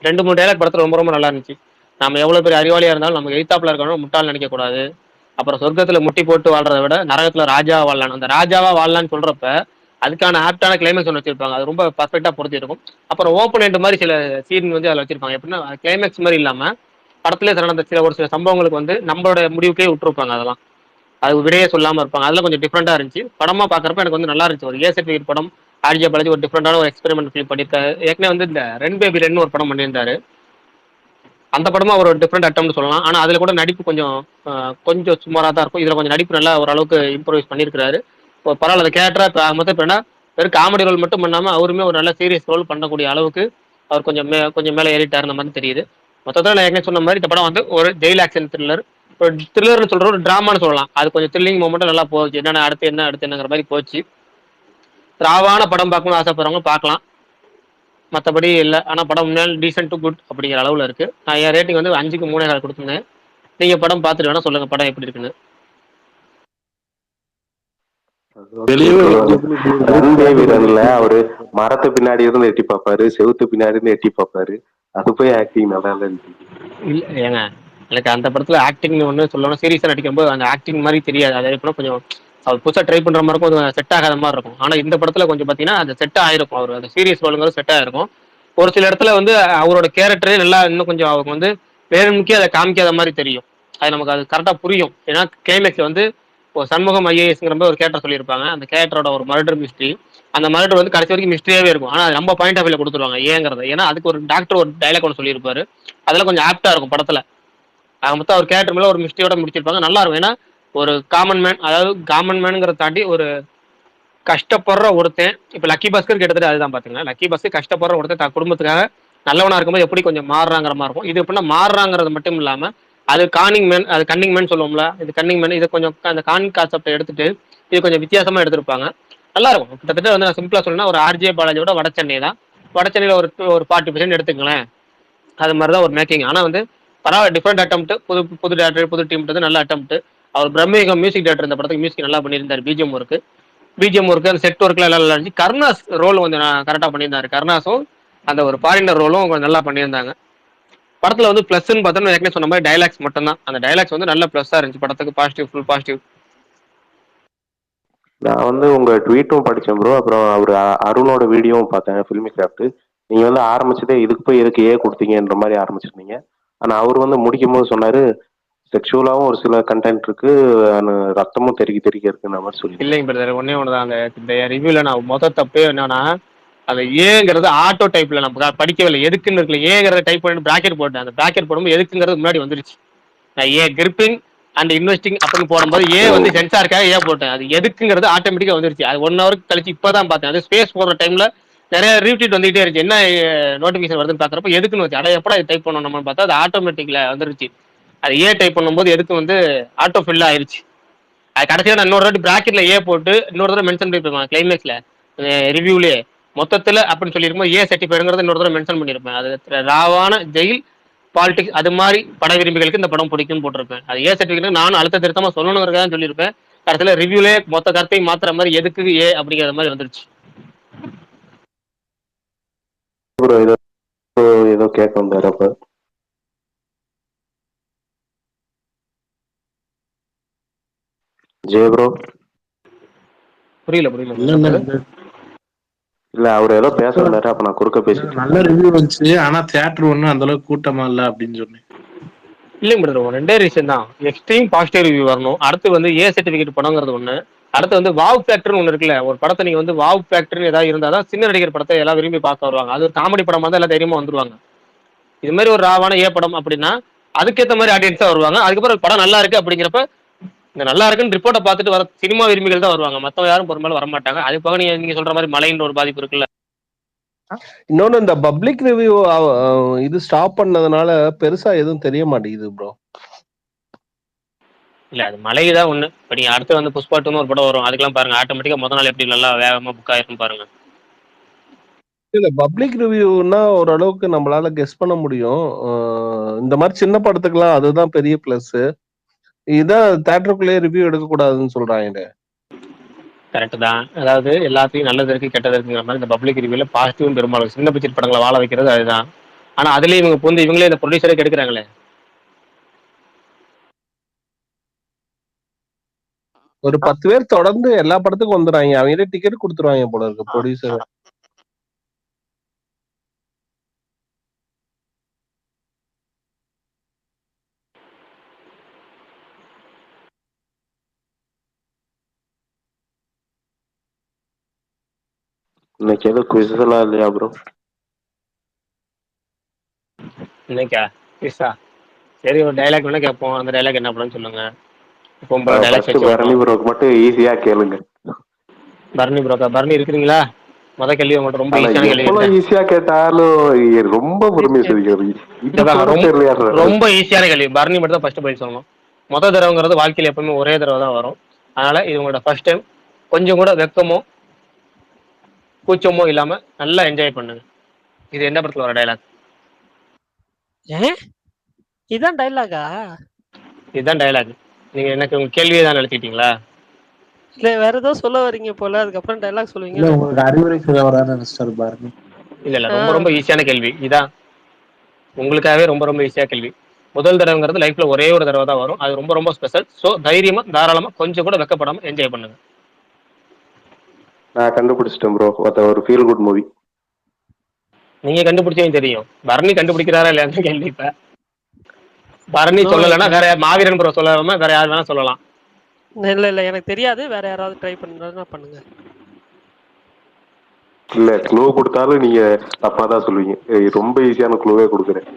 B: 2-3 டைலாக் படத்துல ரொம்ப ரொம்ப நல்லா இருந்துச்சு. நம்ம எவ்வளவு பெரிய அறிவாளியா இருந்தாலும் நமக்கு எய்த்தாப்புல இருக்கணும் முட்டாள் நினைக்க கூடாது. அப்புறம் சொர்க்கத்துல முட்டி போட்டு வாழ்றதை விட நரகத்துல ராஜாவா வாழலாம். அந்த ராஜாவா வாழலான்னு சொல்றப்ப அதுக்கான ஆப்டான கிளைமேக்ஸ் ஒன்று வச்சிருப்பாங்க. அது ரொம்ப பர்ஃபெக்டா பொருத்தி இருக்கும். அப்புறம் ஓப்பன் எண்ட் மாதிரி சில சீன் வந்து அதில் வச்சிருப்பாங்க. எப்படின்னா கிளைமேக்ஸ் மாதிரி இல்லாம படத்திலே நடந்த சில சம்பவங்களுக்கு வந்து நம்மளோட முடிவுக்கே விட்டுருப்பாங்க. அதெல்லாம் அது விடையே சொல்லாம இருப்பாங்க. அதெல்லாம் கொஞ்சம் டிஃப்ரெண்டா இருந்துச்சு. படமா பாக்குறப்ப எனக்கு வந்து நல்லா இருந்துச்சு. ஒரு ஏ சர்டிஃபிகேட் படம் ஆர்ஜே பாலாஜி ஒரு டிஃப்ரெண்டான ஒரு எக்ஸ்பெரிமெண்ட் ஃபீல் பண்ணியிருக்காரு. ஏற்கனவே வந்து இந்த ரென் பேபி ரென்னு ஒரு படம் பண்ணியிருந்தாரு. அந்த படமும் அவர் ஒரு டிஃப்ரெண்ட் அட்டம்னு சொல்லலாம். ஆனா அதுல கூட நடிப்பு கொஞ்சம் சுமாரா தான் இருக்கும். இதுல கொஞ்சம் நடிப்பு நல்லா ஓரளவுக்கு இம்ப்ரூவைஸ் பண்ணியிருக்காரு. பரவாயில்ல. அந்த கேரக்டரா மொத்தம் என்ன வெறும் காமெடி ரோல் மட்டும் பண்ணாம அவருமே ஒரு நல்ல சீரியஸ் ரோல் பண்ணக்கூடிய அளவுக்கு அவர் கொஞ்சம் மேலே ஏறிட்டார் அந்த மாதிரி தெரியுது. மொத்தத்தில் நான் ஏற்கனவே சொன்ன மாதிரி இந்த படம் வந்து ஒரு ஜெயில் ஆக்ஷன் த்ரில்லர். ஒரு த்ரில்லர்னு சொல்ற ஒரு டிராமான்னு சொல்லலாம். அது கொஞ்சம் த்ரில்லிங் மூமெண்ட் நல்லா போச்சு. என்னென்ன அடுத்து என்னங்கிற மாதிரி போச்சு. திராவான படம் பார்க்கணும்னு ஆசைப்படுறவங்க பார்க்கலாம். மற்றபடி இல்லை. ஆனால் படம் முன்னாள் டீசென்ட் டு குட் அப்படிங்கிற அளவில் இருக்கு. நான் என் ரேட்டிங் வந்து 5க்கு 3.5 கொடுத்துருந்தேன். நீங்க படம் பார்த்துட்டு வேணா சொல்லுங்க படம் எப்படி இருக்குன்னு.
C: அவரு மரத்து பின்னாடி இருந்து எட்டி பார்ப்பாரு, செவுத்து பின்னாடி இருந்து எட்டி பார்ப்பாரு. அது போய் ஆக்டிங் நல்லா இருந்துச்சு.
B: இல்ல ஏங்க எனக்கு அந்த படத்துல ஆக்டிங் ஒன்று சொல்லணும். சீரியஸா நடிக்கும்போது அந்த ஆக்டிங் மாதிரி தெரியாது. அது எப்படி கொஞ்சம் அவர் புதுசா ட்ரை பண்ற மாதிரி இருக்கும். கொஞ்சம் செட் ஆகாத மாதிரி இருக்கும். ஆனா இந்த படத்துல கொஞ்சம் பாத்தீங்கன்னா அது செட் ஆயிருக்கும். அவர் அந்த சீரியஸ் ரோலுங்கிறது செட் ஆயிருக்கும். ஒரு சில இடத்துல வந்து அவரோட கேரக்டரே நல்லா இன்னும் கொஞ்சம் அவங்க வந்து வேணும்க்கே அதை காமிக்காத மாதிரி தெரியும். அது நமக்கு அது கரெக்டா புரியும். ஏன்னா கிளைமேக்ஸ்ல வந்து ஒரு சண்முகம் ஐஏஎஸ்ங்கிற ஒரு கேரக்டர் சொல்லியிருப்பாங்க. அந்த கேரக்டரோட ஒரு மர்டர் மிஸ்ட்ரி. அந்த மர்டர் வந்து கடைசி வரைக்கும் மிஸ்ட்ரியாவே இருக்கும். ஆனா நம்ம பாயிண்ட் ஆஃப் வியூல கொடுத்துருவாங்க ஏங்கிறத. ஏன்னா அதுக்கு ஒரு டாக்டர் ஒரு டைலாக் ஒன்று சொல்லியிருப்பாரு. அதெல்லாம் கொஞ்சம் ஆப்டா இருக்கும் படத்துல. மொத்தம் ஒரு கேரக்டர் மேல ஒரு மிஸ்ட்ரியோட முடிச்சிருப்பாங்க. நல்லா இருக்கும். ஏன்னா ஒரு காமன் மேன், அதாவது காமன் மேனுங்கிறத தாண்டி ஒரு கஷ்டப்படுற ஒருத்தன். இப்ப லக்கி பாஸ்கர் கிட்டத்தட்ட அதுதான் பாத்துக்கலாம். லக்கி பாஸ்கர் கஷ்டப்படுற ஒருத்தன் குடும்பத்துக்காக நல்லவனா இருக்கும்போது எப்படி கொஞ்சம் மாறுறாங்கிற மாதிரி இருக்கும். இது எப்படின்னா மாறுறாங்கிறது மட்டும் இல்லாம அது கன்னிங் மேன் சொல்லுவோம்ல. இது கன்னிங் மேன். இது கொஞ்சம் அந்த கானிங் கான்செப்டை எடுத்துட்டு இது கொஞ்சம் வித்தியாசமா எடுத்திருப்பாங்க. நல்லா இருக்கும். கிட்டத்தட்ட வந்து நான் சிம்பிளா சொல்லணும்னா ஒரு ஆர்ஜே பாலாஜியோட வடச்சென்னை தான். வடச்சென்னையில ஒரு 40% எடுத்துக்கலாம். அது மாதிரிதான் ஒரு மேக்கிங். ஆனா வந்து பரவாயில்ல. Different attempt. புது டேரக்டர் புது டீம் நல்ல அட்டம்ப்ட். அவர் பிரம்மயுகம் மியூசிக் டேரக்டர் இந்த படத்துக்கு மியூசிக் நல்லா பண்ணியிருந்தாரு. பிஜிஎம் ஒர்க்கு அந்த செட் ஒர்க்ல எல்லாம் நல்லா இருந்துச்சு. கருணாஸ் ரோல் கொஞ்சம் கரெக்டா பண்ணியிருந்தாரு. கருணாஸும் அந்த ஒரு ஃபாரினர் ரோலும் கொஞ்சம் நல்லா பண்ணியிருந்தாங்க. படத்துல வந்து பிளஸ்ன்னு பார்த்தோம்னா ஏற்கனவே சொன்ன மாதிரி டைலாக்ஸ் மட்டும்தான். அந்த டைலாக்ஸ் வந்து நல்ல பிளஸ்ஸா இருந்துச்சு. படத்துக்கு பாசிட்டிவ், ஃபுல் பாசிட்டிவ்.
C: நான் வந்து உங்க ட்வீட்டும் படிச்சேன் ப்ரோ. அப்புறம் அவர் அருணோட வீடியோவும் பார்த்தேன். ஃபில்மி கிராஃப்ட். நீங்க வந்து ஆரம்பிச்சதே இதுக்கு போய் எதுக்கு கொடுத்தீங்கன்ற மாதிரி ஆரம்பிச்சிருந்தீங்க. ஆனா அவர் வந்து முடிக்கும் போது சொன்னாரு செக்ஷுவலாவும் ஒரு சில கண்டென்ட் இருக்கு, ரத்தமும் தெறிக்க இருக்குன்ற மாதிரி சொல்லி.
B: இல்லைங்க பிரதர், ஒன்னே ஒண்ணுதான். அந்த ரிவ்யூல நான் மொதல் தப்பே என்னன்னா அந்த ஏங்கிறது ஆட்டோ டைப்ல நம்ம படிக்கவில்லை. எதுக்குன்னு இருக்குல்ல ஏங்கிறத டைப் பண்ணிட்டு பிராக்கெட் போட்டேன். அந்த பிராக்கெட் போடும்போது எதுக்குங்கிறது முன்னாடி வந்துருச்சு. நான் கிரிப்பிங் அண்ட் இன்வெஸ்டிங் அப்படின்னு போடும்போது வந்து சென்சாருக்காக போட்டேன். அது எதுக்குங்கிறது ஆட்டோமேட்டிக்கா வந்துருச்சு. அது 1 hour கழிச்சு இப்பதான் பார்த்தேன். அது ஸ்பேஸ் போடுற டைம்ல நிறைய ரீட்வீட் வந்துகிட்டே இருந்துச்சு. என்ன நோட்டிபிகேஷன் வருதுன்னு பாக்குறப்ப எதுக்குன்னு வச்சு அட எப்படா டைப் பண்ணணும் பார்த்தா அது ஆட்டோமேட்டிக்ல வந்துருச்சு. அது டைப் பண்ணும்போது எதுக்கு வந்து ஆட்டோ ஃபில் ஆயிருச்சு. அது கடைசியா நான் இன்னொரு வாட்டி பிராக்கெட்ல ஏ போட்டு இன்னொரு தடவை மென்ஷன் பண்ணிருப்பேன் கிளைமேக்ஸ்ல ரிவ்யூலயே மொத்தத்துல அப்படின்னு சொல்லியிருக்கும் ஏ சர்டிஃபைடுங்கிறத இன்னொரு தடவை மென்ஷன் பண்ணிருப்பேன். அது ராவான ஜெயில் பாலிடிக்ஸ் அது மாதிரி பட விரும்பிகளுக்கு இந்த படம் பிடிக்கும்னு போட்டிருப்பேன். அது ஏ சர்டிஃபிகேட் நானும் அழுத்த திருத்தமா சொல்லணுங்கிறதா சொல்லியிருப்பேன். கடைசியில ரிவ்யூலே மொத்த கருத்தையும் மாத்துற மாதிரி எதுக்கு ஏ அப்படிங்கிற மாதிரி வந்துருச்சு.
C: ஏதோ கேட்க வந்தாரு அப்ப ஜெய ப்ரோ.
B: புரியல
C: இல்ல அவர் ஏதோ பேச வந்தாரு, அப்ப நான் குறுக்க பேசிட்டு
I: நல்ல ரிவ்யூ வந்துச்சு. ஆனா தியேட்டர் ஒண்ணு அந்த அளவுக்கு கூட்டமா இல்ல அப்படின்னு சொன்னேன்.
B: இல்லைங்க பிரதர், ரெண்டே ரீசன் தான். எக்ஸ்ட்ரீம் பாசிட்டிவ் ரிவ்யூ வரணும். அடுத்து வந்து ஏ சர்டிஃபிகேட் படங்கிறது ஒண்ணு. அடுத்து வந்து வாவ் ஃபேக்டர்னு ஒண்ணு இருக்குல்ல. ஒரு படத்தை நீங்க வந்து வாவ் ஃபேக்டர்னு ஏதாவது இருந்தாதான் சின்ன நடிகர் படத்தை எல்லாம் விரும்பி பார்க்க வருவாங்க. அது ஒரு காமெடி படமா தான் எல்லாம் தைரியமா வந்துருவாங்க. இது மாதிரி ஒரு ராவான ஏ படம் அப்படின்னா அதுக்கேற்ற மாதிரி ஆடியன்ஸா வருவாங்க. அதுக்கப்புறம் படம் நல்லா இருக்கு அப்படிங்கிறப்ப இந்த நல்லா இருக்குன்னு ரிப்போர்ட்டை பார்த்துட்டு வர சினிமா விரும்பிகள் தான் வருவாங்க. மத்தவங்க யாரும் பெரும்பாலும் வரமாட்டாங்க. அது போக நீங்க சொல்ற மாதிரி மலைன்ற ஒரு பாதிப்பு இருக்குல்ல.
M: இன்னொன்னு இந்த பப்ளிக் ரிவ்யூ இது ஸ்டாப் பண்ணதுனால பெருசா எதுவும் தெரிய மாட்டேங்குது ப்ரோ.
B: இல்ல அது மலைதான் ஒண்ணு. இப்ப நீங்க அடுத்து வந்து புஷ்பா 2 ஒரு படம் வரும். அதுக்கெல்லாம் பாருங்க ஆட்டோமேட்டிக்கா முதல் நாள் எப்படி நல்லா வேகமா புக் ஆயிருக்கும் பாருங்க.
M: இல்ல பப்ளிக் ரிவ்யூனா ஓரளவுக்கு நம்மளால கெஸ் பண்ண முடியும். இந்த மாதிரி சின்ன படத்துக்குலாம் அதுதான் பெரிய பிளஸ். இதான் தியேட்டருக்குள்ளேயே ரிவ்யூ எடுக்க கூடாதுன்னு சொல்றாங்க.
B: கரெக்ட் தான். அதாவது எல்லாத்தையும் நல்லது இருக்கு கெட்டது இருக்குங்கிற மாதிரி இந்த பப்ளிக் ரிவ்யூல பாசிட்டிவும் பெரும்பாலும் சின்ன பட்ஜெட் படங்களை வாழ வைக்கிறது அதுதான். ஆனா அதுலயும் இவங்க வந்து இவங்களே இந்த ப்ரொடியூசரே கெடுக்கிறாங்களே.
M: ஒரு 10 பேர் தொடர்ந்து எல்லா படத்துக்கும் வந்துடுறாங்க. அவங்களே டிக்கெட் கொடுத்துருவாங்க போல இருக்கு ப்ரொடியூசர்.
C: இன்னைக்கு எதுவும் குவிஸ் எல்லாம் இல்லையா ப்ரோ?
B: இன்னைக்கா குவிஸா? சரி ஒரு டைலாக் வேணா கேட்போம். அந்த டைலாக் என்ன படம்னு சொல்லுங்க. இப்போ டைலாக் வச்சு
C: பரணி ப்ரோக்கு மட்டும் ஈஸியா கேளுங்க.
B: பரணி ப்ரோக்கா? பரணி இருக்கிறீங்களா? முத கேள்வி உங்கள்ட்ட ரொம்ப ஈஸியான கேள்வி.
C: ஈஸியா கேட்டாலும் ரொம்ப
B: ரொம்ப ஈஸியான கேள்வி. பரணி மட்டும் தான் ஃபர்ஸ்ட் பதில் சொல்லணும். முத தடவைங்கிறது வாழ்க்கையில எப்பவுமே ஒரே தடவை தான் வரும். அதனால இது உங்களோட ஃபர்ஸ்ட் டைம். கொஞ்சம் கூட வெக்கமோ கூச்சமோ இல்லாம நல்லா என்ஜாய் பண்ணுங்க. இது என்ன படத்துல வர டைலாக்?
D: இதான் டைலாகா?
B: இதுதான் டைலாக். நீங்க எனக்கு உங்க கேள்வியே தான் நினைச்சிட்டீங்களா?
D: இல்ல வேற ஏதோ சொல்ல வரீங்க போல. அதுக்கப்புறம் டைலாக் சொல்லுவீங்க.
N: இல்ல உங்களுக்கு அறிவுரை சொல்ல வரான்னு நினைச்சிட்டாரு பாருங்க.
B: இல்ல ரொம்ப ரொம்ப ஈஸியான கேள்வி இதான். உங்களுக்காகவே ரொம்ப ரொம்ப ஈஸியா கேள்வி. முதல் தடவைங்கிறது லைஃப்ல ஒரே ஒரு தடவை தான் வரும். அது ரொம்ப ரொம்ப ஸ்பெஷல். ஸோ தைரியமா தாராளமா கொஞ்சம் கூட வெக்கப்படாம என்ஜாய் பண்ணுங்க.
C: நான் கண்டுபிடிச்சிட்டேன் ப்ரோ. ஒரு ஃபீல் குட் மூவி.
B: நீங்க கண்டுபிடிச்சவங்க தெரியும். பரணி கண்டுபிடிக்கிறாரா இல்லையான்னு கேள்வி. இப்ப பரணி சொல்லலைன்னா வேற யார், மாவீரன் ப்ரோ சொல்லாம வேற யார் வேணா சொல்லலாம்.
D: இல்ல எனக்கு தெரியாது. வேற யாராவது ட்ரை பண்றதுன்னா பண்ணுங்க.
C: இல்ல க்ளூ கொடுத்தாலும் நீங்க தப்பா தான் சொல்லுவீங்க. ரொம்ப ஈஸியான க்ளூவே கொடுக்குறேன்.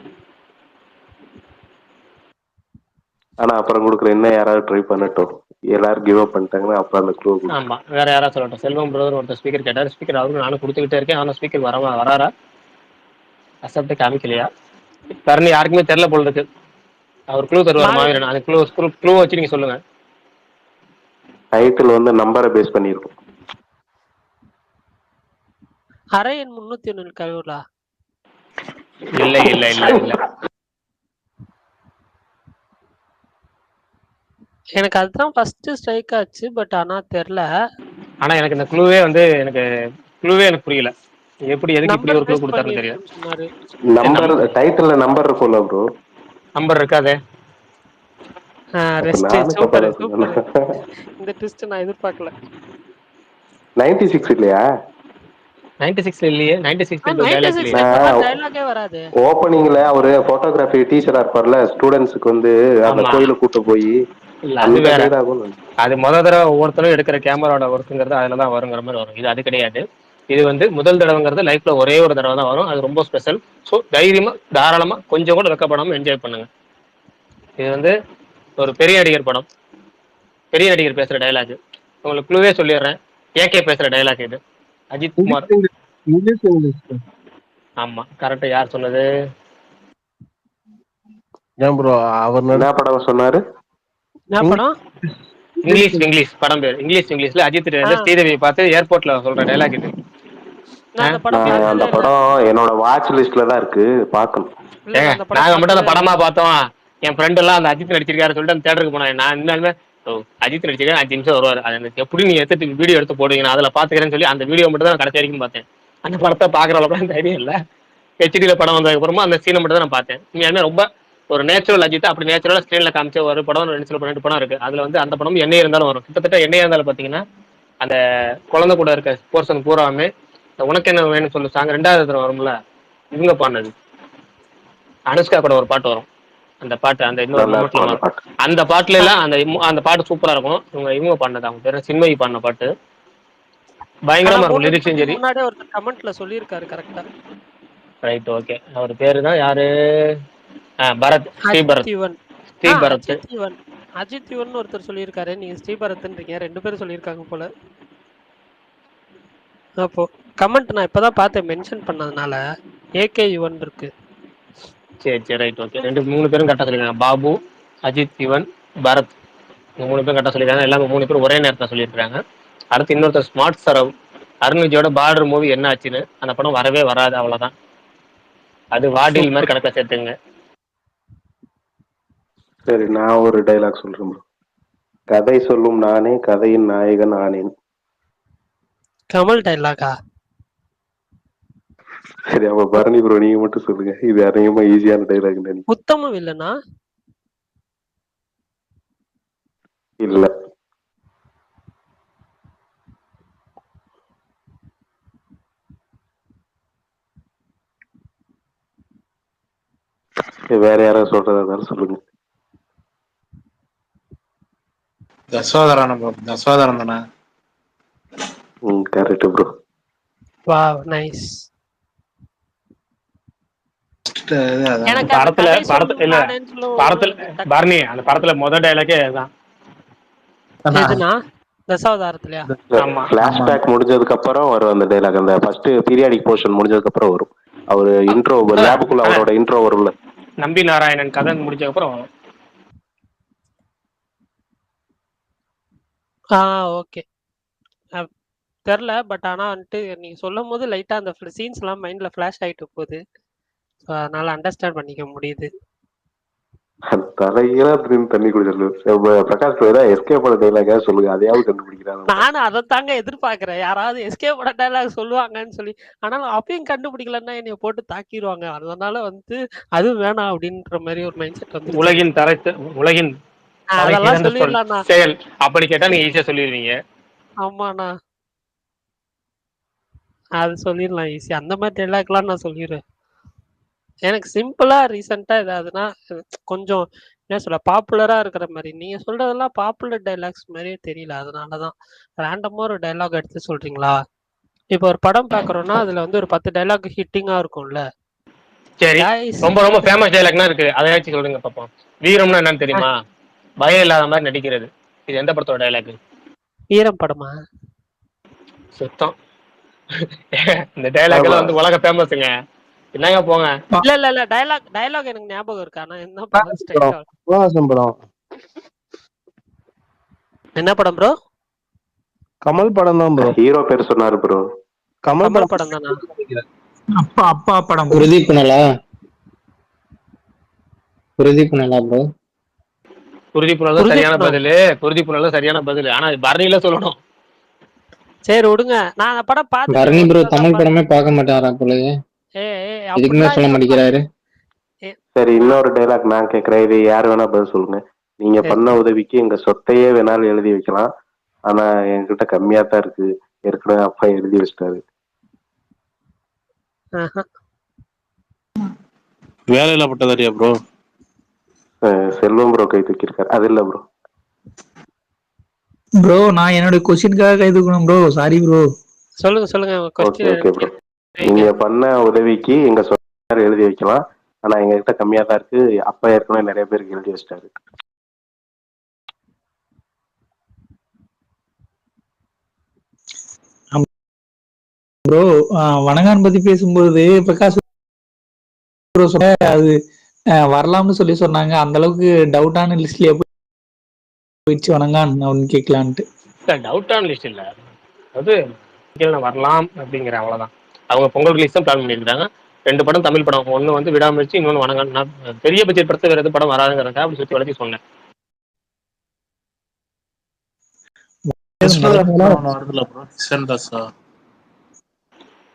C: ஆனா அப்புறம் கொடுக்குறேன். என்ன யாராவது ட்ரை பண்ணட்டும். எல்லாரும் கிவ் அப் பண்ணிட்டாங்கன்னா அப்புறம் அந்த க்ளூ.
B: ஆமா வேற யாராவது சொல்லட்டும். செல்வம் பிரதர் ஒருத்தர் ஸ்பீக்கர் கேட்டார். ஸ்பீக்கர் அவருக்கு நானும் கொடுத்துக்கிட்டே இருக்கேன். ஆனா ஸ்பீக்கர் வராரா? அசப்ட் காமிக்கலையா? பரணி யாருக்குமே தெரியல போல இருக்கு. அவர் க்ளூ தருவார் மாவீரன். அந்த க்ளூ வச்சு நீங்க சொல்லுங்க.
C: டைட்டில் வந்து நம்பரை பேஸ் பண்ணிருக்கும்.
D: அரை எண் 301 கழுவுலா?
B: இல்ல இல்ல இல்ல இல்ல.
D: எனக்கு அதுதான் ஃபர்ஸ்ட் ஸ்ட்ரைக் ஆச்சு. பட் ஆனா தெரியல.
B: ஆனா எனக்கு இந்த க்ளூவே வந்து எனக்கு புரியல. எப்படி எதுக்கு இப்படி ஒரு க்ளூ கொடுத்தாருன்னு தெரியாது.
C: நம்பர் டைட்டில்ல நம்பர் இருக்கும்ல ப்ரோ?
B: நம்பர் இருக்காதே.
D: Super super. இந்த ட்விஸ்ட் நான் எதிர்பார்க்கல.
C: 96 இல்லையா?
B: 96 இல்லையே. 96
D: டயலாகே வராது.
C: ஓபனிங்ல அவரு போட்டோகிராஃபி டீச்சரா இருப்பார்ல, ஸ்டூடண்ட்ஸ்க்கு வந்து அந்த கோயில கூட்டு போய்
B: அது வேற. அது முதல் தடவை ஒவ்வொருத்தரும் எடுக்கிற கேமராவோட ஒர்க்குங்கிறது அதுல தான் வருங்கிற மாதிரி வரும். இது அது கிடையாது. இது வந்து முதல் தடவைங்கிறது லைஃப்ல ஒரே ஒரு தடவை தான் வரும். அது ரொம்ப ஸ்பெஷல். ஸோ தைரியமா தாராளமா கொஞ்சம் கூட வெக்கப்படாம என்ஜாய் பண்ணுங்க. இது வந்து ஒரு பெரிய நடிகர் படம். பெரிய நடிகர் பேசுற டைலாக். உங்களுக்கு க்ளூவே சொல்லிடுறேன். ஏகே பேசுற டைலாக் இது. அஜித் குமார். ஆமா கரெக்டா. யார் சொன்னது?
M: ஏன் ப்ரோ அவர் என்ன படம் சொன்னாரு?
D: என்ன படம்?
B: இங்கிலீஷ் படம் பேர் இங்கிலீஷ்ல அஜித் ஸ்ரீதேவியை பார்த்து ஏர்போர்ட்ல சொல்ற டைலாக் இது.
C: அந்த படம் என்னோட வாட்ச் லிஸ்ட்ல தான் இருக்கு, பார்க்கணும்.
B: நாங்க மட்டும் அந்த படமா பார்த்தோம். என் ஃப்ரெண்ட் எல்லாம் அந்த அஜித் நடிச்சிருக்காரு சொல்லிட்டு அந்த தேட்டருக்கு போனேன். நான் இன்னுமே அஜித் நடிச்சிருக்கேன் 5 நிமிஷம் வருவாரு, அது எப்படி நீங்க எடுத்து வீடியோ எடுத்து போடுவீங்க, நான் அதுல பாத்துக்கிறேன்னு சொல்லி அந்த வீடியோ மட்டும் தான் கடைசி வரைக்கும் பார்த்தேன். அந்த படத்தை பாக்குற அளவுக்கு அந்த ஐடியா இல்ல. ஹெச்டில படம் வந்ததுக்கு அப்புறமா அந்த சீனை மட்டும் தான் நான் பார்த்தேன். உண்மையாலுமே ரொம்ப ஒரு நேச்சுரல் அஜித், அப்படி நேச்சுரலா ஸ்கிரீன்ல காமிச்ச ஒரு படம் 2 படம் இருக்கு. அதுல வந்து அந்த படம் என்னையே இருந்தாலும் வரும். கிட்டத்தட்ட என்னையா இருந்தாலும் பாத்தீங்கன்னா அந்த குழந்தை கூட இருக்க போர்ஷன் பூராமே உனக்கு என்ன வேணும்னு சொல்லு சாங் 2வது தடவை வரும்ல, இவங்க பாடினது. அனுஷ்கா கூட ஒரு பாட்டு வரும், அந்த பாட்டு அந்த இன்னொரு அந்த பாட்டுல எல்லாம் அந்த பாட்டு சூப்பரா இருக்கும். இவங்க பாடினது, அவங்க பேரு சின்மயி பாடின பாட்டு பயங்கரமா இருக்கும். லிரிக்ஸும் சரி.
D: முன்னாடியே ஒரு கமெண்ட்ல சொல்லியிருக்காரு கரெக்டா.
B: Right, okay. அவர் பேரு தான் யாரு, பரத், ஸ்ரீபரத்.
D: அஜித் யுவன் ஒருத்தர் சொல்லியிருக்காரு, நீங்க ஸ்ரீபரத்ன்றீங்க, 2 பேரும் சொல்லியிருக்காங்க போல. அப்போ கமெண்ட் நான் இப்பதான் பார்த்தேன், மென்ஷன் பண்ணதுனால ஏகே யுவன் இருக்கு.
B: சரி ரைட், ஓகே. 3 பேரும் கரெக்டா சொல்லிருக்காங்க. பாபு, அஜித் யுவன், பரத், 3 பேரும் கரெக்டா சொல்லியிருக்காங்க. எல்லாமே 3 பேரும் ஒரே நேரத்தில் சொல்லியிருக்காங்க. அடுத்து இன்னொருத்தர் ஸ்மார்ட் சரவ், அருண் விஜயோட பார்டர் மூவி என்ன ஆச்சுன்னு, அந்த படம் வரவே வராது, அவ்வளவுதான். அது வாடில் மாதிரி கணக்கா சேர்த்துங்க.
C: சரி, நான் ஒரு டைலாக் சொல்றேன். கதை சொல்லும் நானே, கதையின் நாயகன் ஆனேன்.
D: கமல் டைலாகா?
C: சரி, அப்ப பரணி ப்ரோ நீங்க மட்டும் சொல்லுங்க, இது அதிகமா ஈஸியான டைலாக்.
D: உத்தம வில்லனா?
C: இல்ல. வேற யாராவது சொல்றதா சொல்லுங்க.
I: தசோதரன் தானே?
C: Correct bro.
D: Wow, nice.
B: படத்துல பரணி அந்த படத்துல முதல் டைலாக்கே அதுதான்.
D: தசாவதாரத்துலயா?
C: ஃபிளாஷ்பேக் முடிஞ்சதுக்கு அப்புறம் வரும் அந்த டைலாக். அந்த ஃபர்ஸ்ட் பீரியாடிக் போர்ஷன் முடிஞ்சதுக்கு அப்புறம் வரும். அவர் இன்ட்ரோ லேபுக்குள்ள அவரோட இன்ட்ரோ வரும்ல,
B: நம்பி நாராயணன் கதை முடிஞ்சதுக்கு அப்புறம்.
D: ஓகே, தெரியல. பட் ஆனா வந்துட்டு நீங்க சொல்லும் போது லைட்டா அந்த சீன்ஸ் எல்லாம் மைண்ட்ல ஃபிளாஷ் ஆயிட்டு போகுது, அதனால அண்டர்ஸ்டாண்ட் பண்ணிக்க முடியுது.
C: தலையில தண்ணி குடிச்சிருக்கு. பிரகாஷ் ஏதாவது எஸ்கேப் பண்ண டைலாக் சொல்லுங்க, அதையாவது கண்டுபிடிக்கிறாங்க.
D: நானும் அதை தாங்க எதிர்பார்க்கிறேன், யாராவது எஸ்கேப் பண்ண டைலாக் சொல்லுவாங்கன்னு சொல்லி. ஆனாலும் அப்பயும் கண்டுபிடிக்கலன்னா என்னைய போட்டு தாக்கிடுவாங்க. அதனால வந்து அது வேணாம் அப்படின்ற மாதிரி ஒரு மைண்ட் செட் வந்து.
B: உலகின்
D: அதெல்லாம் சொல்லிடலாம்
B: செயல் அப்படி கேட்டா நீங்க ஈஸியா சொல்லிடுவீங்க.
D: ஆமாண்ணா, அது சொல்லிடலாம் ஈஸி. அந்த மாதிரி டைலாக்லாம் நான் சொல்லிடுவேன். எனக்கு சிம்பிளா ரீசெண்டா ஏதாவதுன்னா கொஞ்சம் என்ன சொல்ல பாப்புலரா இருக்கிற மாதிரி. நீங்க சொல்றதெல்லாம் பாப்புலர் டைலாக்ஸ் மாதிரியே தெரியல, அதனாலதான் ரேண்டமா ஒரு டைலாக் எடுத்து சொல்றீங்களா? இப்போ ஒரு படம் பாக்குறோம்னா அதுல வந்து ஒரு 10 டைலாக் ஹிட்டிங்கா இருக்கும்ல.
B: சரி, ரொம்ப ரொம்ப ஃபேமஸ் டைலாக்னா இருக்கு, அதையாச்சும் சொல்லுங்க பாப்போம். வீரம்னா என்னன்னு தெரியுமா? பயம் இல்லாத மாதிரி நடிக்கிறது. இது எந்த படத்தோட டைலாக்?
D: வீரம் படமா?
B: சுத்தம். இந்த டைலாக் எல்லாம் வந்து உலக ஃபேமஸ்ங்க. என்னங்க போங்க.
D: இல்ல டயலாக் எனக்கு ஞாபகம் இருக்கு. ஆனா என்ன படம்? என்ன படம் ப்ரோ?
M: கமல் படம் தான் ப்ரோ.
C: ஹீரோ பேர் சொன்னாரு ப்ரோ.
M: கமல்
D: படம் தானா?
A: அப்பா படம். பிரதீப் நலா ப்ரோ.
B: குருதீப் நலா சரியான பதில். ஆனா பரணில சொல்லணும்.
D: சரி விடுங்க, நான் அந்த படம் பார்த்தேன்.
A: பரணி ப்ரோ தமிழ் படமே பார்க்க மாட்டாரா போலயே, இதுக்குமே சொல்ல மாட்டேங்கிறாரு.
C: சரி, இன்னொரு டைலாக் நான் கேட்கிறேன், இது யார் வேணா பதில் சொல்லுங்க. நீங்க பண்ண உதவிக்கு எங்க சொத்தையே வேணாலும் எழுதி வைக்கலாம், ஆனா என்கிட்ட கம்மியா தான் இருக்கு, ஏற்கனவே அப்பா எழுதி வச்சிட்டாரு.
I: வேலையில பட்டதாரியா ப்ரோ?
C: செல்வம் ப்ரோ கை தூக்கிருக்காரு. அது இல்ல ப்ரோ.
O: ப்ரோ நான் என்னோட क्वेश्चनக்காக கை தூக்கணும் ப்ரோ. Sorry bro.
D: சொல்லுங்க
C: ஓகே ப்ரோ. நீங்க பண்ண உதவிக்கு எங்க சொத்தை எழுதி வைக்கலாம், ஆனா எங்க கிட்ட கம்மியா தான் இருக்கு, அப்பா ஏற்கனவே நிறைய பேருக்கு எழுதி வச்சிட்டாரு.
O: ப்ரோ வணங்கான் பத்தி பேசும்போது பிரகாஷ் ப்ரோ சொன்ன அது வரலாம்னு சொல்லி சொன்னாங்க. அந்த அளவுக்கு டவுட்டான லிஸ்ட்ல வச்சு வணங்கான் அப்படின்னு கேட்கலான்ட்டு.
B: டவுட்டான லிஸ்ட் இல்ல, அது வரலாம் அப்படிங்கிற அவ்வளவுதான். அவங்க பொங்கல் ரிலீஸ் தான் பிளான் பண்ணியிருக்காங்க. 2 படம் தமிழ் படம், ஒன்னு வந்து விடாமுயற்சி, இன்னொன்னு வணங்கான். நான் பெரிய பட்ஜெட் படத்தை வேற எது படம் வராதுங்கிறத அப்படி சுத்தி வளர்த்தி சொன்னேன்.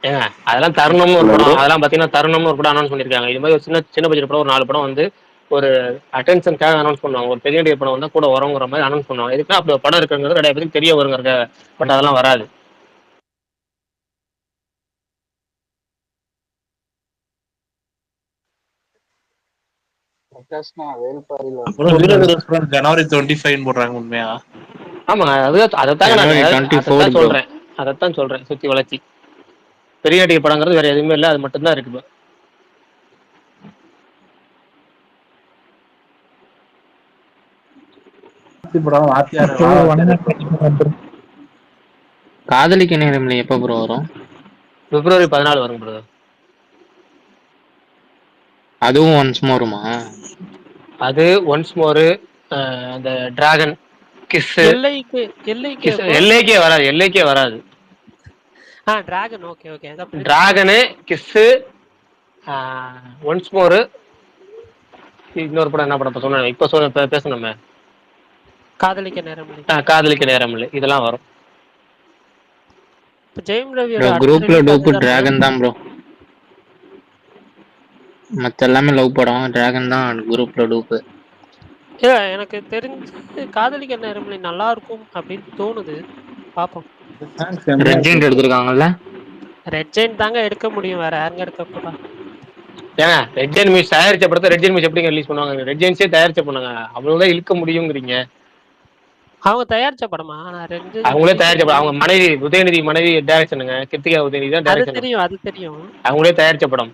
B: ஏங்க அதெல்லாம் தருணம்னு ஒரு படம், அதெல்லாம் பாத்தீங்கன்னா தருணம்னு ஒரு படம் அனௌன்ஸ் பண்ணிருக்காங்க. இது மாதிரி ஒரு சின்ன பட்ஜெட் படம் ஒரு 4 படம் வந்து ஒரு அட்டென்ஷனுக்காக அனௌன்ஸ் பண்ணுவாங்க. ஒரு பெரிய படம் வந்தா கூட வரங்கிற மாதிரி அனௌன்ஸ் பண்ணுவாங்க. எதுக்குன்னா அப்படி ஒரு படம் இருக்குங்கிறது நிறைய பேருக்கு தெரிய வருங்க. பட் அதெல்லாம் வராது.
I: ஜனவரி 25 போடுறாங்க உண்மையா?
B: ஆமா, அதைத்தான் சொல்றேன். அதைத்தான் சொல்றேன் சுத்தி வளர்ச்சி. பெரிய நடிகை படங்கிறது வேற எதுவுமே இல்லை, அது மட்டும்தான் இருக்கு.
A: காதலிக்க நேரமில்லை எப்ப ப்ரோ வரும்?
B: பிப்ரவரி 14 வரும் ப்ரோ.
A: அதுவும் ஒன்ஸ் மோருமா?
B: அது ஒன்ஸ் மோரு, அந்த டிராகன் கிஸ், எல்லைக்கே வராது. எல்லைக்கே வராது.
D: Dragon okay okay.
B: Dragon, kiss, once மோரு, இன்னொரு படம் என்ன படம் சொன்ன இப்ப பேசணுமே,
D: காதலிக்க நேரமில்லை.
B: காதலிக்க நேரமில்லை, இதெல்லாம் வரும்.
D: ஜெயம் ரவி
A: குரூப்ல டூப் டிராகன் தான் ப்ரோ. மத்த எல்லாமே லவ் படம், டிராகன் தான் குரூப்ல டூப்.
D: எனக்கு தெரிஞ்சு காதலிக்க நேரமில்லை நல்லா இருக்கும் அப்படின்னு தோணுது. பாப்போம்.
A: ரெட் ஜெயண்ட் எடுத்துருக்காங்கல்ல?
D: ரெட் ஜெயண்ட் தாங்க எடுக்க முடியும், வேற யாருங்க எடுக்க போறா?
B: ஏங்க ரெட் ஜெயண்ட் மியூஸ் தயாரிச்ச படத்தை ரெட் ஜெயண்ட் மியூஸ் எப்படிங்க ரிலீஸ் பண்ணுவாங்க? ரெட் ஜெயண்ட்ஸே தயாரிச்ச பண்ணுங்க, அவ்வளவுதான் இழுக்க முடியுங்கிறீங்க.
D: அவங்க தயாரிச்ச படமா?
B: அவங்களே தயாரிச்ச படம். அவங்க மனைவி உதயநிதி மனைவி டைரக்ஷனுங்க, கிருத்திகா உதயநிதி தான் டைரக்ஷன்.
D: அது தெரியும்.
B: அவங்களே தயாரிச்ச படம்.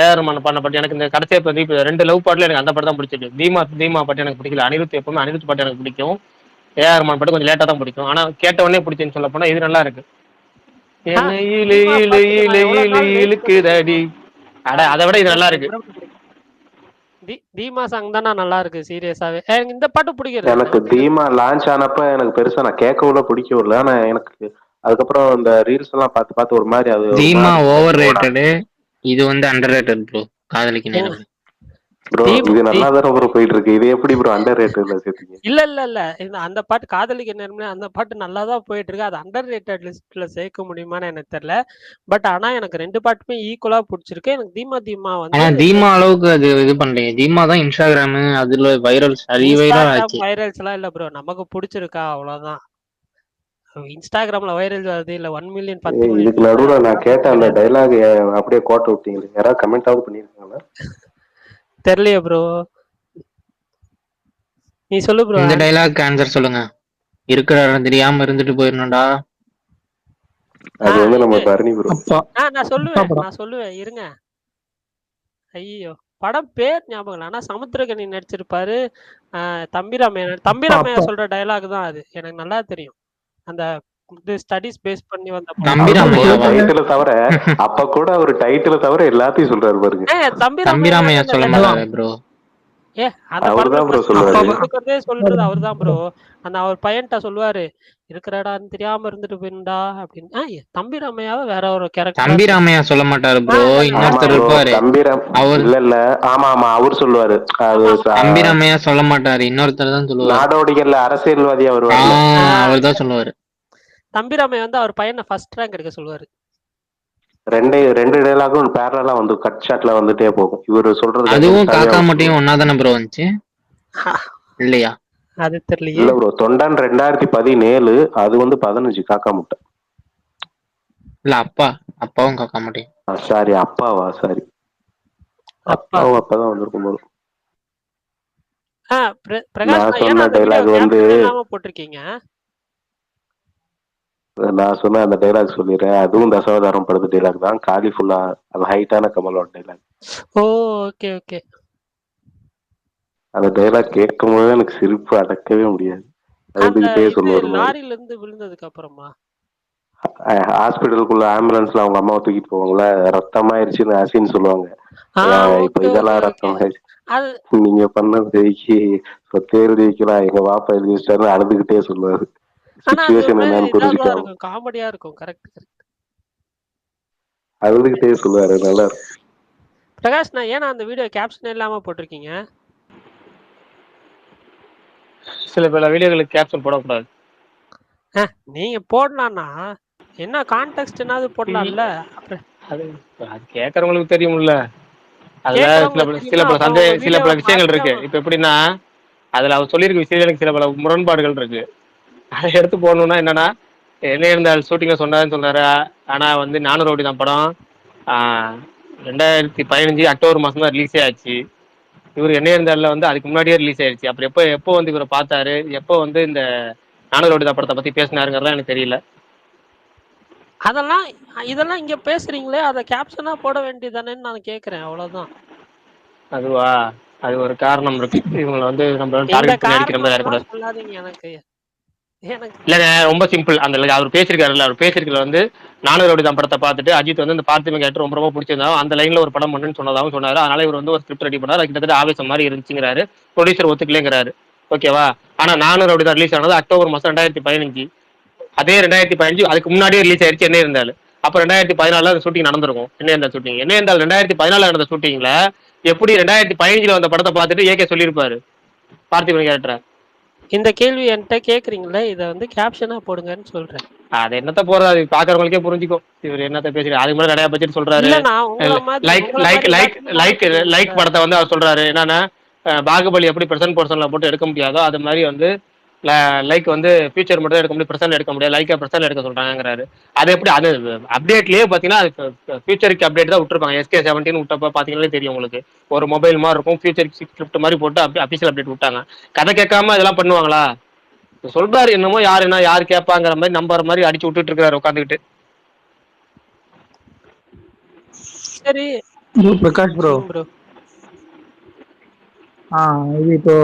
B: ஏஆர்மன் பண்ண பட்டு எனக்கு இந்த கடைசியா இப்ப 2 லவ் பாட்டுல எனக்கு அந்த படம் தான் பிடிச்சிருக்கு. தீமா பாட்டு எனக்கு பிடிக்கல. அனிருத் எப்பவுமே அனிருத் பாட்டு எனக்கு பிடிக்கும். ஏஆர்மன் பாட்டு கொஞ்சம் லேட்டா தான் பிடிக்கும். ஆனா கேட்ட உடனே பிடிச்சுன்னு சொல்ல போனா இது நல்லா இருக்கு. இழுக்குதடி, அதை விட இது நல்லா இருக்கு.
D: தீமா சாங் தானா நல்லா இருக்கு சீரியஸாவே. இந்த பாட்டு பிடிக்கிறது.
C: எனக்கு தீமா லான்ச் ஆனப்ப எனக்கு பெருசா நான் கேட்கவுல பிடிக்கவில்லை. ஆனா எனக்கு அதுக்கப்புறம் இந்த ரீல்ஸ் எல்லாம் பார்த்து ஒரு மாதிரி அது
A: தீமா ஓவர் ரேட்டட், இது வந்து அண்டர் ரேட்டட் ப்ரோ. காதலிக்க நேரம்
C: ப்ரோ இது நல்லா தான் ப்ரோ போயிட்டு இருக்கு. இது எப்படி ப்ரோ அண்டர் ரேட்டட்ல சேர்த்தீங்க?
D: இல்ல அந்த பாட்டு காதலிக்க நேரம்ல அந்த பாட்டு நல்லா தான் போயிட்டு இருக்கு. அது அண்டர் ரேட்டட் லிஸ்ட்ல சேர்க்க முடியுமான்னு எனக்கு தெரியல. பட் ஆனா எனக்கு 2 பாட்டுமே ஈக்குவலா பிடிச்சிருக்கு. எனக்கு தீமா வந்து
A: தீமா அளவுக்கு அது இது பண்ணலையே. தீமா தான் இன்ஸ்டாகிராம் அதுல வைரல் சரி வைரல் ஆச்சு.
D: வைரல்ஸ் எல்லாம் இல்ல ப்ரோ, நமக்கு பிடிச்சிருக்கா அவ்வளவுதான். இன்ஸ்டாகிராம்ல வைரல் வருது இல்ல 1 மில்லியன் 10 மில்லியன்.
C: இதுக்கு நடுவுல நான் கேட்ட அந்த டயலாக் அப்படியே கோட் விட்டீங்க. யாராவது கமெண்ட் ஆவது பண்ணிருக்காங்களா?
D: தெரியலையே ப்ரோ, நீ சொல்லு ப்ரோ.
A: இந்த டயலாக் ஆன்சர் சொல்லுங்க. இருக்கிற இடம் தெரியாம இருந்துட்டு போயிரணும்டா.
C: அது வந்து நம்ம பரணி ப்ரோ.
D: நான் சொல்லுவேன் இருங்க. ஐயோ படம் பேர் ஞாபகம் இல்லை, ஆனா சமுத்திரகனி நடிச்சிருப்பாரு. தம்பிராமையா சொல்ற டயலாக் தான் அது. எனக்கு நல்லா தெரியும். அந்த ஸ்டடீஸ் பேஸ் பண்ணி வந்த
C: டைட்டில தவிர அப்ப கூட ஒரு டைட்டில தவிர எல்லாத்தையும் சொல்றாரு பாருங்க.
A: தம்பிராமையா சொல்ல மாட்டாரு ப்ரோ.
C: அவர்தான் ப்ரோ சொல்றாரு.
D: சொல்றது அவர்தான் ப்ரோ. அந்த அவர் பையன்ட்ட சொல்லுவாரு, இருக்கிறடான்னு தெரியாம இருந்துட்டு போயிருந்தா அப்படின்னு. தம்பிராமையாவை வேற ஒரு கேரக்டர்.
A: தம்பிராமையா சொல்ல மாட்டாரு ப்ரோ, இன்னொருத்தர் இருப்பாரு.
C: அவர் இல்ல ஆமா அவர் சொல்லுவாரு.
A: தம்பிராமையா சொல்ல மாட்டாரு, இன்னொருத்தர் தான் சொல்லுவாரு.
C: நாடோடிகள்ல அரசியல்வாதியா வருவாரு,
A: அவர் தான் சொல்லுவாரு.
D: தம்பிராமையா வந்து அவர் பையனை ஃபர்ஸ்ட் ரேங்க் எடுக்க சொல்லுவாரு.
C: ரெண்டு டயலாகும் பேரலா வந்து கட் ஷாட்ல வந்துட்டே போகும். இவரு சொல்றது
A: அதுவும் காக்கா மட்டும் ஒன்னா தானே ப்ரோ வந்துச்சு இல்லையா?
D: அது தெரியல.
C: இல்ல ப்ரோ, தொண்டன் 2017, அது வந்து 15 காக்கா முட்டை.
A: இல்ல அப்பாவும் காக்கா முட்டை.
C: சாரி அப்பாவா? சாரி அப்பாவும் அப்பதான் வந்திருக்கும் போது. நான் சொன்ன டைலாக் வந்து
D: போட்டிருக்கீங்க.
C: நான் சொன்ன அந்த டைலாக் சொல்லிடுறேன். அதுவும் தசாவதாரம் படத்து டைலாக் தான். காலி ஃபுல்லா அது ஹைட்டான கமலோட டைலாக்.
D: Okay okay.
C: அந்த டைலாக் கேட்கும் போது எனக்கு சிரிப்பு அடக்கவே முடியாது. அதுக்கிட்டே சொல்லுவாரு.
D: லாரில இருந்து விழுந்ததுக்கு அப்புறமா
C: ஹாஸ்பிட்டலுக்குள்ள ஆம்புலன்ஸ்ல அவங்க அம்மாவை தூக்கிட்டு போவாங்களா, ரத்தமாயிருச்சுன்னு ஆசின்னு சொல்லுவாங்க. இப்ப இதெல்லாம் ரத்தம் ஆயிடுச்சு.
D: அது
C: நீங்க பண்ணதுக்கு தேர்வு ஜெயிக்கலாம் எங்க பாப்பா எழுதி வச்சிட்டாரு அழுதுகிட்டே சொல்லுவாரு.
D: ஆனா அது ஒரு
C: சுச்சுவேஷன்
D: மாதிரி
C: என்னன்னு
D: இதாதான்
C: புரிஞ்சுக்காம
D: இருக்கும், காமெடியா இருக்கும். கரெக்ட்.
C: அழுதுகிட்டே சொல்லுவாரு. நல்லா இருக்கும்.
D: பிரகாஷ், நான் ஏன்னா அந்த வீடியோ கேப்ஷன் இல்லாம போட்டிருக்கீங்க?
B: சில பல வீடியோகளுக்கு கேப்ஷன் போடக்கூடாது.
D: நீங்க போடலாம்னா என்ன கான்டெக்ட்னாவது போடலாம்ல.
B: அது அது கேட்கறவங்களுக்கு தெரியும்ல. அதுல
D: கேக்குறவங்களுக்கு
B: சில
D: தெரியுமா?
B: பல
D: அப்புறம் உங்க
B: சில பல
D: வீடியோவை
B: விஷயங்கள்
D: பார்த்துட்டு
B: இருக்கு. இப்ப எப்படின்னா அதுல அவர் சொல்லியிருக்க விஷயங்களுக்கு சில பல முரண்பாடுகள் இருக்கு. அதை எடுத்து போடணும்னா என்னன்னா, என்ன இருந்தால் ஷூட்டிங்ல சொன்னாருன்னு சொன்னாரு. ஆனா வந்து 400 தான் படம் 2015 அக்டோபர் மாசம் தான் ரிலீஸே ஆச்சு. இவர் என்ன இருந்தால வந்து அதுக்கு முன்னாடியே ரிலீஸ் ஆயிடுச்சு. அப்புறம் எப்போ வந்து இவரை பார்த்தாரு, எப்போ வந்து இந்த 400 தான் படத்தை பத்தி பேசினாருங்கிறதா எனக்கு தெரியல.
D: இதெல்லாம் இங்க பேசுறீங்களே, அதை கேப்ஷனா போட வேண்டியதானேன்னு நான் கேக்குறேன். அவ்வளவுதான்.
B: அதுவா? அது ஒரு காரணம் இருக்கு. இவங்களை வந்து நம்ம
D: இந்த
B: டார்கெட் பண்ணி அடிக்கிற மாதிரி
D: காரணம்
B: ஆயிடக்கூடாது.
D: சொல்லாதீங்க எனக்கு.
B: இல்லைங்க, ரொம்ப சிம்பிள். அந்த அவர் பேசியிருக்காருல்ல, அவர் பேசியிருக்கல வந்து 400 தான் படத்தை பார்த்துட்டு அஜித் வந்து இந்த பார்த்திபன் கேரக்டர் ரொம்ப ரொம்ப பிடிச்சிருந்தாலும் அந்த லைன்ல ஒரு படம் பண்ணுன்னு சொன்னதாகவும் சொன்னாரு. அதனால இவர் வந்து ஒரு ஸ்கிரிப்ட் ரெடி பண்ணாரு. கிட்டத்தட்ட ஆவேசம் மாதிரி இருந்துச்சுங்கிறாரு. ப்ரொடியூசர் ஒத்துக்கலைங்கிறாரு. ஓகேவா? ஆனா 400 தான் ரிலீஸ் ஆனது அக்டோபர் மாசம் 2015. அதே 2015 அதுக்கு முன்னாடியே ரிலீஸ் ஆயிடுச்சு என்ன இருந்தாலும். அப்ப 2014 அந்த ஷூட்டிங் நடந்திருக்கும். என்ன இருந்தா ஷூட்டிங் என்ன இருந்தால் 2014 நடந்த ஷூட்டிங்ல எப்படி 2015 வந்த படத்தை பார்த்துட்டு ஏகே சொல்லியிருப்பாரு பார்த்திபன் கேரக்டர்.
D: இந்த கேள்வி என்கிட்ட கேக்குறீங்களே, இதை வந்து கேப்ஷனா போடுங்கன்னு சொல்றேன்.
B: அது என்னத்த போறது, அது பாக்குறவங்களுக்கே புரிஞ்சுக்கும் இவர் என்னத்த பேசுறாரு. அதுக்கு மேல நிறைய பட்ஜெட் சொல்றாரு. லைக் படத்தை வந்து அவர் சொல்றாரு என்னன்னா, பாகுபலி எப்படி பிரசன்ட் பர்சன்ல போட்டு எடுக்க முடியாதோ அது மாதிரி வந்து லைக் வந்து ஃபியூச்சர் மட்டும் எடுக்க முடியும், பிரசன்ட் எடுக்க முடியாது, லைக்கா பிரசன்ட் எடுக்க சொல்றாங்கிறாரு. அது எப்படி அது அப்டேட்லயே பாத்தீங்கன்னா ஃபியூச்சருக்கு அப்டேட் தான் விட்டுருப்பாங்க. SK17 விட்டப்ப பாத்தீங்கன்னா தெரியும் உங்களுக்கு. ஒரு மொபைல் மாதிரி இருக்கும், ஃபியூச்சருக்கு ஸ்கிரிப்ட் மாதிரி போட்டு அபிஷியல் அப்டேட் விட்டாங்க. கதை கேட்காம இதெல்லாம் பண்ணுவாங்களா? சொல்றாரு என்னமோ யாரு கேட்பாங்கிற மாதிரி நம்புற மாதிரி அடிச்சு விட்டுட்டு இருக்காரு உட்காந்துக்கிட்டு.
D: சரி
O: பிரகாஷ் ப்ரோ, இது இப்போ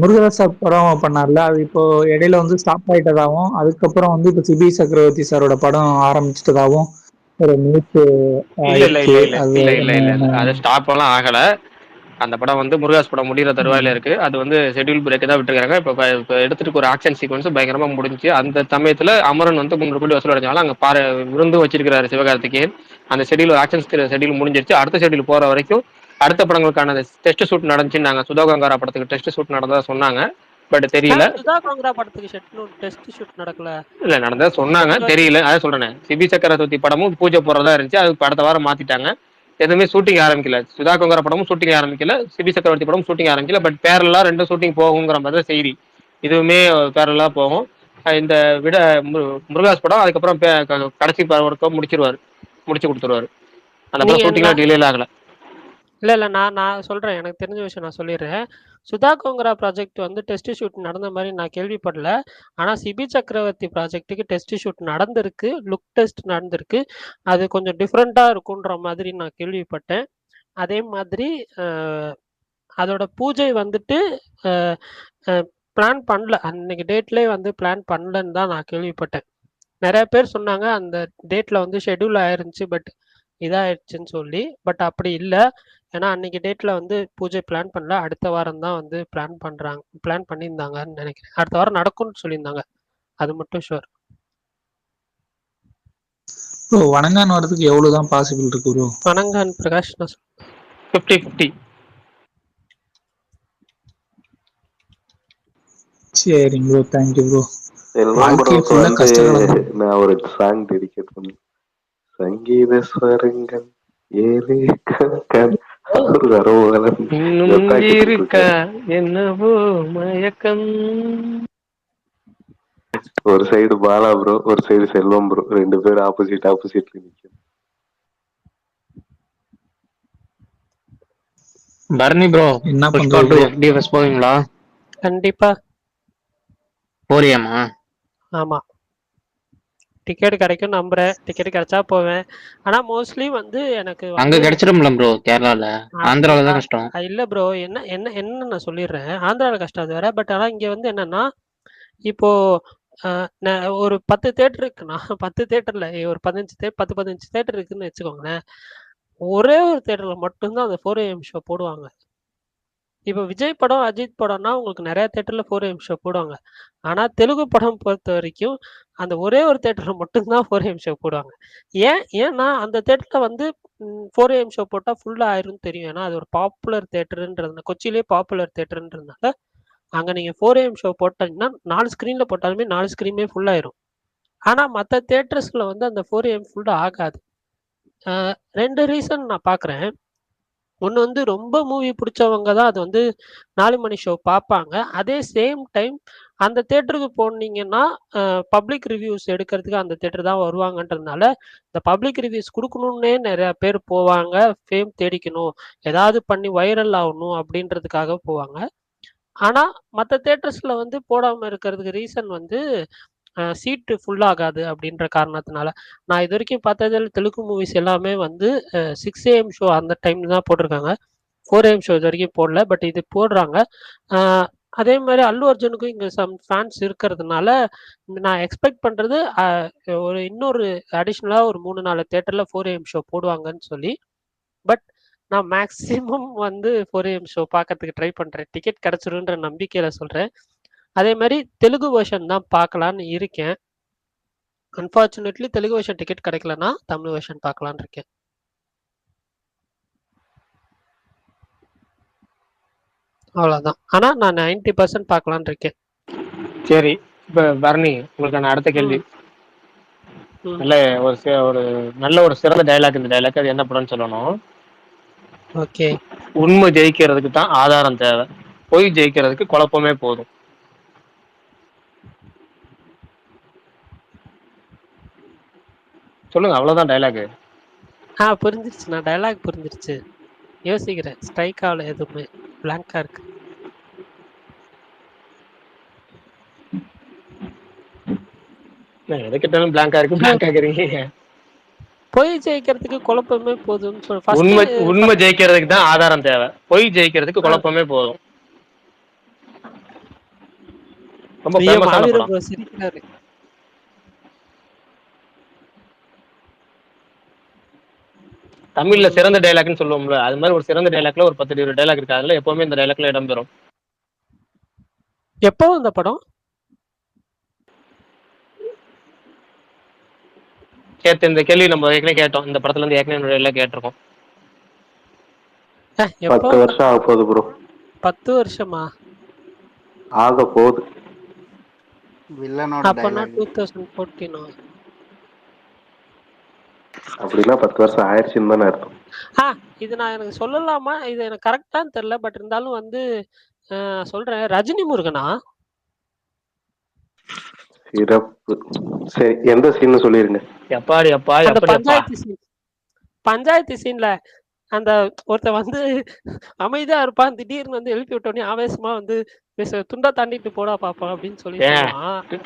O: முருகதாஸ் படம் பண்ணார்ல, அது இப்போ இடையில வந்து ஸ்டாப் ஆயிட்டதாகவும் அதுக்கப்புறம் வந்து இப்போ சிபி சக்கரவர்த்தி சாரோட படம் ஆரம்பிச்சிட்டதாகவும் ஒரு நியூஸ் ஆயிடுச்சு.
B: அது ஸ்டாப் எல்லாம் ஆகல. அந்த படம் வந்து முருகாஸ் படம் முடிகிற தருவாயில இருக்கு. அது வந்து ஷெட்யூல் பிரேக் தான் விட்டுருக்காங்க. இப்போ எடுத்துட்டு ஒரு ஆக்ஷன் சீக்வன்ஸ் பயங்கரமா முடிஞ்சு. அந்த சமயத்துல அமரன் வந்து 3 கோடி வசூல் அடைஞ்சாலும் அங்க விருந்து வச்சிருக்காரு சிவகார்த்திகேயன். அந்த ஷெட்யூல் ஆக்ஷன் ஷெட்யூல் முடிஞ்சிருச்சு. அடுத்த ஷெட்யூல் போற வரைக்கும் அடுத்த படங்களுக்கான டெஸ்ட் ஷூட் நடந்துச்சுன்னாங்க. சுதா கங்காரா படத்துக்கு டெஸ்ட் ஷூட் நடந்ததா சொன்னாங்க. பட் தெரியல.
D: சுதா கங்கரா படத்துக்கு டெஸ்ட் ஷூட் நடக்கல.
B: இல்ல நடந்ததா சொன்னாங்க, தெரியல. அதான் சொல்றேன். சிபி சக்கரவர்த்தி படமும் பூஜை போறதா இருந்துச்சு. அது அடுத்த வாரம் மாத்திட்டாங்க. எதுவுமே ஷூட்டிங் ஆரம்பிக்கல. சுதா கங்கரா படமும் ஷூட்டிங் ஆரம்பிக்கல, சிபி சக்கரவர்த்தி படமும் ஷூட்டிங் ஆரம்பிக்கல. பட் பேரலா 2 ஷூட்டிங் போகுங்கிற மாதிரி தான் செய்தி. இதுவுமே பேரலா போகும். இந்த விட முருகாஸ் படம் அதுக்கப்புறம் கடைசி ஒர்க்கை முடிச்சு கொடுத்துருவாரு. அந்த படம் ஷூட்டிங்லாம் டிலே ஆகல.
D: இல்ல நான் சொல்றேன், எனக்கு தெரிஞ்ச விஷயம் நான் சொல்லிடுறேன். சுதா கோங்கரா ப்ராஜெக்ட் வந்து டெஸ்ட் ஷூட் நடந்த மாதிரி நான் கேள்விப்படல. ஆனா சிபி சக்கரவர்த்தி ப்ராஜெக்ட்டுக்கு டெஸ்ட் ஷூட் நடந்திருக்கு, லுக் டெஸ்ட் நடந்திருக்கு. அது கொஞ்சம் டிஃப்ரெண்டா இருக்குன்ற மாதிரி நான் கேள்விப்பட்டேன். அதே மாதிரி அதோட பூஜை வந்துட்டு பிளான் பண்ணல, அன்னைக்கு டேட்லேயே வந்து பிளான் பண்ணலன்னு தான் நான் கேள்விப்பட்டேன். நிறைய பேர் சொன்னாங்க அந்த டேட்ல வந்து ஷெட்யூல் ஆயிருந்துச்சு, பட் இதாயிடுச்சுன்னு சொல்லி. பட் அப்படி இல்லை. ஏன்னா அன்னைக்கு டேட்ல வந்து பூஜை பிளான் பண்ணல, அடுத்த வாரம் தான் வந்து பிளான் பண்ணியிருந்தாங்கன்னு நினைக்கிறேன். அடுத்த வாரம் நடக்கும்னு சொல்லியிருந்தாங்க, அது மட்டும் ஷுவர்.
O: வணங்கான் வரதுக்கு எவ்வளவுதான் பாசிபிள் இருக்கு ப்ரோ?
D: வணங்கான் பிரகாஷ்
B: 50-50.
O: சரிங்க ப்ரோ, தேங்க்யூ ப்ரோ.
C: நான் ஒரு சாங் டெடிகேட் பண்ணேன். சங்கீத ஸ்வரங்கள் ஏழு
B: என்னவோ மயக்கம்.
C: ஒரு சைடு பாலா ப்ரோ, ஒரு சைடு செல்வம் ப்ரோ, 2 பேரும் ஆப்போசிட்ல நிக்கும்.
A: பரணி ப்ரோ,
O: என்ன
A: பண்றீங்க? FDFS போவீங்களா?
D: கண்டிப்பா
A: போறியாமா?
D: ஆமா, டிக்கெட் கிடைக்கும் நம்புறேன். டிக்கெட் கிடைச்சா போவேன். ஆனா மோஸ்ட்லி வந்து எனக்கு
A: அங்க கிடைச்சிடும்ல ப்ரோ. கேரளால, ஆந்திரால தான் கஷ்டம்.
D: இல்ல ப்ரோ, என்ன நான் சொல்லிடுறேன். ஆந்திரால கஷ்டம் அது வேற. பட் ஆனா இங்க வந்து என்னன்னா, இப்போ ஒரு 10 தேட்டர் இருக்குன்னா 10 தேட்டர்ல ஒரு 10-15 தேட்டர் இருக்குன்னு வச்சுக்கோங்களேன். ஒரே ஒரு தேட்டர்ல மட்டும்தான் அந்த 4 AM ஷோ போடுவாங்க. இப்போ விஜய் படம், அஜித் படம்னா உங்களுக்கு நெறைய தியேட்டர்ல 4AM ஷோ போடுவாங்க. ஆனா தெலுங்கு படம் பொறுத்தவரைக்கும், அந்த ஒரே ஒரு தியேட்டர்ல மட்டும் தான் 4AM ஷோ போடுவாங்க. ஏன்னா அந்த தியேட்டர்ல வந்து 4AM ஷோ போட்டா ஃபுல்லா ஆயிரும்னு தெரியும். ஏன்னா அது ஒரு பாப்புலர் தியேட்டர்ன்றதுனால கொச்சியிலேயே பாப்புலர் தியேட்டர்ன்றதுனால, அங்க நீங்க 4AM ஷோ போட்டீங்கன்னா 4 ஸ்க்ரீன்ல போட்டாலுமே 4 ஸ்க்ரீனுமே ஃபுல் ஆயிரும். ஆனா மத்த தியேட்டர்ஸ்ல வந்து அந்த 4AM ஃபுல் ஆகாது. 2 ரீசன் நான் பார்க்குறேன். ஒண்ணு வந்து ரொம்ப மூவி புடிச்சவங்க தான் அது வந்து 4 மணி ஷோ பார்ப்பாங்க. அதே சேம் டைம் அந்த தியேட்டருக்கு போனீங்கன்னா, பப்ளிக் ரிவ்யூஸ் எடுக்கிறதுக்கு அந்த தியேட்டர் தான் வருவாங்கன்றதுனால, இந்த பப்ளிக் ரிவ்யூஸ் குடுக்கணும்னே நெறைய பேர் போவாங்க. ஃபேம் தேடிக்கணும், ஏதாவது பண்ணி வைரல் ஆவணும் அப்படின்றதுக்காக போவாங்க. ஆனா, மத்த தியேட்டர்ஸ்ல வந்து போடாம இருக்கிறதுக்கு ரீசன் வந்து சீட்டு ஃபுல் ஆகாது அப்படின்ற காரணத்தினால. நான் இதுவரைக்கும் பார்த்ததில தெலுங்கு மூவிஸ் எல்லாமே வந்து 6AM ஷோ அந்த டைம்ல தான் போட்டிருக்காங்க. 4AM ஷோ இதுவரைக்கும் போடல. பட் இது போடுறாங்க. அ அதே மாரி அல்லு அர்ஜுனுக்கும் இங்க சம் ஃபேன்ஸ் இருக்கிறதுனால, நான் எக்ஸ்பெக்ட் பண்றது ஒரு இன்னொரு அடிஷனலா ஒரு 3, 4 தியேட்டர்ல 4AM ஷோ போடுவாங்கன்னு சொல்லி. பட் நான் மேக்ஸிமம் வந்து 4AM ஷோ பார்க்கறதுக்கு ட்ரை பண்றேன். டிக்கெட் கிடைச்சிரும்ன்ற நம்பிக்கையில சொல்றேன். அதே மாரி தெலுங்கு வெர்ஷன் தான் பார்க்கலான்னு இருக்கேன். அன்பார்ச்சுனேட்லி தெலுங்கு வெர்ஷன் டிக்கெட் கிடைக்கலன்னா, தமிழ் வெர்ஷன் பார்க்கலான்னு இருக்கேன். அவ்வளோதான். ஆனா நான் 90% பார்க்கலான்னு இருக்கேன்.
B: சரி. இப்ப பரணி, உங்களுக்கான அடுத்த கேள்வி. நல்ல ஒரு நல்ல ஒரு சிறந்த டயலாக் இந்த டயலாக். அது என்ன படம்னு சொல்லணும்.
D: ஓகே.
B: உண்மை ஜெயிக்கிறதுக்கு தான் ஆதாரம் தேவை. பொய் ஜெயிக்கிறதுக்கு குழப்பமே போதும். சொல்லுங்க, அவ்வளவுதான் டயலாக்.
D: புரிஞ்சிருச்சு. நான் டயலாக் புரிஞ்சிருச்சு. யோசிக்கிறேன். ஸ்ட்ரைக் ஆகல எதுவுமே. பிளாங்கா இருக்கு.
B: எதை கேட்டாலும் பிளாங்கா இருக்கு, பிளாங்கா இருக்கிறீங்க.
D: பொய் ஜெயிக்கிறதுக்கு குழப்பமே போதும்னு
B: உண்மை ஜெயிக்கிறதுக்கு தான் ஆதாரம் தேவை. பொய் ஜெயிக்கிறதுக்கு குழப்பமே போதும். ரொம்ப ஃபேமஸான படம்.
D: சிரிக்கிறாரு.
B: தமிழ்ல சிறந்த டயலாக்னு சொல்லுவோம்ல, அது மாதிரி ஒரு சிறந்த டயலாக்ல ஒரு 10-20 டயலாக் இருக்கு. அதுல எப்பவுமே இந்த டயலாக்ல இடம்பெறும்.
D: எப்போ இந்த படம்?
B: இந்த கேள்வி நம்ம ஏற்கனவே கேட்டோம். இந்த படத்துல இருந்து ஏற்கனவே எல்லாம் கேட்டிருக்கோம்.
C: 10 வருஷம் ஆக போகுது ப்ரோ.
D: 10 வருஷமா
C: ஆக போகுது.
P: வில்லனோட டயலாக்
D: 2014.
C: அப்படின்னா 10 வருஷம் ஆயிடுச்சுன்னு தானே அர்த்தம்.
D: இது நான் எனக்கு சொல்லலாமா? இது எனக்கு கரெக்டான்னு தெரியல. பட் இருந்தாலும் வந்து சொல்றேன். ரஜினி முருகனா?
C: சிறப்பு. சரி, எந்த சீன் சொல்லிருங்க.
B: எப்பாடி அப்பா
D: அந்த பஞ்சாயத்து சீன்ல அந்த ஒருத்த வந்து அமைதியா இருப்பான், திடீர்னு வந்து எழுப்பி விட்டோடனே ஆவேசமா வந்து துண்டா தாண்டிட்டு போடா பாப்பா அப்படின்னு சொல்லி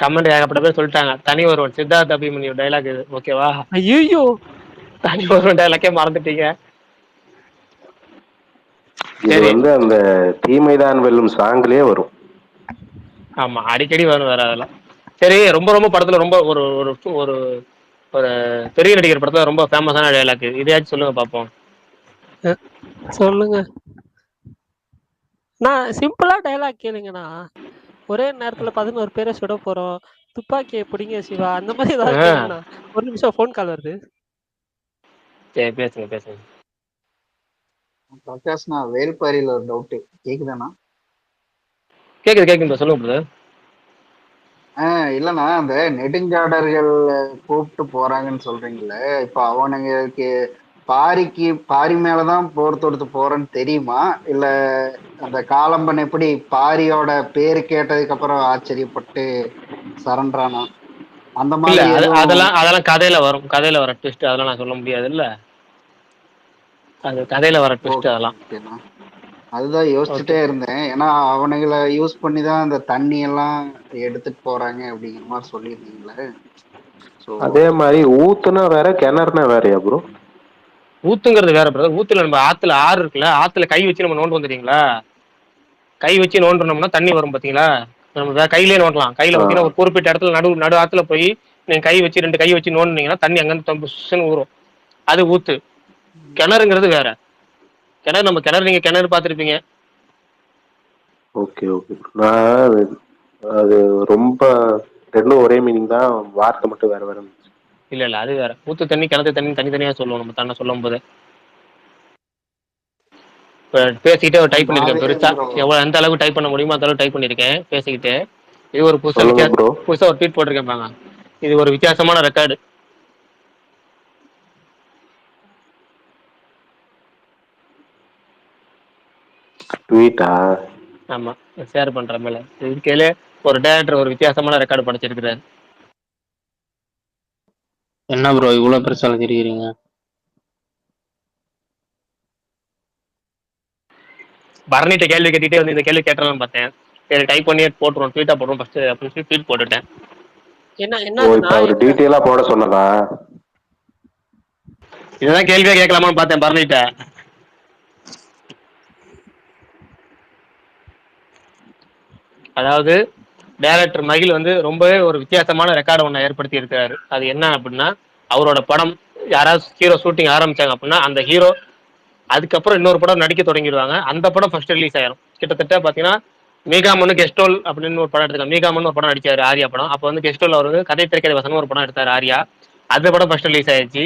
B: கமெண்ட் ஏகப்பட்ட பேர் சொல்லிட்டாங்க. தனி ஒருவன் சித்தார்த் அபிமன்யு டயலாக் இது. ஓகேவா?
D: ஐயோ,
B: தனி ஒருவன் டயலாக்கே மறந்துட்டீங்க.
C: இது வந்து அந்த தீமைதான் வெல்லும் சாங்லயே வரும்.
B: ஆமா, அடிக்கடி வரும் வேற அதெல்லாம். சரி, ரொம்ப ரொம்ப படத்துல ரொம்ப ஒரு ஒரு ஒரு ஒரு பெரிய நடிகர் படத்துல ரொம்ப ஃபேமஸான டயலாக் இதையாச்சும் சொல்லுங்க பாப்போம்.
D: சொல்லுங்க. நான் சிம்பிளா டயலாக் கேளுங்கண்ணா. ஒரே நேரத்துல 11 பேரை சுட போறோம், துப்பாக்கியை பிடிங்க சிவா, அந்த மாதிரி ஏதாவது கேளுங்கண்ணா. ஒரு நிமிஷம், போன் கால் வருது.
B: சரி, பேசுங்க.
P: பிரகாஷ்ண்ணா, வேல்பாரியில ஒரு டவுட் கேக்குதாண்ணா?
B: கேக்குது சொல்லுங்க பிரதர்.
P: இல்லண்ணா, அந்த நெடுஞ்சாடர்கள் கூப்பிட்டு போறாங்கன்னு சொல்றீங்கல்ல, இப்ப அவனுங்களுக்கு பாரி மேலதான் போர் தொடுத்து போறேன்னு தெரியுமா? இல்ல அந்த காலம்பன் எப்படி பாரியோட பேரு கேட்டதுக்கு அப்புறம் ஆச்சரியப்பட்டு சரண்டரானா? அந்த மாதிரி
B: அதெல்லாம் கதையில வர ட்விஸ்ட். அதெல்லாம் நான் சொல்ல முடியாது இல்ல. அது கதையில வர ட்விஸ்ட் அதெல்லாம்.
P: அதுதான் யோசிச்சுட்டே இருந்தேன். ஏன்னா அவனுங்களை யூஸ் பண்ணிதான் அந்த தண்ணி எல்லாம் எடுத்துட்டு போறாங்க அப்படிங்கிற மாதிரி சொல்லியிருந்தீங்களே.
C: அதே மாதிரி ஊத்துனா வேற, கிணறுனா வேறயா ப்ரோ?
B: ஊத்துங்கிறது வேற பிரதர். ஊத்துல நம்ம ஆத்துல ஆறு இருக்குல்ல, ஆத்துல கை வச்சு நம்ம நோண்டு வந்துட்டீங்களா? கை வச்சு நோண்டணும்னா தண்ணி வரும் பாத்தீங்களா? நம்ம கையிலே நோண்டலாம். கையில ஊத்தினா ஒரு குறிப்பிட்ட இடத்துல நடு ஆத்துல போய் நீங்க கை வச்சு 2 கை வச்சு நோண்டினீங்கன்னா தண்ணி அங்கிருந்து ஊறும். அது ஊத்து. கிணறுங்கிறது வேற. கிணறு நீங்க கிணறு பார்த்துருப்பீங்க.
C: Okay okay. நான் அது ரொம்ப ரெண்டும் ஒரே மீனிங் தான், வார்த்தை மட்டும் வேற வேற.
B: இல்ல இல்ல, அது வேற. ஊத்து தண்ணி கிணத்து தண்ணி தனித்தனியா சொல்லுவோம் நம்ம தன்னை சொல்லும் போது. இப்போ பேசிக்கிட்டே ஒரு டைப் பண்ணியிருக்கேன் பெருசா, எவ்வளோ எந்த அளவுக்கு டைப் பண்ண முடியுமோ அந்த அளவுக்கு டைப் பண்ணியிருக்கேன் பேசிக்கிட்டு. இது ஒரு புதுசா ஒரு ட்வீட் போட்டிருக்கேன் பாங்க. இது ஒரு வித்தியாசமான ரெக்கார்டு.
C: ட்வீட்டா?
B: ஆமா, ஷேர் பண்ற மேல இதுக்கையில ஒரு டைரக்டர் ஒரு வித்தியாசமான ரெக்கார்டு படிச்சிருக்கிறாரு.
A: என்ன ப்ரோ இவ்வளவு பெருசா எழுதிருக்கீங்க?
B: பரணிட்ட கேள்வி கேட்டுட்டே வந்து இந்த கேள்வி கேட்டலாம் பார்த்தேன். சரி டைப் பண்ணி போட்டுருவோம், ட்வீட்டா போடுவோம் ஃபர்ஸ்ட் அப்படின்னு சொல்லி ட்வீட் போட்டுட்டேன்.
C: ஒரு டீடைலா போட சொன்னதா?
B: இதுதான் கேள்வியா கேட்கலாமான்னு பார்த்தேன் பரணிட்ட. அதாவது டைரக்டர் மகிழ் வந்து ரொம்பவே ஒரு வித்தியாசமான ரெக்கார்டு ஒன்று ஏற்படுத்தி இருக்கிறாரு. அது என்ன அப்படின்னா, அவரோட படம் யாராவது ஹீரோ ஷூட்டிங் ஆரம்பிச்சாங்க அப்படின்னா அந்த ஹீரோ அதுக்கப்புறம் இன்னொரு படம் நடிக்க தொடங்கிடுவாங்க. அந்த படம் ஃபர்ஸ்ட் ரிலீஸ் ஆயிரும். கிட்டத்தட்ட பார்த்தீங்கன்னா மீகாமனு கெஸ்டோல் அப்படின்னு ஒரு படம் எடுத்துக்காங்க. மீகாமன் ஒரு படம் நடிச்சாரு ஆரியா படம். அப்போ வந்து கெஸ்டோல் அவர் வந்து கதை திரைக்கதை வசனம் ஒரு படம் எடுத்தார் ஆரியா. அந்த படம் ஃபர்ஸ்ட் ரிலீஸ் ஆயிடுச்சு.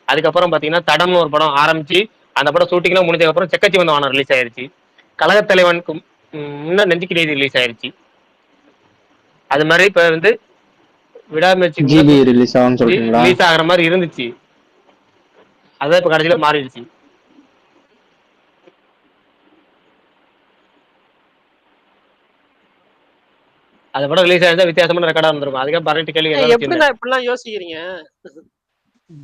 B: அதுக்கப்புறம் பார்த்தீங்கன்னா தடம்னு ஒரு படம் ஆரம்பிச்சு அந்த படம் ஷூட்டிங்லாம் முடிஞ்சதுக்கப்புறம் செக்கச்சி வந்த வானம் ரிலீஸ் ஆயிடுச்சு. கழகத்தலைவனுக்கு முன்ன நெஞ்சுக்கு நீதி ரிலீஸ் ஆயிடுச்சு. அது மாதிரி இப்ப வந்து விடாமுயற்சி
A: ரிலீஸ்
B: ஆகிற மாதிரி இருந்துச்சு. அதான் இப்ப கடைசியில மாறிடுச்சு. அது படம் ரிலீஸ் ஆயிருந்தா வித்தியாசமான ரெக்கார்டா இருந்திருக்கும். அதுக்கே பரணிட்டு கேள்வி
D: எப்படின்னா இப்படிலாம் யோசிக்கிறீங்க?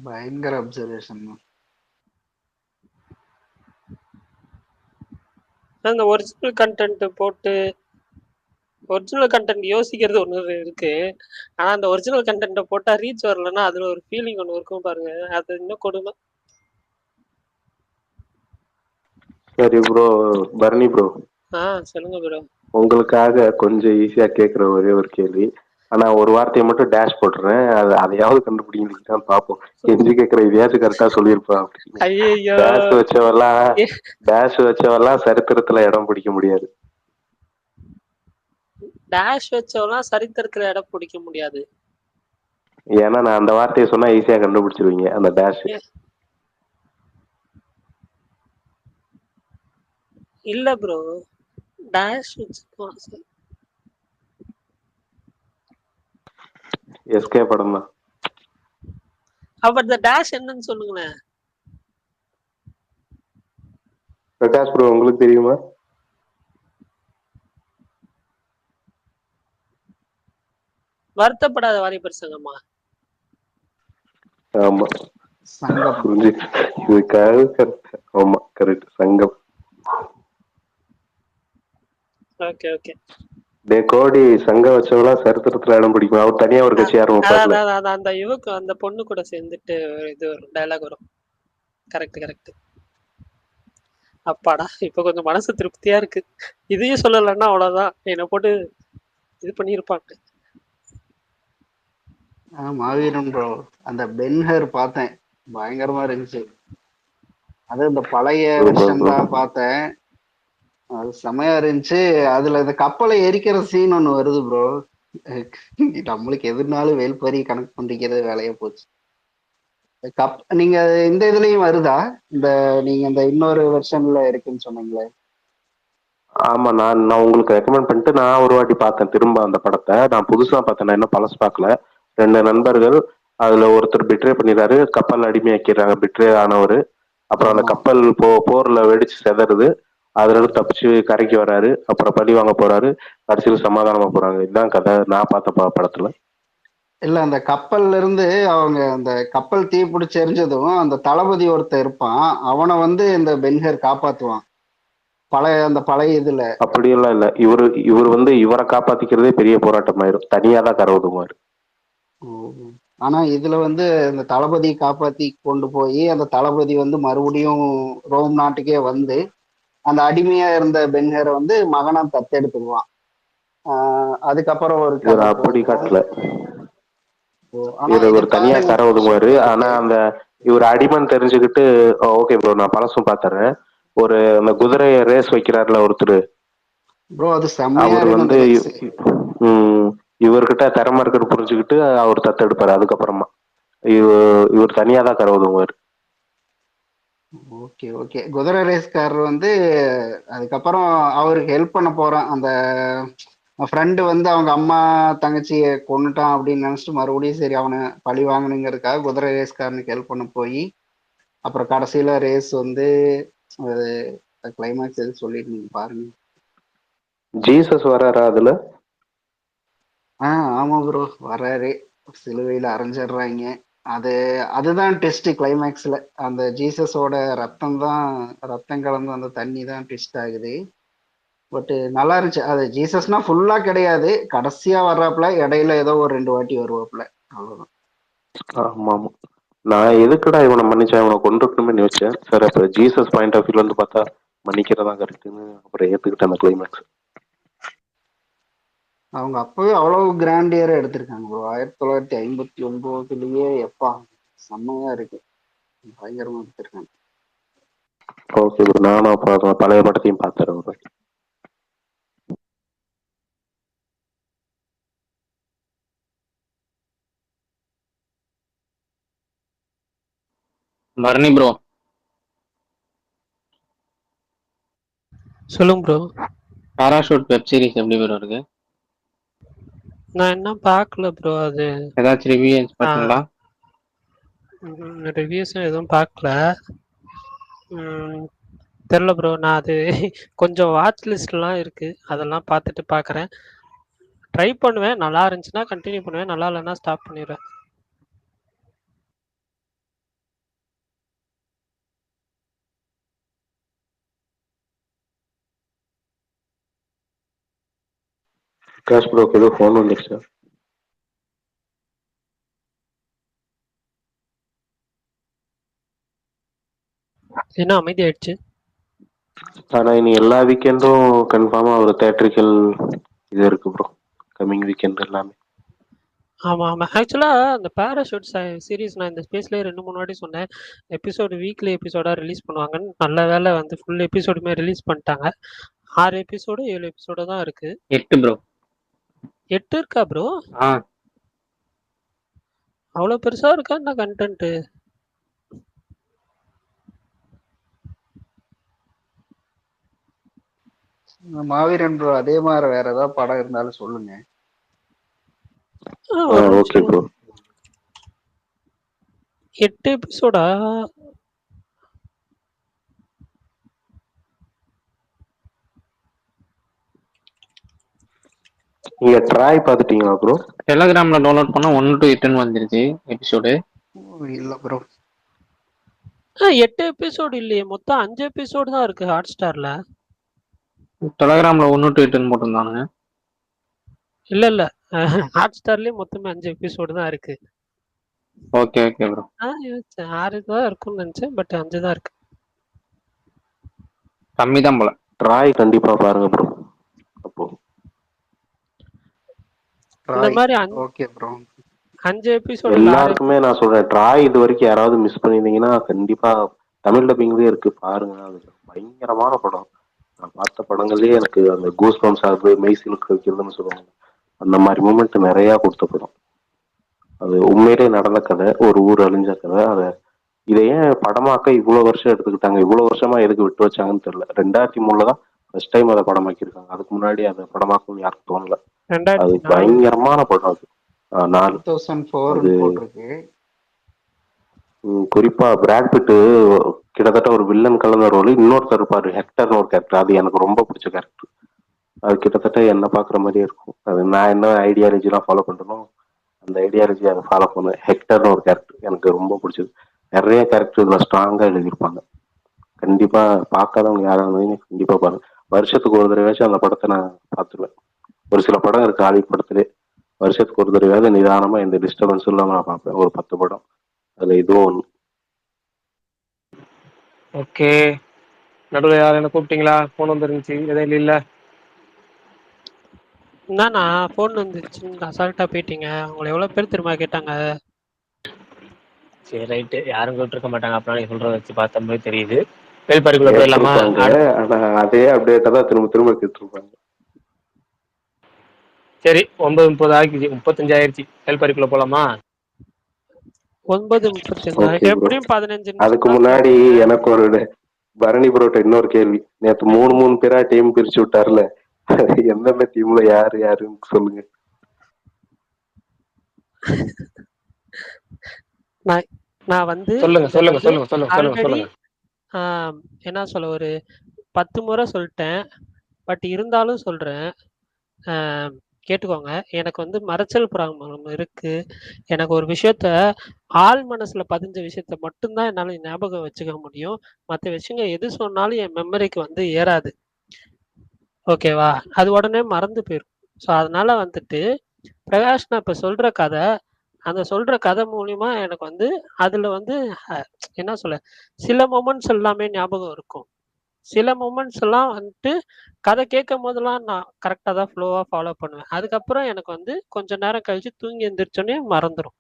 P: பயங்கர அப்சர்வேஷன்.
D: அந்த ஒரிஜினல் கண்டென்ட் போட்டு ஒரிஜினல் கண்டென்ட் யோசிக்கிறது ஒன்று இருக்கு. ஆனா அந்த ஒரிஜினல் கண்டென்ட்டை போட்டா ரீச் வரலன்னா அதுல ஒரு ஃபீலிங் ஒன்று இருக்கும் பாருங்க, அது இன்னும் கொடுமை.
C: சரி ப்ரோ, பரணி ப்ரோ.
D: சொல்லுங்க ப்ரோ.
C: உங்களுக்காக கொஞ்சம் ஈஸியா கேட்குற ஒரே ஒரு கேள்வி. ஆனா ஒரு வார்த்தையை மட்டும் டேஷ் போட்டுறேன், அதையாவது கண்டுபிடிக்கிறீங்கன்னு பார்ப்போம். கெஞ்சி கேட்குற இதையாச்சும் கரெக்டா சொல்லியிருப்பா அப்படின்னு. டேஷ் வச்சவெல்லாம் சரித்திரத்துல இடம் பிடிக்க முடியாது.
D: டேஷ் வச்சவெல்லாம் சரித்திரத்துல இடம் பிடிக்க முடியாது.
C: ஏன்னா நான் அந்த வார்த்தையை சொன்னா ஈஸியா கண்டுபிடிச்சிருவீங்க. அந்த டேஷ்
D: இல்ல ப்ரோ, டேஷ் வச்சுக்கோங்க.
C: எஸ்கே படம் தான்.
D: அப்ப இந்த டேஷ் என்னன்னு சொல்லுங்களேன்.
C: பிரகாஷ் ப்ரோ உங்களுக்கு தெரியுமா?
D: வருத்தப்படாத வாலிபர் சங்கமா?
C: ஆமா,
P: சங்கம்.
C: இதுக்காக ஆமா கரெக்ட், சங்கம்.
D: Okay okay.
C: டே கோடி, சங்கம் வச்சவங்களா சரித்திரத்துல இடம் பிடிக்கும். அவர் தனியா ஒரு கட்சி ஆரம்பிப்பாரு.
D: அந்த இவக்கு அந்த பொண்ணு கூட சேர்ந்துட்டு இது ஒரு டயலாக் வரும். Correct correct. அப்பாடா, இப்ப கொஞ்சம் மனசு திருப்தியா இருக்கு. இதையும் சொல்லலைன்னா அவ்வளவுதான், என்னை போட்டு இது பண்ணிருப்பாங்க.
P: மாவீரன் ப்ரோ, அந்த பென்ஹர் பார்த்தேன், பயங்கரமா இருந்துச்சு. அது இந்த பழைய வருஷம் தான் பார்த்தேன், அது செமையா இருந்துச்சு. அதுல இந்த கப்பலை எரிக்கிற சீன் ஒண்ணு வருது ப்ரோ. நம்மளுக்கு எதுனாலும் வேல்பறி கணக்கு பண்ணிக்கிறது வேலையா போச்சு. நீங்க இந்த இதுலயும் வருதா? இந்த நீங்க இந்த இன்னொரு வெர்ஷன்ல இருக்குன்னு சொன்னீங்களே?
C: ஆமா, நான் உங்களுக்கு ரெக்கமெண்ட் பண்ணிட்டு நான் ஒரு வாட்டி பார்த்தேன் திரும்ப அந்த படத்தை. நான் புதுசா பார்த்தேன், நான் என்ன பழசு பார்க்கல. 2 நண்பர்கள், அதுல ஒருத்தர் பிட்ரே பண்ணிடுறாரு, கப்பல் அடிமையாக்கிறாங்க பிட்ரே ஆனவர். அப்புறம் அந்த கப்பல் போர்ல வெடிச்சு செதறுது, அதுல இருந்து தப்பிச்சு கரைக்கு வராரு, அப்புறம் பழி வாங்க போறாரு, கடைசியில் சமாதானமா போறாங்க. இதுதான் கதை நான் பார்த்த படத்துல.
P: இல்ல, அந்த கப்பல்ல இருந்து அவங்க அந்த கப்பல் தீ பிடிச்சி எரிஞ்சதும் அந்த தளபதி ஒருத்தர் இருப்பான், அவனை வந்து இந்த பென்ஹர் காப்பாத்துவான் அந்த பழைய இதுல.
C: அப்படியெல்லாம் இல்ல, இவர் வந்து இவரை காப்பாத்திக்கிறதே பெரிய போராட்டமாயிரும், தனியா தான் கரை ஒதுங்குவாரு.
P: ஆனா இதுல வந்து இந்த தளபதி காப்பாத்தி கொண்டு போய் அந்த தளபதி வந்து மறுபடியும் ரோம் நாட்டுக்கே வந்து அந்த அடிமையா இருந்த பென்ஹரை வந்து மகனா தத்தெடுத்துக்குவான். அதுக்கப்புறம் ஒரு
C: அப்படி காட்டல, இவர் தனியா கரை ஒதுங்குவாரு. ஆனா அந்த இவர் அடிமன் தெரிஞ்சுக்கிட்டு, ஓகே ப்ரோ நான் பழசும் பாத்துறேன், ஒரு அந்த குதிரைய ரேஸ் வைக்கிறாருல ஒருத்தர்,
P: ப்ரோ அது செம்மையா
C: அவர்
P: இருக்கு
C: வந்து
P: அந்த லிக்ஸ்.
C: இவர்கிட்ட திறமை இருக்கிறது புரிஞ்சுக்கிட்டு அவர் தத்தெடுப்பாரு. அதுக்கப்புறமா இவர் தனியா தான் கரை ஒதுங்குவார்.
P: Okay okay. குதிரை ரேஸ்காரர் வந்து அதுக்கப்புறம் அவருக்கு ஹெல்ப் பண்ண போறான். அந்த ஃப்ரெண்டு வந்து அவங்க அம்மா தங்கச்சியை கொண்டுட்டான் அப்படின்னு நினைச்சிட்டு மறுபடியும் சரி அவனை பழி வாங்கணுங்கிறதுக்காக குதிரை ரேஸ்காரனுக்கு ஹெல்ப் பண்ண போய் அப்புறம் கடைசியில ரேஸ் வந்து கிளைமேக்ஸ் எது சொல்லிட்டு நீங்க பாருங்க.
C: ஜீசஸ் வராரா அதுல?
P: ஆமா ப்ரோ வராரு. சிலுவையில அரைஞ்சிடுறாங்க. அதுதான் டெஸ்ட் கிளைமேக்ஸ்ல. அந்த ஜீசஸோட ரத்தம் கலந்து அந்த தண்ணி தான் ட்விஸ்ட் ஆகுது. பட் நல்லா இருந்துச்சு. அது ஜீசஸ்னா ஃபுல்லா கிடையாது, கடைசியா வர்றாப்புல இடையில ஏதோ ஒரு 2 வாட்டி வருவாப்புல, அவ்வளவுதான்.
C: ஆமா ஆமா. நான் எதுக்குடா இவனை மன்னிச்சேன், இவனை கொண்டிருக்கணும்னு யோசிச்சேன். சார் அப்ப ஜீசஸ் பாயிண்ட் ஆஃப் வியூல இருந்து பார்த்தா மன்னிக்கிறதா கரெக்டுன்னு அப்புறம் ஏத்துக்கிட்டேன் அந்த கிளைமேக்ஸ்.
P: அவங்க அப்பவே அவ்வளவு கிராண்டியரா எடுத்திருக்காங்க ப்ரோ. 1959லயே எப்பா செம்மையா இருக்கு, பயங்கரமா எடுத்திருக்காங்க.
C: ஓகே ப்ரோ, நானும் அப்புறம் பழைய படத்தையும் பார்த்துறேன் ப்ரோ.
A: பரணி ப்ரோ
D: சொல்லுங்க ப்ரோ.
A: பாராஷூட் வெப் சீரிஸ் எப்படி ப்ரோ இருக்கு?
D: நான் என்ன பார்க்கல ப்ரோ. அது
A: ஏதாச்சும் ரிவ்யூஸ் பார்த்தீங்களா?
D: ரிவ்யூஸும் எதுவும் பார்க்கல. தெரில ப்ரோ. நான் அது கொஞ்சம் வாட்ச் லிஸ்ட்லாம் இருக்குது, அதெல்லாம் பார்த்துட்டு பார்க்குறேன். ட்ரை பண்ணுவேன், நல்லா இருந்துச்சுன்னா கண்டினியூ பண்ணுவேன், நல்லா இல்லைன்னா ஸ்டாப் பண்ணிடுவேன்.
C: விகாஷ் ப்ரோக்கு ஏதோ ஃபோன் வந்துருச்சு.
D: என்ன அமைதி ஆயிடுச்சு?
C: ஆனா இனி எல்லா வீக்கெண்டும் கன்ஃபார்மா ஒரு தியேட்ரிக்கல் இது இருக்கு ப்ரோ, கம்மிங் வீக்கெண்ட் எல்லாமே.
D: ஆமாம் ஆமாம். ஆக்சுவலாக அந்த பேராஷூட் சீரீஸ் நான் இந்த ஸ்பேஸ்லேயே 2-3 வாட்டி சொன்னேன், எபிசோடு வீக்லி எபிசோடாக ரிலீஸ் பண்ணுவாங்கன்னு. நல்ல வேலை வந்து ஃபுல் எபிசோடுமே ரிலீஸ் பண்ணிட்டாங்க. 6 எபிசோடு 7 எபிசோடு தான் இருக்கு.
A: 8 ப்ரோ.
D: 8 இருக்கா ப்ரோ? அவ்வளோ பெருசா இருக்கா என்ன கண்டென்ட்டு?
P: மாவீரன் ப்ரோ அதே மாதிரி வேற ஏதாவது படம் இருந்தாலும் சொல்லுங்க.
C: Okay bro.
D: 8 எபிசோடா?
C: நீங்க ட்ராய் பாத்துட்டீங்களா ப்ரோ?
A: டெலிகிராம்ல டவுன்லோட் பண்ணா 1 to 8 வந்துருச்சு எபிசோடு.
P: இல்ல ப்ரோ,
D: 8 எபிசோடு இல்லையே, மொத்தம் 5 எபிசோடு தான் இருக்கு ஹாட் ஸ்டார்ல.
A: டெலிகிராம்ல 1 to 8 போட்டிருந்தானுங்க.
D: இல்ல ஹாட் ஸ்டார்லயே மொத்தமே 5 எபிசோடு தான் இருக்கு.
A: Okay okay bro.
D: 6 தான் இருக்கும்னு நினைச்சேன், பட் 5 தான் இருக்கு.
A: கம்மி தான் போல.
C: ட்ராய் கண்டிப்பா பாருங்க ப்ரோ. அப்போ
D: இந்த மாதிரி
P: ஓகே ப்ரோ
D: 5 எபிசோடு
C: எல்லாருக்குமே நான் சொல்றேன், ட்ராய் இது வரைக்கும் யாராவது மிஸ் பண்ணிருந்தீங்கன்னா கண்டிப்பா தமிழ் டப்பிங்லயே இருக்கு பாருங்க. அது பயங்கரமான படம். நான் பார்த்த படங்கள்லயே எனக்கு அந்த கூஸ் பம்ப்ஸ் ஆகுது, மெய் சிலுக்கு வைக்கிறதுன்னு சொல்லுவாங்க, அந்த மாதிரி மூமெண்ட் நிறைய கொடுத்த படம். அது உண்மையிலே நடந்த கதை, ஒரு ஊர் அழிஞ்ச கதை. இதை ஏன் படமாக்க இவ்வளவு வருஷம் எடுத்துக்கிட்டாங்க, இவ்வளவு வருஷமா எதுக்கு விட்டு வச்சாங்கன்னு தெரியல. 2003 தான் ஃபர்ஸ்ட் டைம் அதை படமாக்கியிருக்காங்க. அதுக்கு முன்னாடி அதை படமாக்கணும்னு யாருக்கும் தோணல. அது பயங்கரமான படம். அது
P: 2004 போட்டிருக்கு.
C: குறிப்பா பிராட் பிட் கிட்டத்தட்ட ஒரு வில்லன் கலந்த ரோல். இன்னொருத்தர் இருப்பாரு ஹெக்டர்னு ஒரு கேரக்டர், அது எனக்கு ரொம்ப பிடிச்ச கேரக்டர். அது கிட்டத்தட்ட என்ன பாக்குற மாதிரியே இருக்கும். அது நான் என்ன ஐடியாலஜி எல்லாம் ஃபாலோ பண்றேனோ அந்த ஐடியாலஜி அதை ஃபாலோ பண்ணுவேன். ஹெக்டர்னு ஒரு கேரக்டர் எனக்கு ரொம்ப பிடிச்சது. நிறைய கேரக்டர் இதுல ஸ்ட்ராங்கா எழுதியிருப்பாங்க. கண்டிப்பா பார்க்காதவங்க யாராவது கண்டிப்பா பாருங்க. வருஷத்துக்கு ஒரு தடவையாச்சும் அந்த படத்தை நான் பார்த்துருவேன். ஒரு சில படம் இருக்கு ஹாலிவுட் படத்திலே, வருஷத்துக்கு ஒரு தடவையாவது நிதானமா எந்த டிஸ்டர்பன்ஸும் இல்லாம நான் பார்ப்பேன். ஒரு 10 படம், அதுல இதுவும் ஒண்ணு.
B: ஓகே, நடுவில் யாரும் என்ன கூப்பிட்டீங்களா? போன் வந்துருந்துச்சு, எதுவும் இல்ல?
D: என்னண்ணா போன் வந்துருச்சுன்னு அசால்ட்டா போயிட்டீங்க. உங்களை எவ்வளவு பேர் தெரியுமா கேட்டாங்க?
B: சரி ரைட்டு, யாரும் கூப்பிட்டு மாட்டாங்க. அப்புறம் நீ சொல்றத வச்சு பார்த்த மாதிரி தெரியுது. வேல்பாரிக்குள்ள போயிடலாமா?
C: ஆனா அதே அப்டேட்டா தான் திரும்ப திரும்ப கேட்டிருப்பாங்க.
B: சரி 9:30 ஆகிடுச்சு, 35 ஆயிடுச்சு. ஹெல்பரிக்குள்ள போலாமா?
D: 9:35
C: ஓகே ப்ரோ.
D: எப்படியும் 15 நிமிஷம்
C: அதுக்கு
D: தான்
C: முன்னாடி
D: பேசுவேன்.
C: எனக்கு ஒரு பரணி ப்ரோட்ட இன்னொரு கேள்வி. நேத்து 3 பேரா டீம் பிரிச்சு விட்டார்ல, எந்தெந்த டீம்ல யாரு யாருன்னு சொல்லுங்க.
D: நான் வந்து
B: சொல்லுங்க சொல்லுங்க சொல்லுங்க சொல்லுங்க சொல்லுங்க
D: ஆல்ரெடி
B: சொல்லுங்க.
D: என்ன சொல்ல, ஒரு 10 முறை சொல்லிட்டேன். பட் இருந்தாலும் சொல்றேன், கேட்டுக்கோங்க. எனக்கு வந்து மறைச்சல் ப்ராப்ளம் இருக்கு. எனக்கு ஒரு விஷயத்த ஆள் மனசுல பதிஞ்ச விஷயத்த மட்டும்தான் என்னால ஞாபகம் வச்சுக்க முடியும். மற்ற விஷயங்க எது சொன்னாலும் என் மெமரிக்கு வந்து ஏறாது. ஓகேவா? அது உடனே மறந்து போயிடும். ஸோ அதனால வந்துட்டு பிரகாஷ் நான் இப்ப சொல்ற கதை, அந்த சொல்ற கதை மூலியமா எனக்கு வந்து அதுல வந்து என்ன சொல்ல, சில மொமெண்ட்ஸ் எல்லாமே ஞாபகம் இருக்கும். சில மொமெண்ட்ஸ் எல்லாம் வந்துட்டு கதை கேட்கும் போதெல்லாம் நான் கரெக்டாக தான் ஃப்ளோவாக ஃபாலோ பண்ணுவேன். அதுக்கப்புறம் எனக்கு வந்து கொஞ்ச நேரம் கழிச்சு தூங்கி எந்திரிச்சோன்னே மறந்துடும்.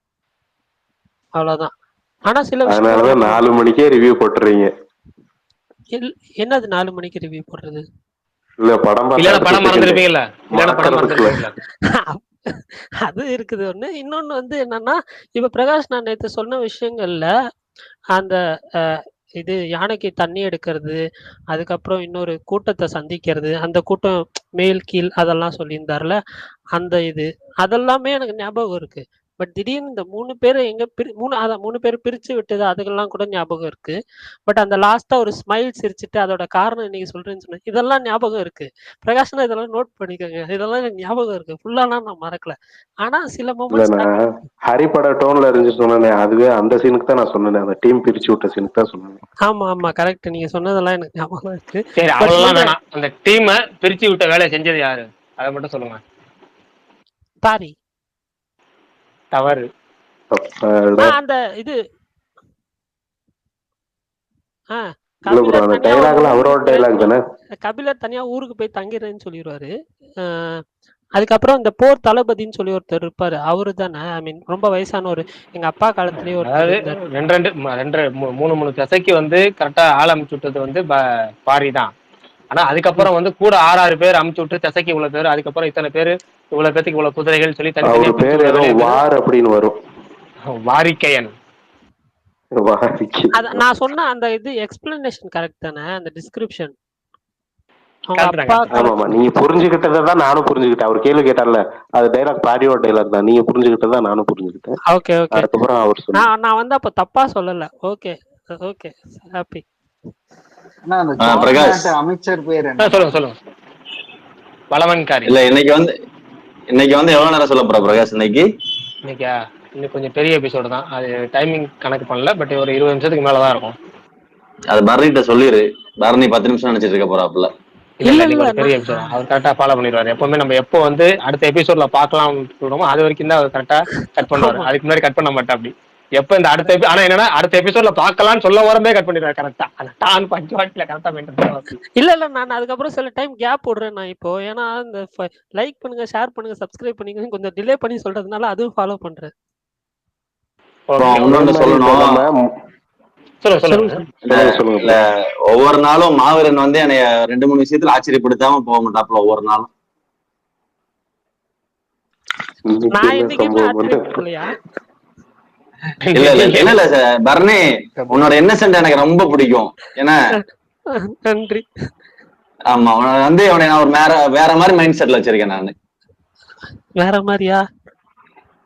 D: அவ்வளோதான். ஆனா சில விஷயம்
C: அதனாலதான் 4 மணிக்கே ரிவ்யூ போட்டுறீங்க.
D: என்னது 4 மணிக்கு ரிவ்யூ போடுறது?
C: இல்ல படம்
B: மறந்துருப்பீங்கல்ல.
D: அது இருக்குது ஒண்ணு. இன்னொன்னு வந்து என்னன்னா, இப்ப பிரகாஷ் நான் நேத்து சொன்ன விஷயங்கள்ல அந்த இது யானைக்கு தண்ணி எடுக்கிறது, அதுக்கப்புறம் இன்னொரு கூட்டத்தை சந்திக்கிறது, அந்த கூட்டம் மேல் கீழ் அதெல்லாம் சொல்லியிருந்தார்ல, அந்த இது அதெல்லாமே எனக்கு ஞாபகம் இருக்கு. பட் திடீர்னு இந்த 3 பேரை எங்க 3 பேர் பிரிச்சு விட்டது அதெல்லாம் கூட ஞாபகம் இருக்கு. பட் அந்த லாஸ்டா ஒரு ஸ்மைல் சிரிச்சுட்டு அதோட காரணம் நீங்க சொல்றேன்னு சொன்ன இதெல்லாம் ஞாபகம் இருக்கு. பிரகாஷ்னா இதெல்லாம் நோட் பண்ணிக்கோங்க. இதெல்லாம் எனக்கு ஞாபகம் இருக்கு. ஃபுல்லாலாம் நான் மறக்கல. ஆனா சில மொமெண்ட்ஸ்
C: ஹரிப்பட டோன்ல இருந்துச்சு சொன்னேனே, அதுவே அந்த சீனுக்கு தான் நான் சொன்னேன். அந்த டீம் பிரிச்சு விட்ட சீனுக்கு தான் சொன்னேன்.
D: ஆமா கரெக்ட். நீங்க சொன்னதெல்லாம் எனக்கு ஞாபகம் இருக்கு.
B: சரி அவ்வளவுலாம் வேணாம். அந்த டீமை பிரிச்சு விட்ட வேலையை செஞ்சது யாரு, அதை மட்டும் சொல்லுங்க.
D: பாரி.
B: தவறு.
D: அந்த இது கபிலர் தனியா ஊருக்கு போய் தங்கிறேன்னு சொல்லிடுவாரு. அதுக்கப்புறம் இந்த போர் தளபதின்னு சொல்லி ஒருத்தர் இருப்பாரு, அவரு தானே? ஐ மீன் ரொம்ப வயசானவர், எங்க அப்பா காலத்திலேயே
B: ஒரு 3 தசைக்கு வந்து கரெக்டா ஆள் அமுச்சு விட்டது வந்து பாரி தான். ஆனா அதுக்கப்புறம் வந்து கூட 6 பேர் அமுச்சு விட்டு தசைக்கு இவ்வளவு பேர், அதுக்கப்புறம் இத்தனை பேரு இவ்வளவு பேருக்கு இவ்வளவு குதிரைகள் சொல்லி
C: தனித்தனியா வரும்.
B: வாரிக்கையன்.
D: நான் சொன்ன அந்த இது எக்ஸ்பிளனேஷன் கரெக்ட் தானே? அந்த டிஸ்கிரிப்ஷன்
C: நீங்க புரிஞ்சுக்கிட்டதான் நானும் புரிஞ்சுக்கிட்டேன். அவர் கேள்வி கேட்டார்ல, அது டைலாக் பாரியோட டைலாக் தான். நீங்க புரிஞ்சுக்கிட்டதான் நானும் புரிஞ்சுக்கிட்டேன்.
D: ஓகே
C: அதுக்கப்புறம் அவர் சொன்னார்.
D: நான் வந்து அப்ப தப்பா சொல்லல. Okay happy.
P: அமைச்சர் பேர் என்ன?
B: சொல்லுங்க. பலவன்காரி.
Q: இல்ல இன்னைக்கு வந்து எவ்வளவு நேரம் சொல்ல போற பிரகாஷ்? இன்னைக்கா
B: இன்னும் கொஞ்சம் பெரிய எபிசோடு தான். அது டைமிங் கணக்கு பண்ணல, பட் ஒரு 20 நிமிஷத்துக்கு மேலதான் இருக்கும்.
Q: அது பரணிட்ட சொல்லிரு. பரணி 10 நிமிஷம் நினைச்சிட்டு இருக்க போறாப்புல.
B: இல்ல பெரிய எபிசோட் அவர் கரெக்டா ஃபாலோ பண்ணிடுவாரு. எப்பவுமே நம்ம எப்போ வந்து அடுத்த எபிசோட்ல பாக்கலாம் சொல்றோமோ அது வரைக்கும் தான் அவர் கரெக்டா கட் பண்ணுவாரு. அதுக்கு முன்னாடி கட் பண்ண மாட்டா. அப்படி எப்ப இந்த அடுத்த ஆனா என்னன்னா அடுத்த எபிசோட்ல பாக்கலாம்னு சொல்ல வரமே கட் பண்ணிடுவாரு கரெக்டா. அந்த பஞ்சுவாட்டில கரெக்டா மெயின்டைன்.
D: இல்ல நான் அதுக்கப்புறம் சில டைம் கேப் போடுறேன் நான் இப்போ. ஏன்னா இந்த லைக் பண்ணுங்க, ஷேர் பண்ணுங்க, சப்ஸ்கிரைப் பண்ணுங்க கொஞ்சம் டிலே பண்ணி சொல்றதுனால அதுவும் ஃபாலோ பண்றேன்.
Q: ஒவ்வொரு நாளும் மாவீரன் வந்து என்னைய 2-3 விஷயத்துல ஆச்சரியப்படுத்தாம போக மாட்டாப்ல ஒவ்வொரு நாளும். இல்ல சார் பரணி, உன்னோட இன்னசென்ட் எனக்கு ரொம்ப பிடிக்கும். ஏன்னா
D: நன்றி.
Q: ஆமா வந்து நான் ஒரு வேற மாதிரி மைண்ட் செட்ல வச்சிருக்கேன் நானு.
D: வேற மாதிரியா?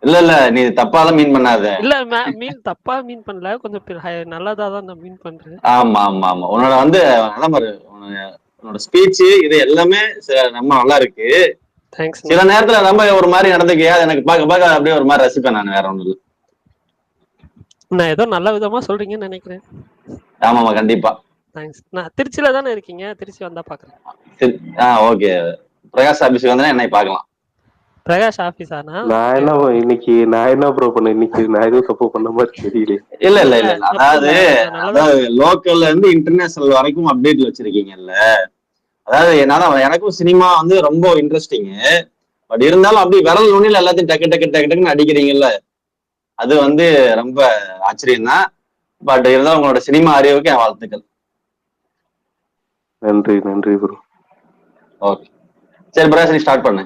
Q: இல்ல நீ தப்பாதான் மீன் பண்ணாத.
D: இல்ல மீன் தப்பா மீன் பண்ணல, கொஞ்சம் நல்லதாதான் நான் மீன் பண்றேன்.
Q: ஆமா உன்னோட வந்து உன்னோட ஸ்பீச் இது எல்லாமே நம்ம நல்லா இருக்கு. சில நேரத்துல நம்ம ஒரு மாதிரி நடந்துக்கியா, எனக்கு பார்க்க அப்படியே ஒரு மாதிரி ரசிப்பேன் நான். வேற ஒண்ணு இல்ல,
D: நான் ஏதோ நல்ல விதமா சொல்றீங்கன்னு நினைக்கிறேன்.
Q: ஆமாமா கண்டிப்பா.
D: தேங்க்ஸ். நான் திருச்சியில தானே இருக்கீங்க, திருச்சி வந்தா பாக்குறேன்.
Q: ஓகே. பிரகாஷ் ஆபீஸ்க்கு வந்தா என்னை பார்க்கலாம்.
D: பிரகாஷ் ஆபீஸா?
C: நான் என்ன ப்ரோ பண்ண இன்னைக்கு? நான் எதுவும் தப்பு பண்ண மாதிரி தெரியல.
Q: இல்ல அதாவது லோக்கல்ல இருந்து இன்டர்நேஷனல் வரைக்கும் அப்டேட் வச்சிருக்கீங்கல்ல. அதாவது எனக்கும் சினிமா வந்து ரொம்ப இன்ட்ரெஸ்டிங். பட் இருந்தாலும் அப்படி விரல் நுனியில எல்லாத்தையும் டக்குன்னு அடிக்கிறீங்கல்ல, அது வந்து ரொம்ப ஆச்சரியம் தான். பட் இருந்தாலும் உங்களோட சினிமா அறிவுக்கு என் வாழ்த்துக்கள்.
C: நன்றி ப்ரோ.
Q: ஓகே சரி பிரகாஷ், நீ ஸ்டார்ட் பண்ணு.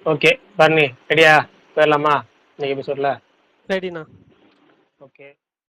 B: ஓகே பரணி ரெடியா போயிடலாமா இன்னைக்கு எபிசோட்ல?
D: ரெடிண்ணா.
B: ஓகே.